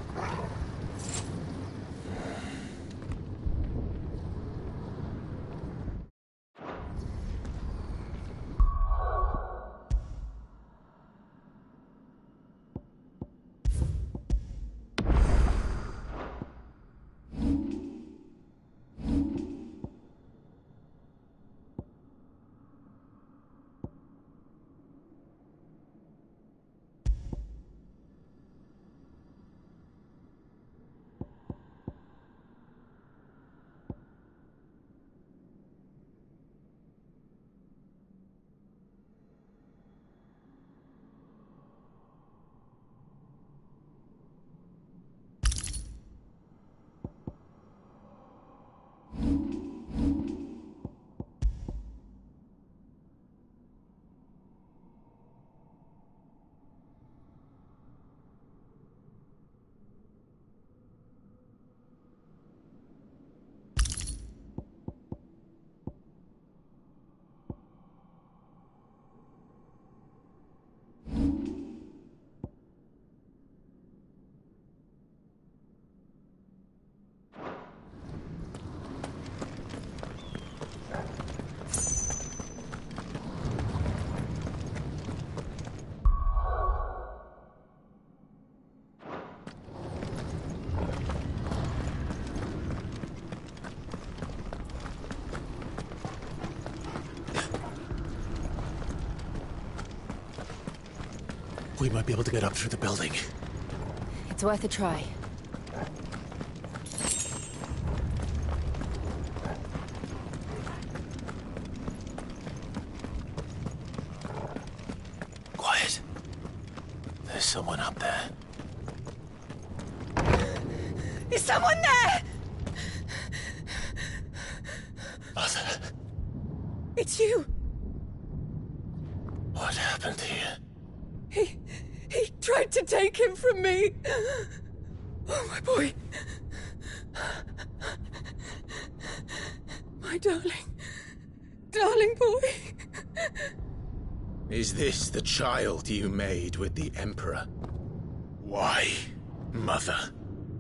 Speaker 2: We might be able to get up through the building.
Speaker 4: It's worth a try.
Speaker 2: Quiet. There's someone up there.
Speaker 6: Is someone there?
Speaker 2: Mother.
Speaker 6: It's you.
Speaker 2: What happened here?
Speaker 6: He tried to take him from me. Oh, my boy. My darling boy.
Speaker 2: Is this the child you made with the Emperor? Why, Mother?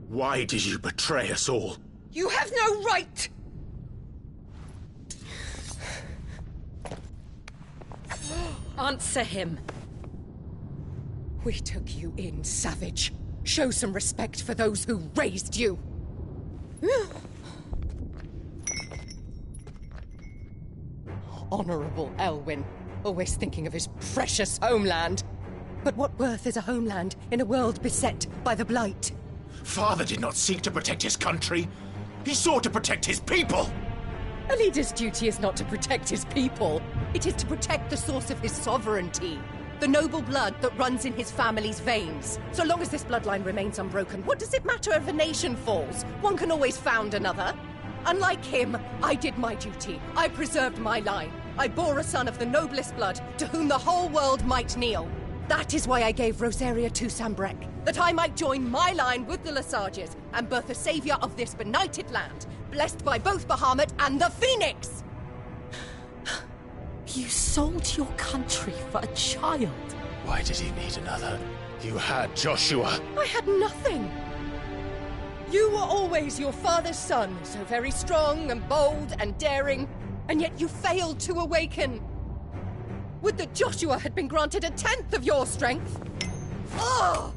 Speaker 2: Why did you betray us all?
Speaker 6: You have no right! Answer him. We took you in, savage. Show some respect for those who raised you. Honorable Elwyn, always thinking of his precious homeland. But what worth is a homeland in a world beset by the Blight?
Speaker 2: Father did not seek to protect his country. He sought to protect his people.
Speaker 6: A leader's duty is not to protect his people. It is to protect the source of his sovereignty. The noble blood that runs in his family's veins. So long as this bloodline remains unbroken, what does it matter if a nation falls? One can always found another. Unlike him, I did my duty. I preserved my line. I bore a son of the noblest blood, to whom the whole world might kneel. That is why I gave Rosaria to Sanbreque, that I might join my line with the Lesages and birth a savior of this benighted land, blessed by both Bahamut and the Phoenix!
Speaker 5: You sold your country for a child.
Speaker 2: Why did he need another? You had Joshua.
Speaker 6: I had nothing. You were always your father's son, so very strong and bold and daring, and yet you failed to awaken. Would that Joshua had been granted 1/10 of your strength? Oh!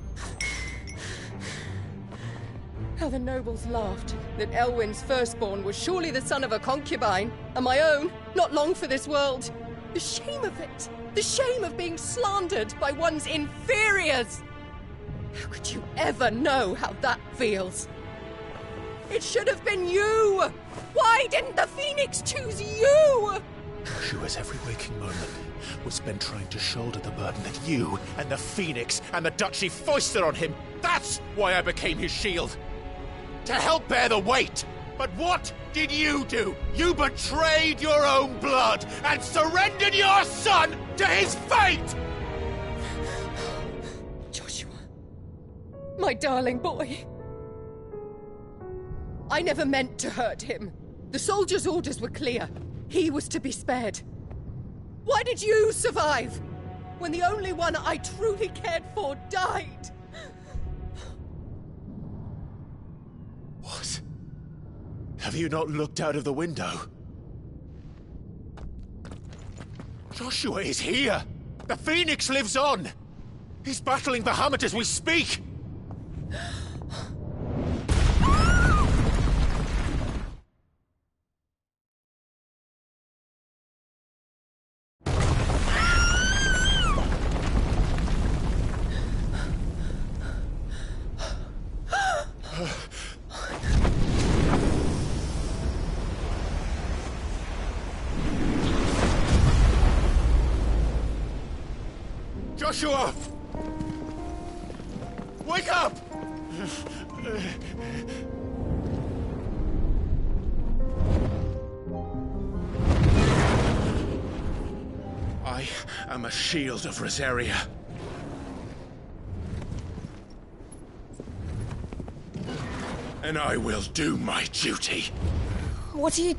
Speaker 6: How the nobles laughed that Elwyn's firstborn was surely the son of a concubine, and my own, not long for this world. The shame of it! The shame of being slandered by one's inferiors! How could you ever know how that feels? It should have been you! Why didn't the Phoenix choose you?
Speaker 2: Joshua's every waking moment was spent trying to shoulder the burden that you and the Phoenix and the Duchy foisted on him. That's why I became his shield. To help bear the weight. But what did you do? You betrayed your own blood and surrendered your son to his fate!
Speaker 6: Joshua. My darling boy. I never meant to hurt him. The soldiers' orders were clear. He was to be spared. Why did you survive, when the only one I truly cared for died?
Speaker 22: What? Have you not looked out of the window? Joshua is here! The Phoenix lives on! He's battling Bahamut as we speak! Joshua! Wake up! I am a shield of Rosaria. And I will do my duty.
Speaker 16: What are you...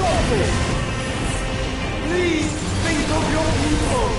Speaker 17: stop this! Please think of your people!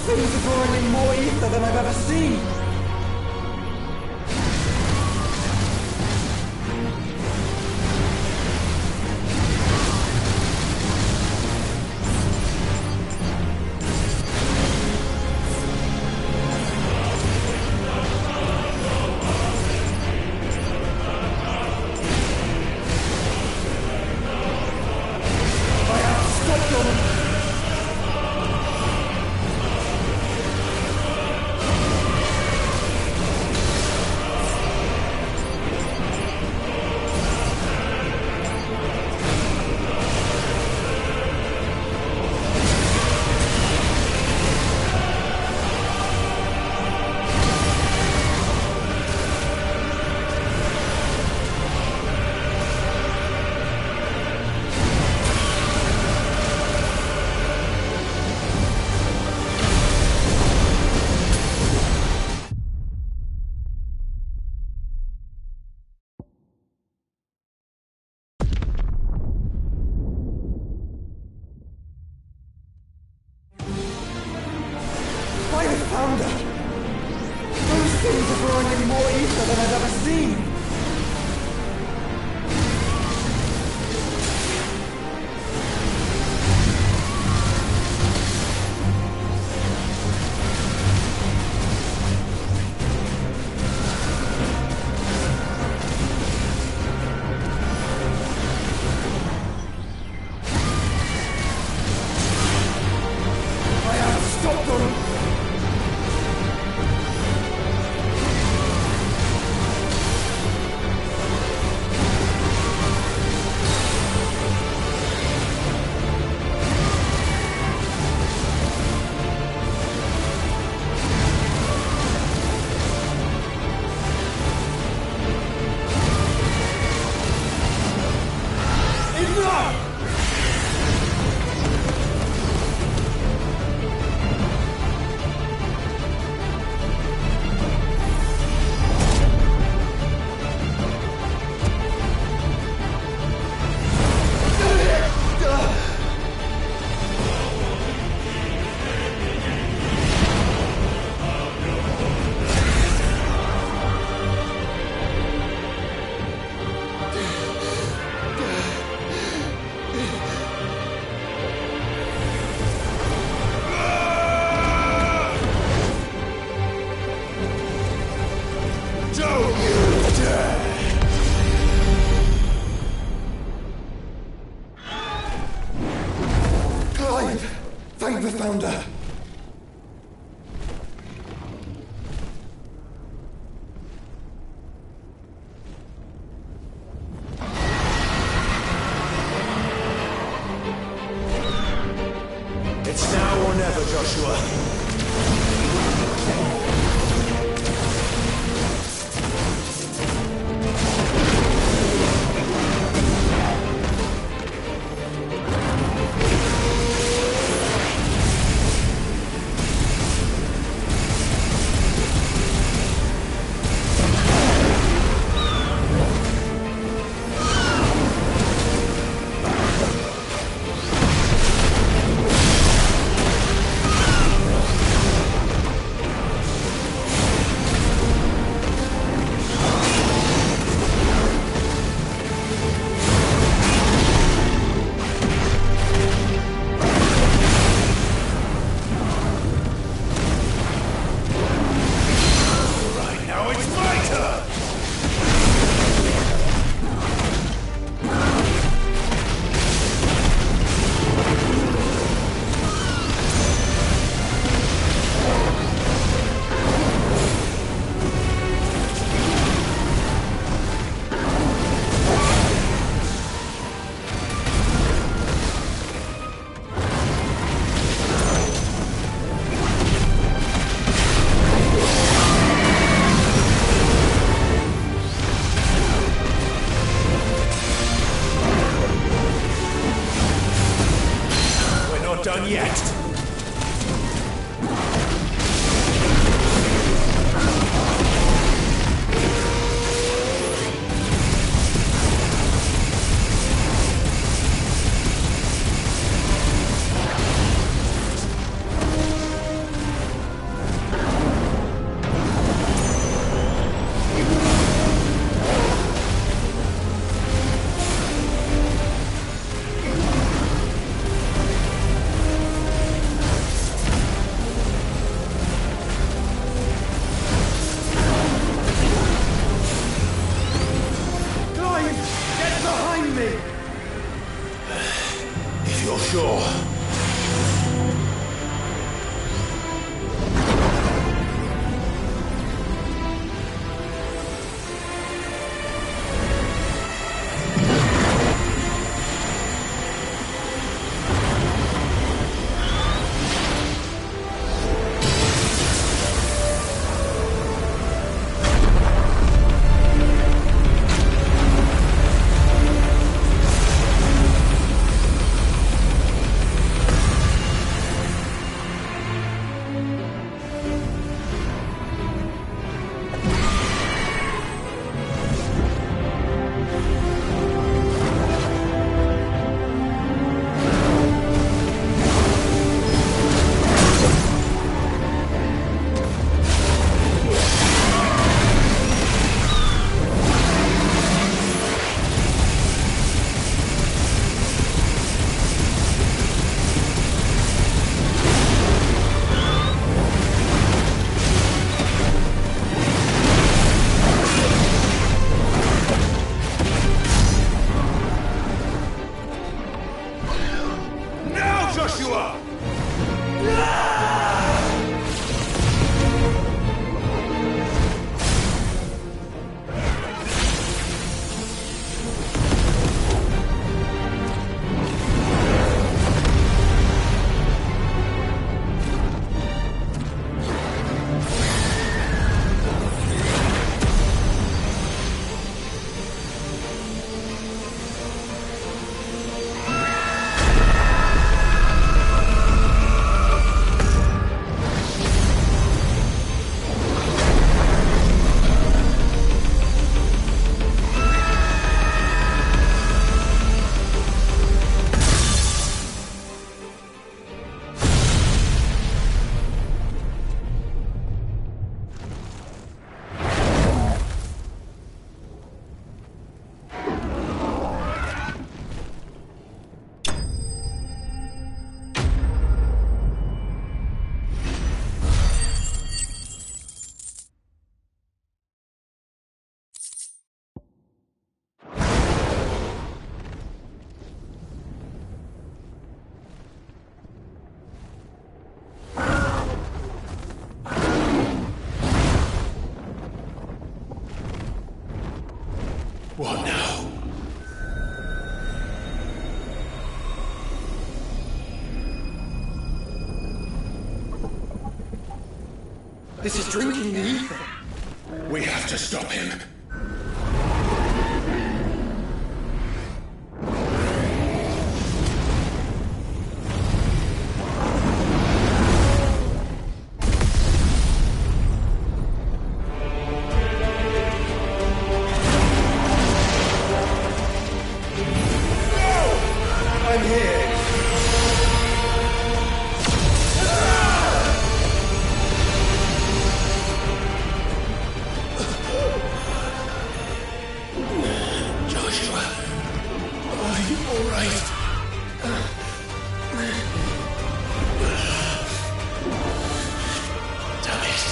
Speaker 17: Things are drawing in more ether than I've ever seen. I have to stop them. Those things are drawing in more ether than I've ever seen. I have to stop them.
Speaker 2: What now?
Speaker 17: This is drinking the ether.
Speaker 2: We have to stop him.
Speaker 17: I'm here.
Speaker 2: Joshua, are you all right? Damn it.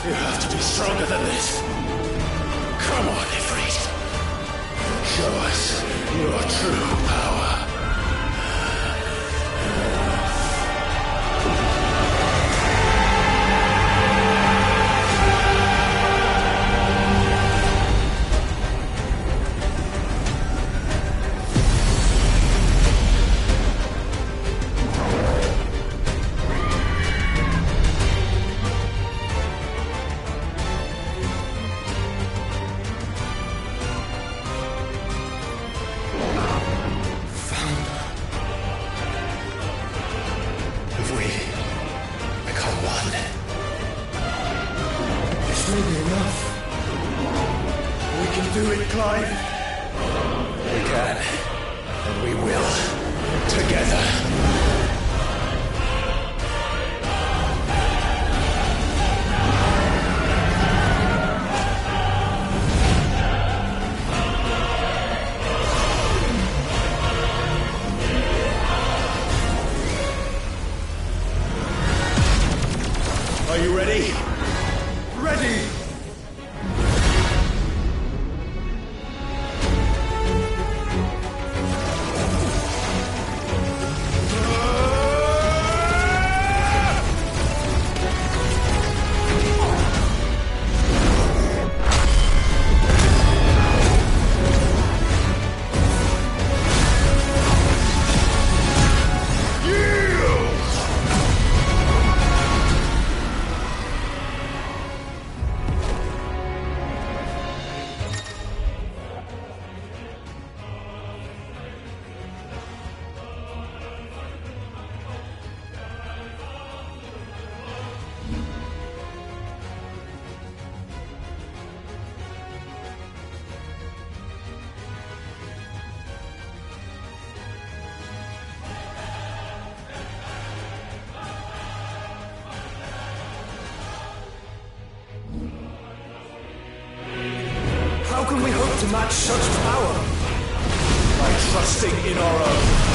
Speaker 2: You have to be stronger than this. Come on, Ifrit. Show us your true power. If we become one,
Speaker 17: This may be enough. We can do it, Clive.
Speaker 2: we can, and we will, together. Are you ready?
Speaker 17: Ready! How can we hope to match such power?
Speaker 2: By trusting in our own.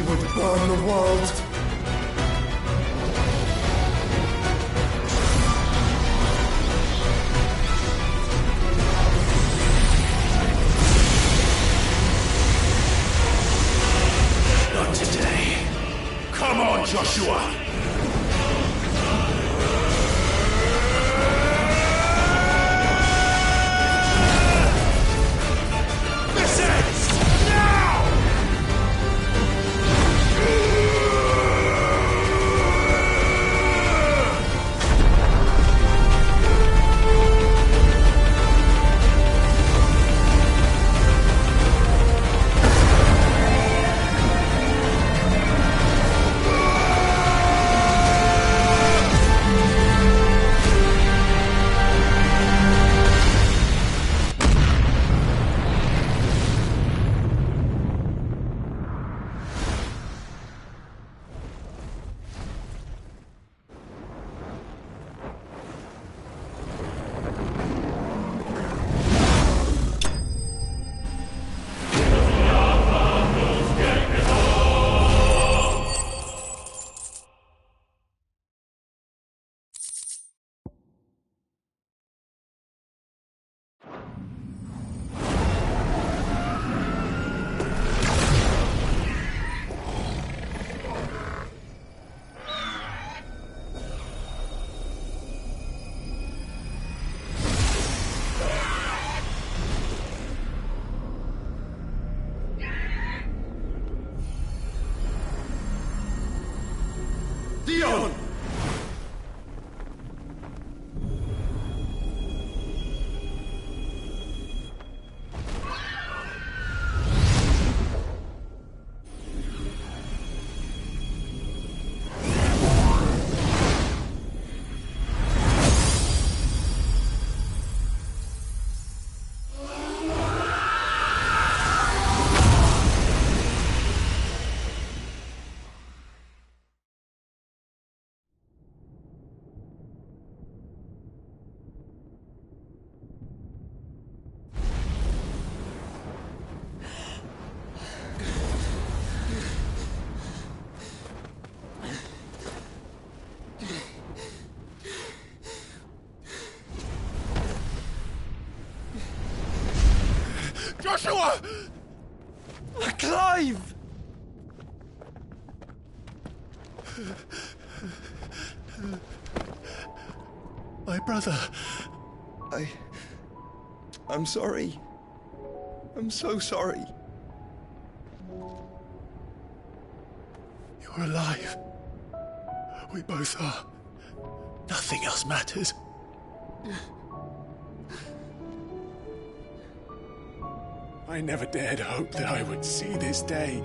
Speaker 17: would burn the world.
Speaker 22: Not today. Come on, Joshua! This ends now! Dion! Joshua!
Speaker 17: Clive!
Speaker 22: My brother.
Speaker 19: I'm sorry. I'm so sorry.
Speaker 22: You're alive. We both are. Nothing else matters. I never dared hope that I would see this day.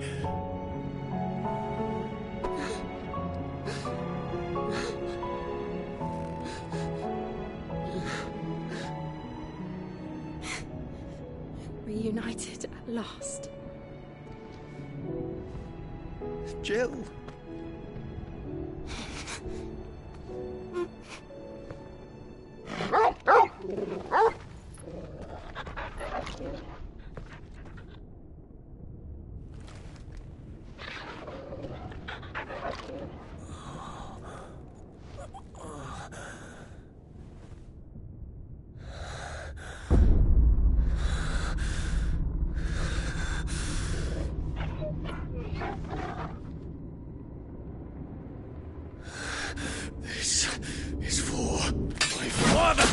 Speaker 4: Reunited at last.
Speaker 19: Jill.
Speaker 22: This is for my father!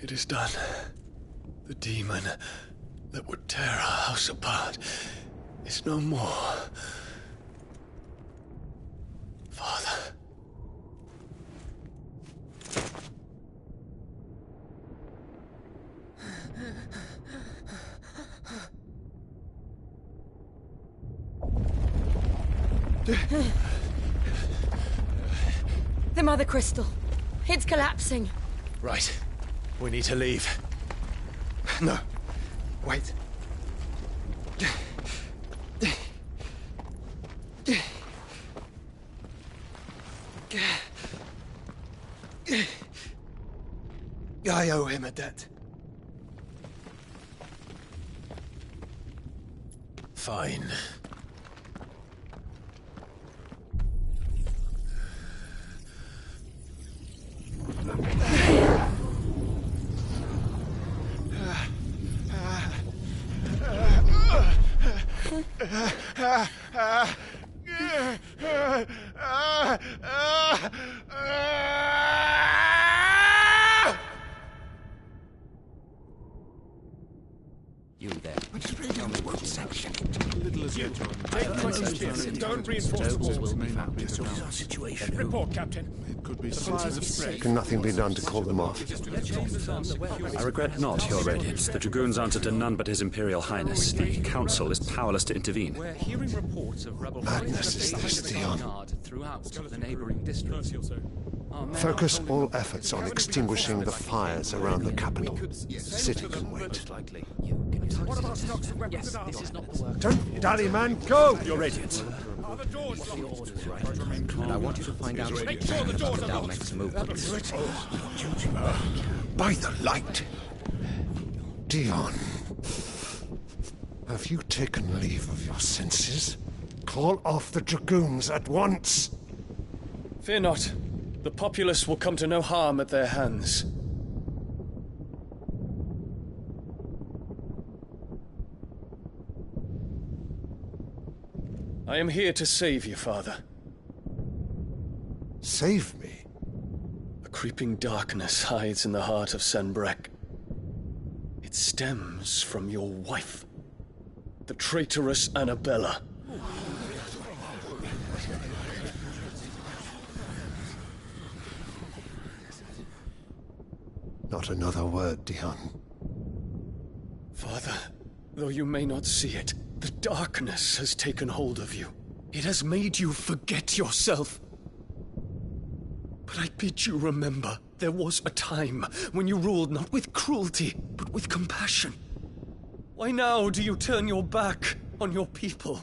Speaker 22: It is done. The demon that would tear our house apart is no more.
Speaker 4: The Mother Crystal. It's collapsing.
Speaker 20: Right. We need to leave.
Speaker 19: No. Wait. I owe him a debt.
Speaker 2: Fine.
Speaker 9: You there.
Speaker 14: Tell me what section.
Speaker 10: Don't reinforce the walls.
Speaker 14: This is our situation.
Speaker 10: Report, Captain.
Speaker 14: It could be fires of spray.
Speaker 19: Can nothing be done to call them off?
Speaker 9: I regret not, Your Radiance. The Dragoons answer to none but His Imperial Highness. The Council is powerless to intervene.
Speaker 18: We're hearing reports of rebel
Speaker 19: Madness is this, Dion.
Speaker 18: throughout the neighboring districts.
Speaker 19: Focus all efforts on extinguishing the fires around the capital. The city can wait. Don't dally, man, go!
Speaker 9: Your Radiance. And I want you to find out
Speaker 10: Make sure the doors are
Speaker 9: Dal
Speaker 10: locked.
Speaker 9: makes a move.
Speaker 14: By the light.
Speaker 19: Dion, have you taken leave of your senses? Call off the Dragoons at once!
Speaker 20: Fear not. The populace will come to no harm at their hands. I am here to save you, Father.
Speaker 19: Save me?
Speaker 20: A creeping darkness hides in the heart of Sanbreque. It stems from your wife, the traitorous Annabella.
Speaker 19: Not another word, Dion.
Speaker 20: Father, though you may not see it, the darkness has taken hold of you. It has made you forget yourself. But I bid you remember, there was a time when you ruled not with cruelty, but with compassion. Why now do you turn your back on your people?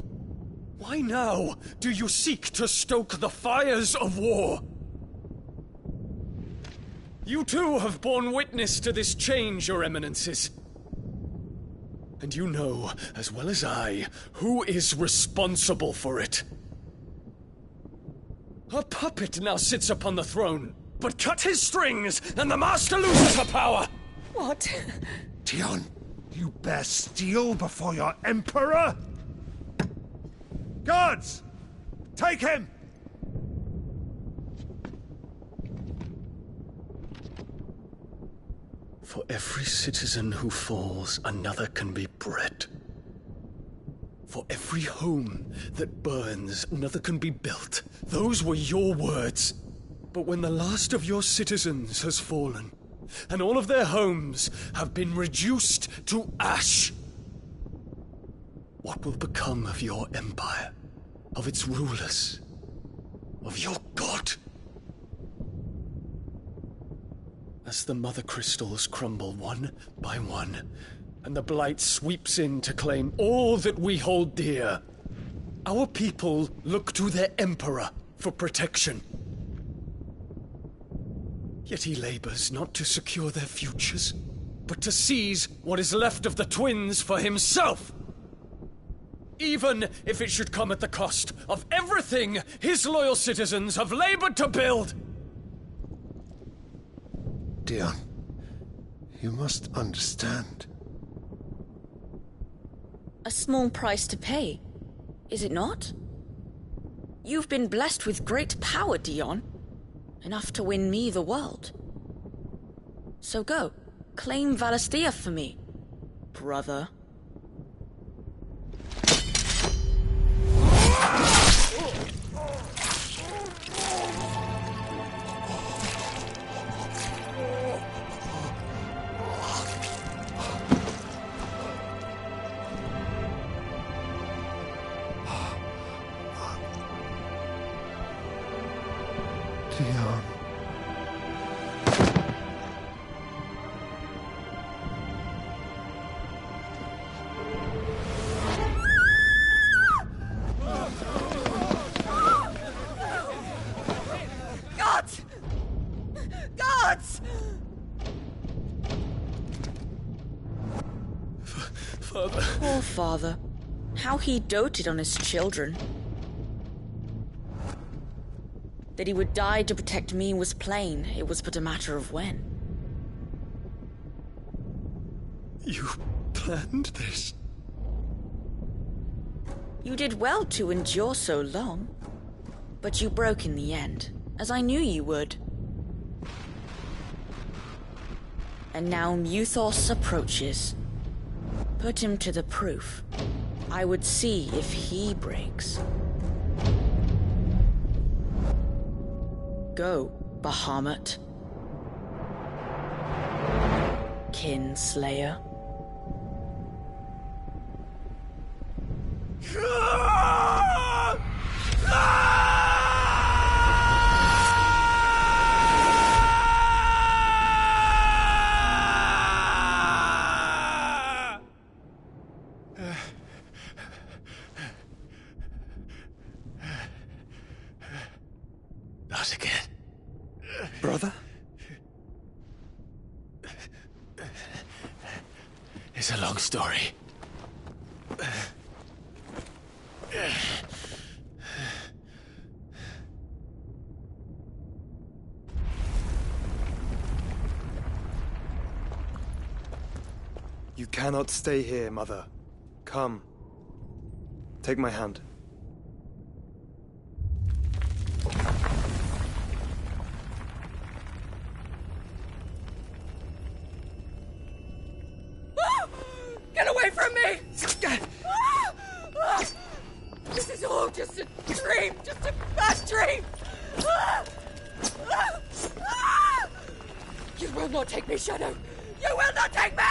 Speaker 20: Why now do you seek to stoke the fires of war? You too have borne witness to this change, Your Eminences. And you know, as well as I, who is responsible for it. A puppet now sits upon the throne, but cut his strings, and the Master loses her power!
Speaker 4: What?
Speaker 19: Dion, you bear steel before your Emperor? Guards! Take him!
Speaker 20: For every citizen who falls, another can be bred. For every home that burns, another can be built. Those were your words. But when the last of your citizens has fallen, and all of their homes have been reduced to ash, what will become of your empire, of its rulers, of your god? As the Mother Crystals crumble one by one, and the Blight sweeps in to claim all that we hold dear, our people look to their Emperor for protection. Yet he labors not to secure their futures, but to seize what is left of the twins for himself! Even if it should come at the cost of everything his loyal citizens have labored to build!
Speaker 19: Dion, you must understand.
Speaker 5: A small price to pay, is it not? You've been blessed with great power, Dion. Enough to win me the world. So go, claim Valisthea for me, brother.
Speaker 19: Dion.
Speaker 5: Gods! Gods!
Speaker 20: Father.
Speaker 5: Poor father. How he doted on his children. That he would die to protect me was plain. It was but a matter of when.
Speaker 20: You planned this?
Speaker 5: You did well to endure so long. But you broke in the end, as I knew you would. And now Muthos approaches. Put him to the proof. I would see if he breaks. Go, Bahamut. Kinslayer.
Speaker 2: Not again.
Speaker 19: Brother?
Speaker 2: It's a long story.
Speaker 19: You cannot stay here, Mother. Come. Take my hand.
Speaker 5: Get away from me! This is all just a dream, just a bad dream! You will not take me, Shadow! You will not take me!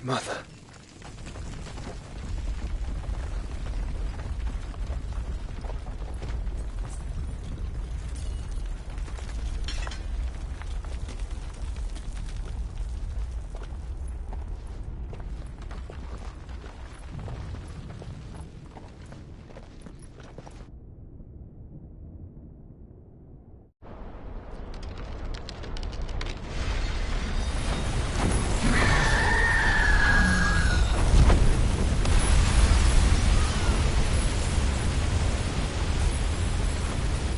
Speaker 19: Mother.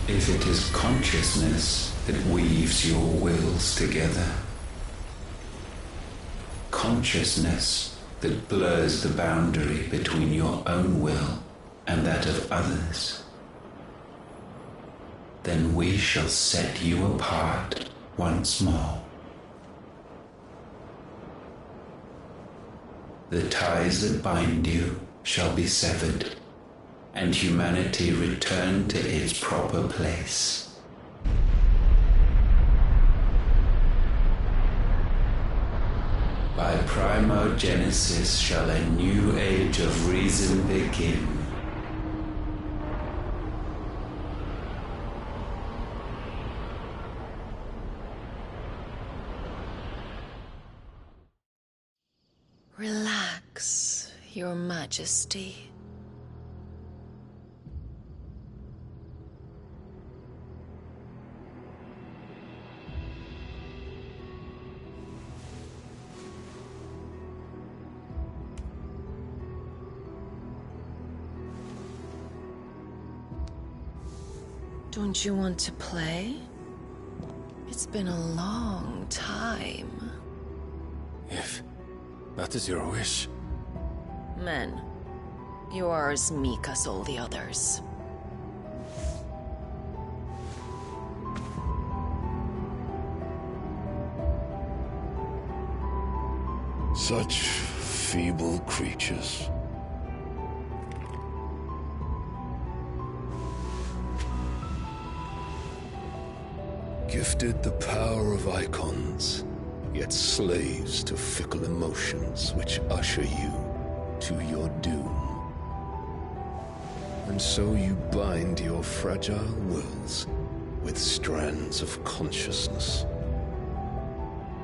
Speaker 11: If it is consciousness that weaves your wills together, consciousness that blurs the boundary between your own will and that of others, then we shall set you apart once more. The ties that bind you shall be severed, and humanity return to its proper place. By primogenesis shall a new age of reason begin.
Speaker 6: Relax, Your Majesty. Don't you want to play? It's been a long time.
Speaker 2: If that is your wish.
Speaker 7: Men, you are as meek as all the others.
Speaker 12: Such feeble creatures. Gifted the power of icons, yet slaves to fickle emotions which usher you to your doom. And so you bind your fragile wills with strands of consciousness.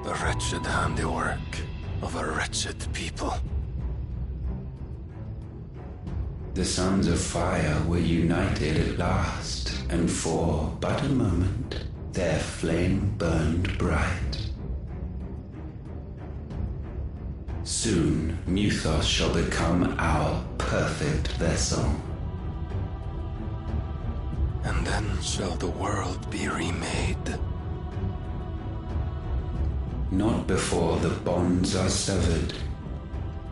Speaker 2: The wretched handiwork of a wretched people.
Speaker 11: The Sons of Fire were united at last, and for but a moment, their flame burned bright. Soon, Mythos shall become our perfect vessel.
Speaker 2: And then shall the world be remade.
Speaker 11: Not before the bonds are severed,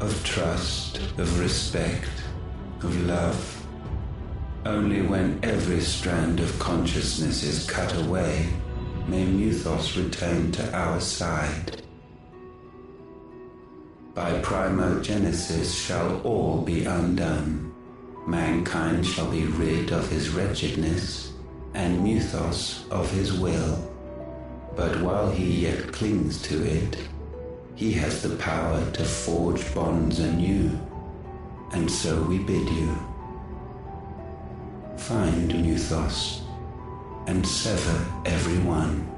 Speaker 11: of trust, of respect, of love. Only when every strand of consciousness is cut away, may Mythos return to our side. By primogenesis shall all be undone. Mankind shall be rid of his wretchedness, and Mythos of his will. But while he yet clings to it, he has the power to forge bonds anew, and so we bid you. Find Mythos, and sever every one.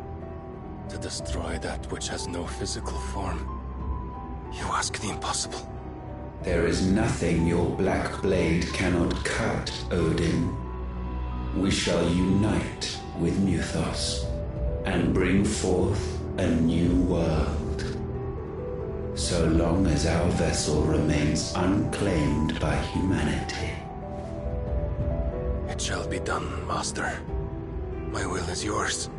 Speaker 2: To destroy that which has no physical form, you ask the impossible.
Speaker 11: There is nothing your black blade cannot cut, Odin. We shall unite with Mythos, and bring forth a new world. So long as our vessel remains unclaimed by humanity.
Speaker 2: It shall be done, Master. My will is yours.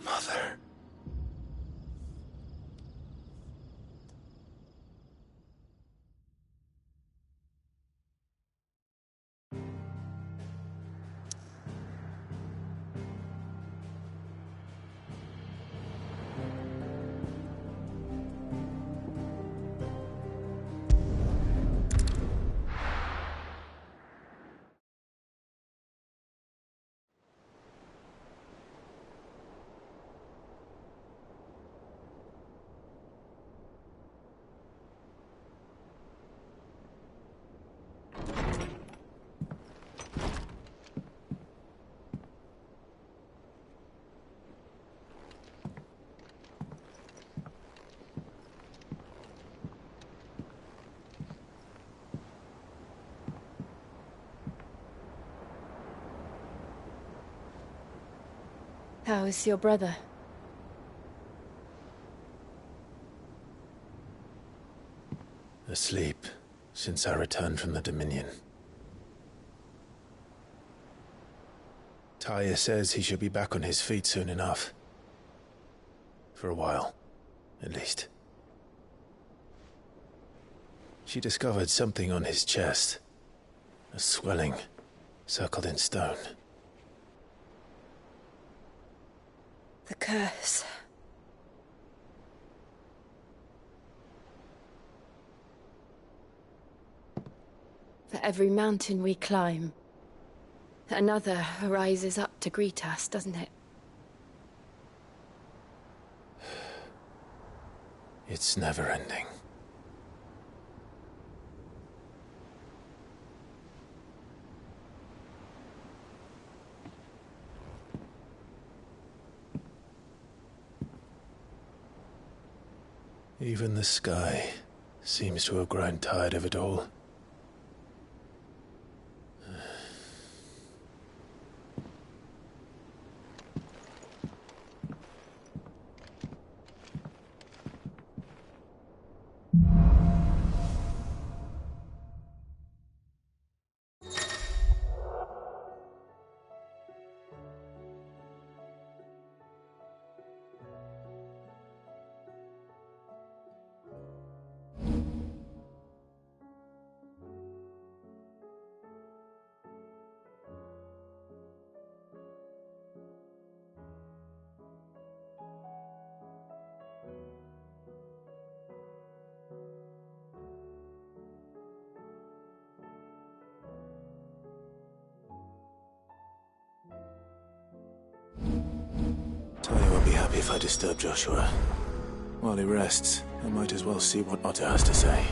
Speaker 2: Mother.
Speaker 4: How is your brother?
Speaker 2: Asleep since I returned from the Dominion. Taya says he should be back on his feet soon enough. For a while, at least. She discovered something on his chest. A swelling, circled in stone.
Speaker 4: The curse. For every mountain we climb, another rises up to greet us, doesn't it?
Speaker 2: It's never ending. Even the sky seems to have grown tired of it all. if I disturb Joshua. While he rests, I might as well see what Otter has to say.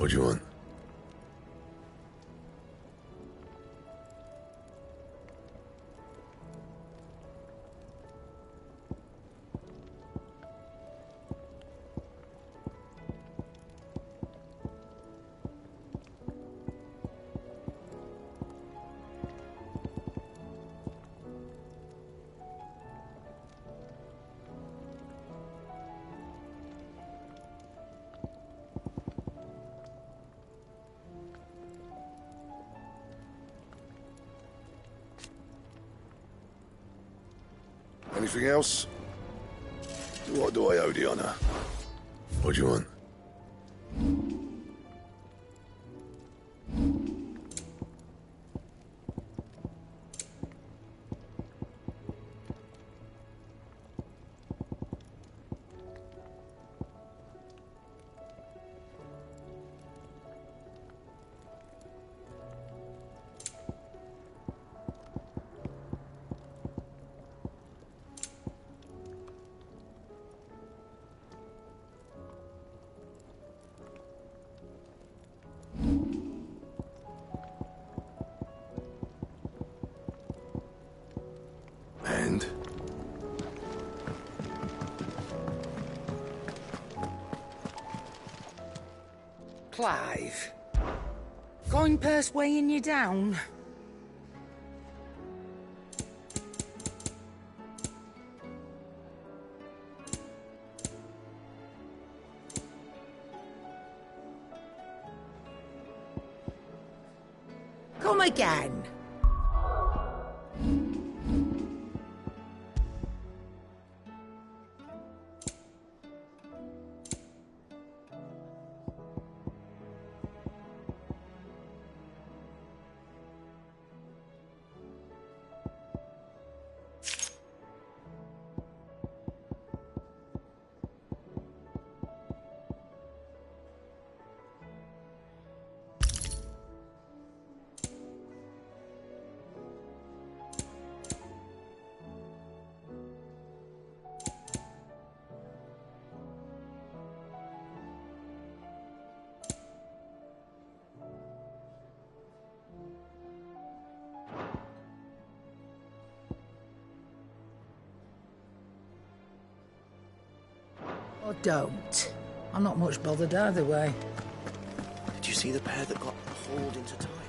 Speaker 12: What do you want? Anything else? What do I owe the honor? What do you want? And?
Speaker 1: Clive. Goingpurse weighing you down? Come again. Or don't. I'm not much bothered either way.
Speaker 3: Did you see the pair that got hauled into time?